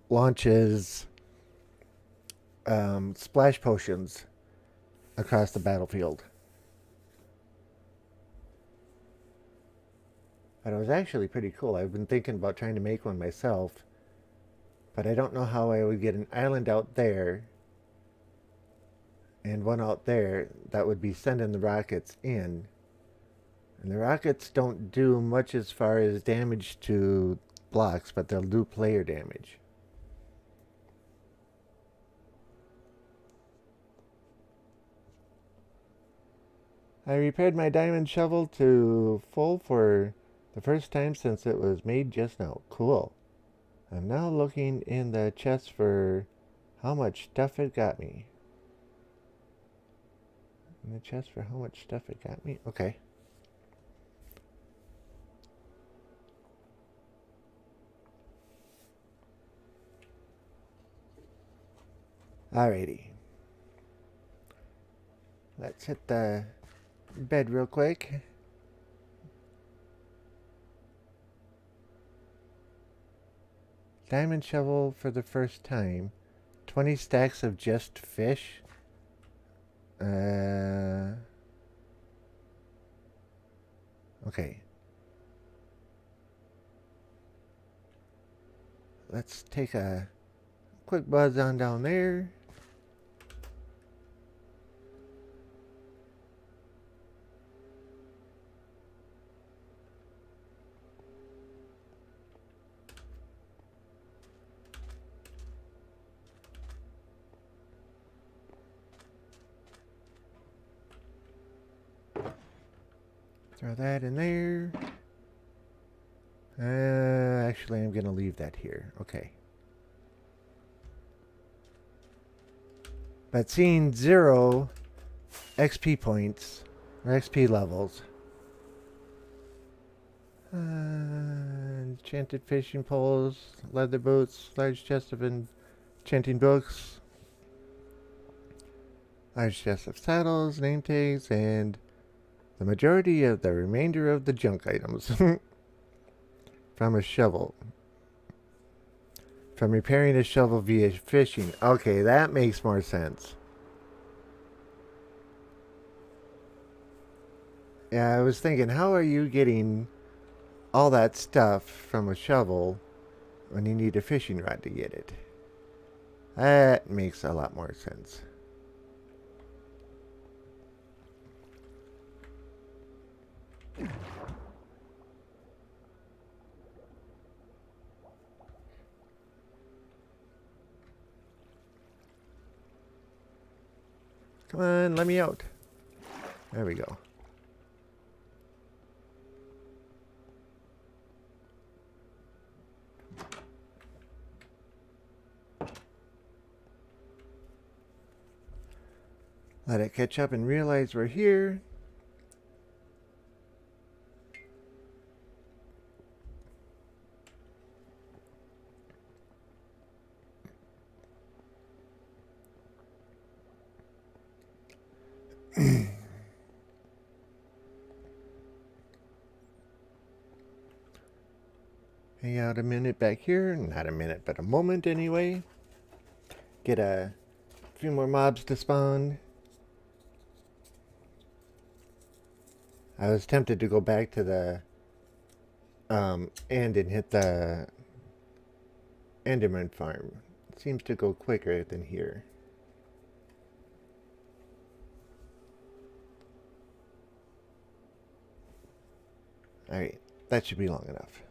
launches splash potions across the battlefield. But it was actually pretty cool. I've been thinking about trying to make one myself, but I don't know how I would get an island out there and one out there that would be sending the rockets in. And the rockets don't do much as far as damage to blocks, but they'll do player damage. I repaired my diamond shovel to full for the first time since it was made just now. Cool. I'm now looking in the chest for how much stuff it got me. In the chest for how much stuff it got me? Okay. Alrighty. Let's hit the bed real quick. Diamond shovel for the first time. 20 stacks of just fish. Okay. Let's take a quick buzz on down there. Throw that in there. Actually, I'm going to leave that here. Okay. But seeing 0 XP points, or XP levels. Enchanted fishing poles, leather boots, large chest of enchanting books, large chest of saddles, name tags, and the majority of the remainder of the junk items. From a shovel. From repairing a shovel via fishing. Okay, that makes more sense. Yeah, I was thinking, how are you getting all that stuff from a shovel when you need a fishing rod to get it? That makes a lot more sense. Come on, let me out. There we go. Let it catch up and realize we're here. Hang out a minute back here. Not a minute, but a moment anyway. Get a few more mobs to spawn. I was tempted to go back to the end and hit the Enderman farm. It seems to go quicker than here. Alright, that should be long enough.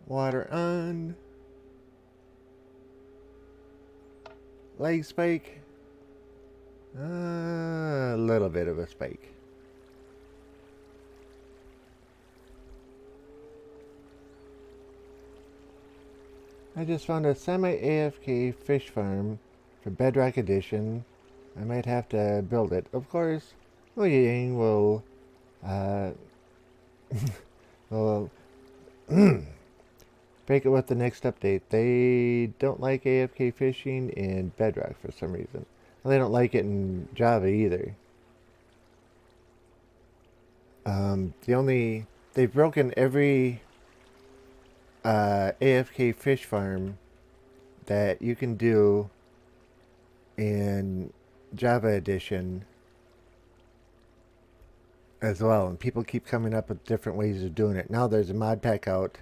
Water on. Leg spike. A little bit of a spike. I just found a semi-AFK fish farm for Bedrock Edition. I might have to build it. Of course, Mojang will will break it with the next update. They don't like AFK fishing in Bedrock for some reason. Well, they don't like it in Java either. They've broken every AFK fish farm that you can do in Java Edition as well, and people keep coming up with different ways of doing it. Now there's a mod pack out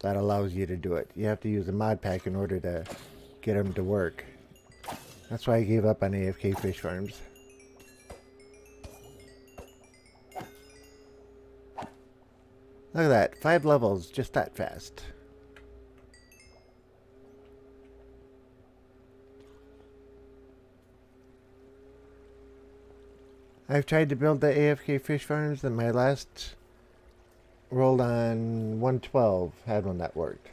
that allows you to do it. You have to use a mod pack in order to get them to work. That's why I gave up on AFK fish farms. Look at that, 5 levels just that fast. I've tried to build the AFK fish farms, and my last rolled on 112 had one that worked.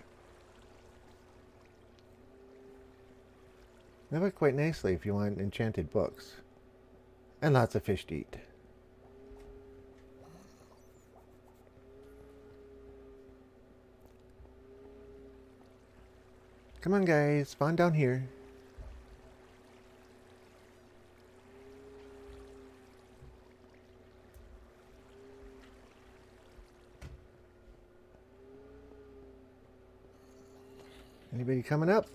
They work quite nicely if you want enchanted books. And lots of fish to eat. Come on guys, spawn down here. Anybody coming up?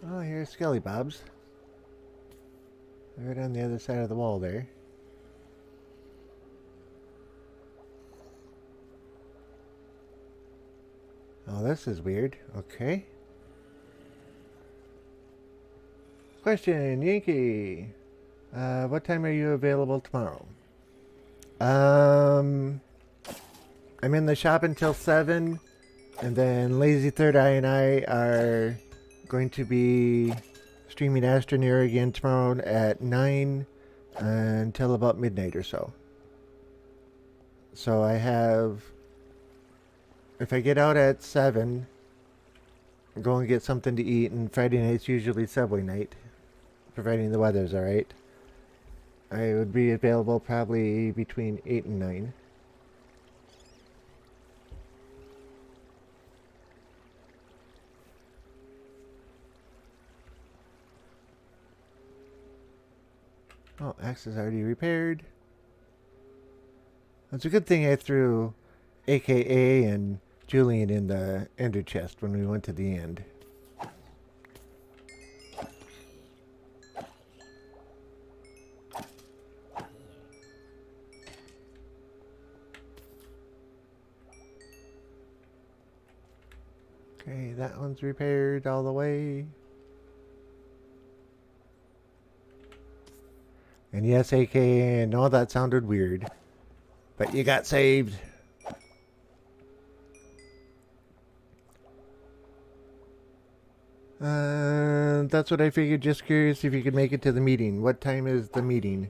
Oh, here's Skelly Bobs. Right on the other side of the wall there. Oh, this is weird. Okay. Question, Yankee. What time are you available tomorrow? I'm in the shop until 7, and then Lazy Third Eye and I are going to be streaming Astroneer again tomorrow at 9 until about midnight or so. So I have, if I get out at 7, go and get something to eat, and Friday night's usually Subway night, providing the weather's alright. I would be available probably between 8 and 9. Oh, axe is already repaired. It's a good thing I threw AKA and Julian in the ender chest when we went to the end. Okay, that one's repaired all the way. And yes, AKA, I know that sounded weird, but you got saved. That's what I figured. Just curious if you could make it to the meeting. What time is the meeting?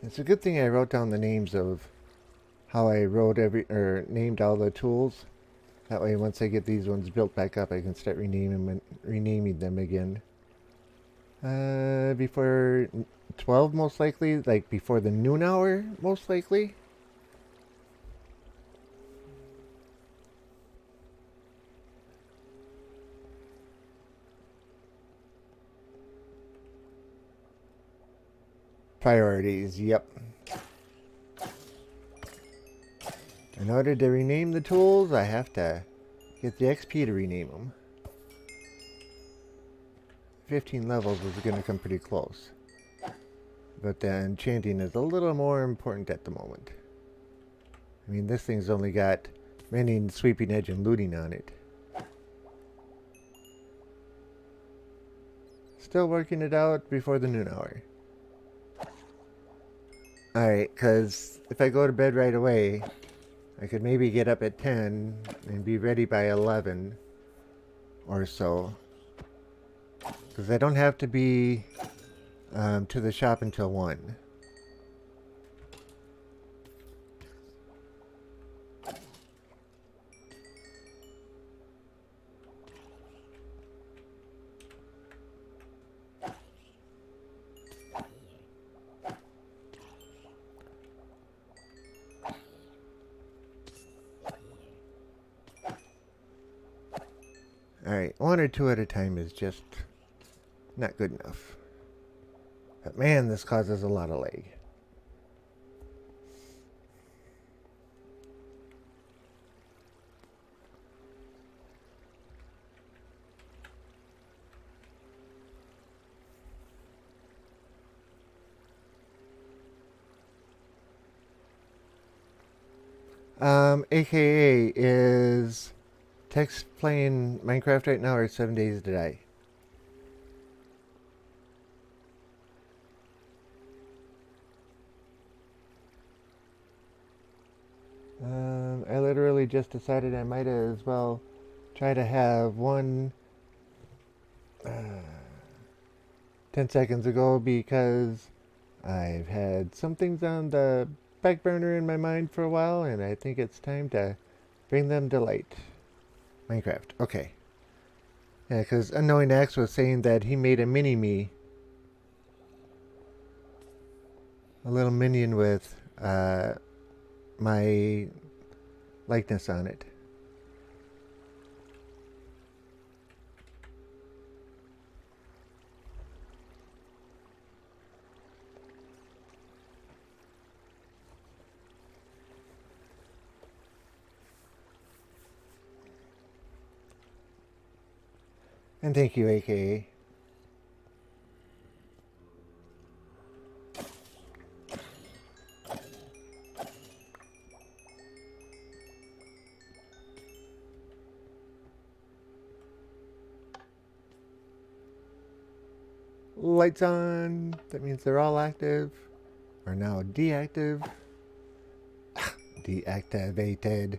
It's a good thing I wrote down the names of how I wrote named all the tools. That way, once I get these ones built back up, I can start renaming them again. Before 12, most likely, like before the noon hour, most likely. Priorities, yep. In order to rename the tools, I have to get the XP to rename them. 15 levels is going to come pretty close. But the enchanting is a little more important at the moment. I mean, this thing's only got mending, sweeping edge, and looting on it. Still working it out before the noon hour. Alright, because if I go to bed right away, I could maybe get up at 10 and be ready by 11 or so. Because I don't have to be to the shop until 1. Alright, 1 or 2 at a time is just not good enough. But man, this causes a lot of lag. AKA is Tex playing Minecraft right now or 7 Days to Die? I literally just decided I might as well try to have one 10 seconds ago because I've had some things on the back burner in my mind for a while and I think it's time to bring them to light. Minecraft, okay. Yeah, because Unknowing Axe was saying that he made a mini-me. A little minion with my likeness on it. And thank you, AKA. Lights on. That means they're all active. Are now deactive. Deactivated.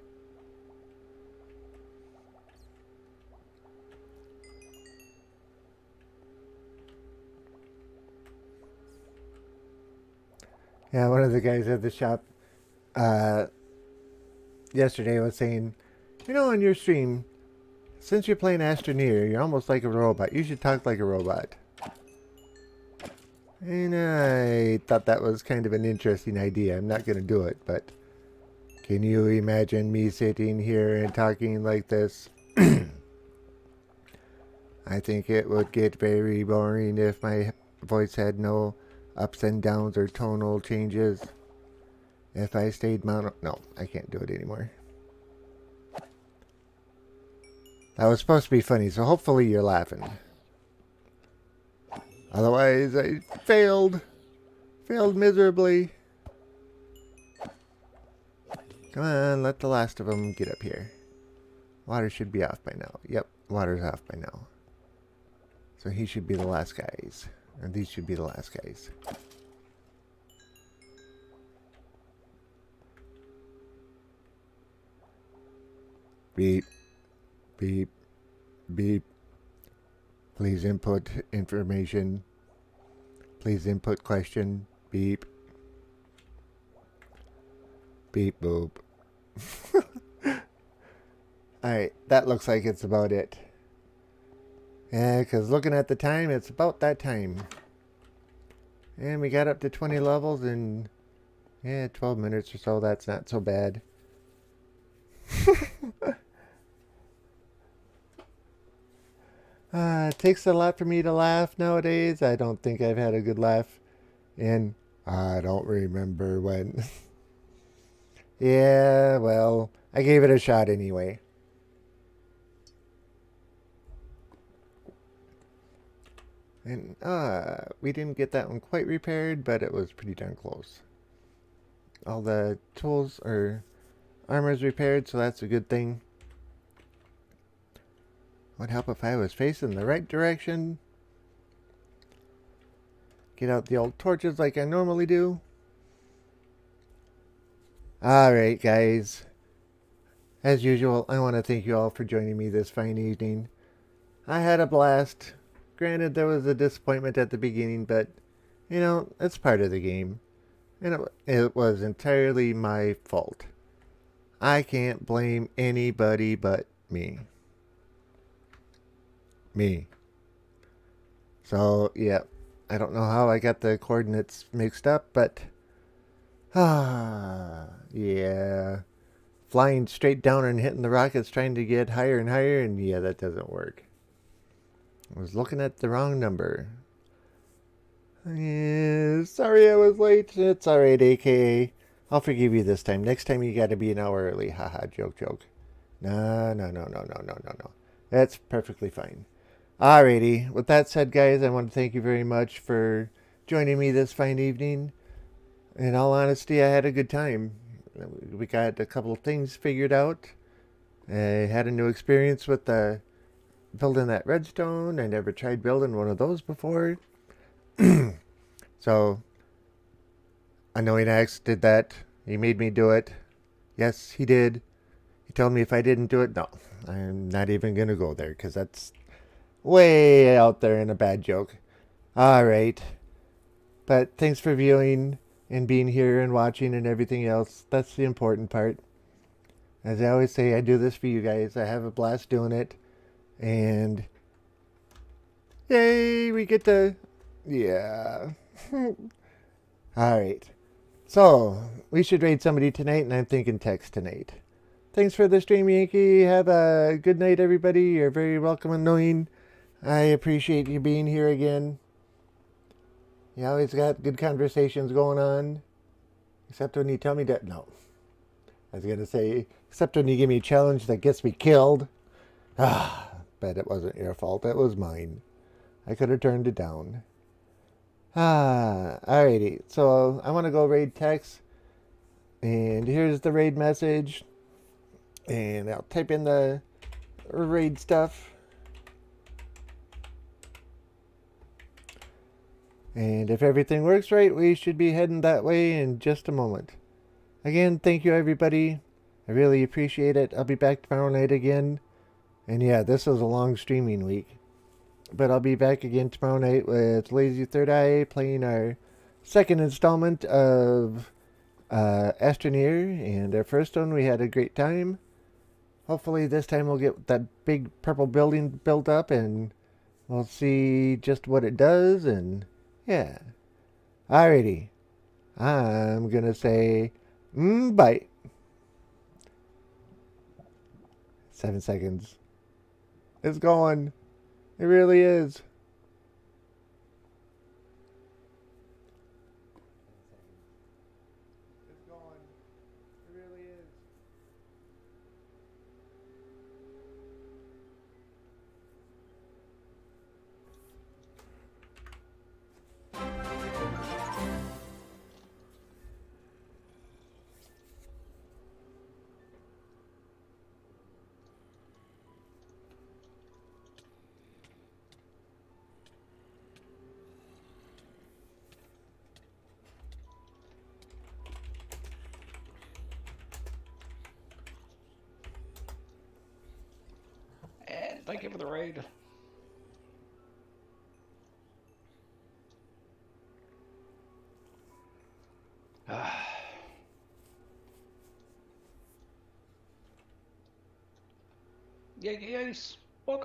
Yeah, one of the guys at the shop yesterday was saying, you know, on your stream, Since you're playing Astroneer, you're almost like a robot. You should talk like a robot. And I thought that was kind of an interesting idea. I'm not going to do it, but can you imagine me sitting here and talking like this? I think it would get very boring if my voice had no ups and downs or tonal changes. If I stayed mono... No, I can't do it anymore. That was supposed to be funny, so hopefully you're laughing. Otherwise, I failed. Failed miserably. Come on, let the last of them get up here. Water should be off by now. Yep, water's off by now. So he should be the last guys. Or these should be the last guys. Beep. Beep. Beep. Please input information. Please input question. Beep. Beep boop. Alright, that looks like it's about it. Yeah, because looking at the time, it's about that time. And we got up to 20 levels in, 12 minutes or so. That's not so bad. It takes a lot for me to laugh nowadays. I don't think I've had a good laugh in, I don't remember when. Yeah, well, I gave it a shot anyway. And we didn't get that one quite repaired, but it was pretty darn close. All the tools or armor's repaired, so that's a good thing. Would help if I was facing the right direction. Get out the old torches like I normally do. Alright, guys. As usual, I want to thank you all for joining me this fine evening. I had a blast. Granted, there was a disappointment at the beginning, but, you know, it's part of the game. And it was entirely my fault. I can't blame anybody but me. Me. So, yeah. I don't know how I got the coordinates mixed up, but... yeah. Flying straight down and hitting the rockets trying to get higher and higher, and yeah, that doesn't work. I was looking at the wrong number. Yeah, sorry I was late. It's alright, AKA. I'll forgive you this time. Next time you gotta be an hour early. Haha, joke, joke. No. That's perfectly fine. Alrighty. With that said, guys, I want to thank you very much for joining me this fine evening. In all honesty, I had a good time. We got a couple of things figured out. I had a new experience with building that redstone. I never tried building one of those before. So, Annoying Axe did that. He made me do it. Yes, he did. He told me if I didn't do it, no. I'm not even going to go there because that's way out there and a bad joke. Alright. But thanks for viewing and being here and watching and everything else. That's the important part. As I always say, I do this for you guys. I have a blast doing it. And yay, we get to... Yeah. Alright. So, we should raid somebody tonight, and I'm thinking text tonight. Thanks for the stream, Yankee. Have a good night, everybody. You're very welcome and knowing. I appreciate you being here again. You always got good conversations going on. Except when you tell me that... No. I was going to say, except when you give me a challenge that gets me killed. But it wasn't your fault. It was mine. I could have turned it down. Alrighty. So, I want to go raid text. And here's the raid message. And I'll type in the raid stuff. And if everything works right, we should be heading that way in just a moment. Again, thank you everybody. I really appreciate it. I'll be back tomorrow night again. And yeah, this was a long streaming week. But I'll be back again tomorrow night with Lazy Third Eye playing our second installment of Astroneer. And our first one, we had a great time. Hopefully this time we'll get that big purple building built up and we'll see just what it does and yeah. Alrighty. I'm gonna say bye. 7 seconds. It's going. It really is. It's going. It really is. And thank you for the raid. Yay, yes. Welcome.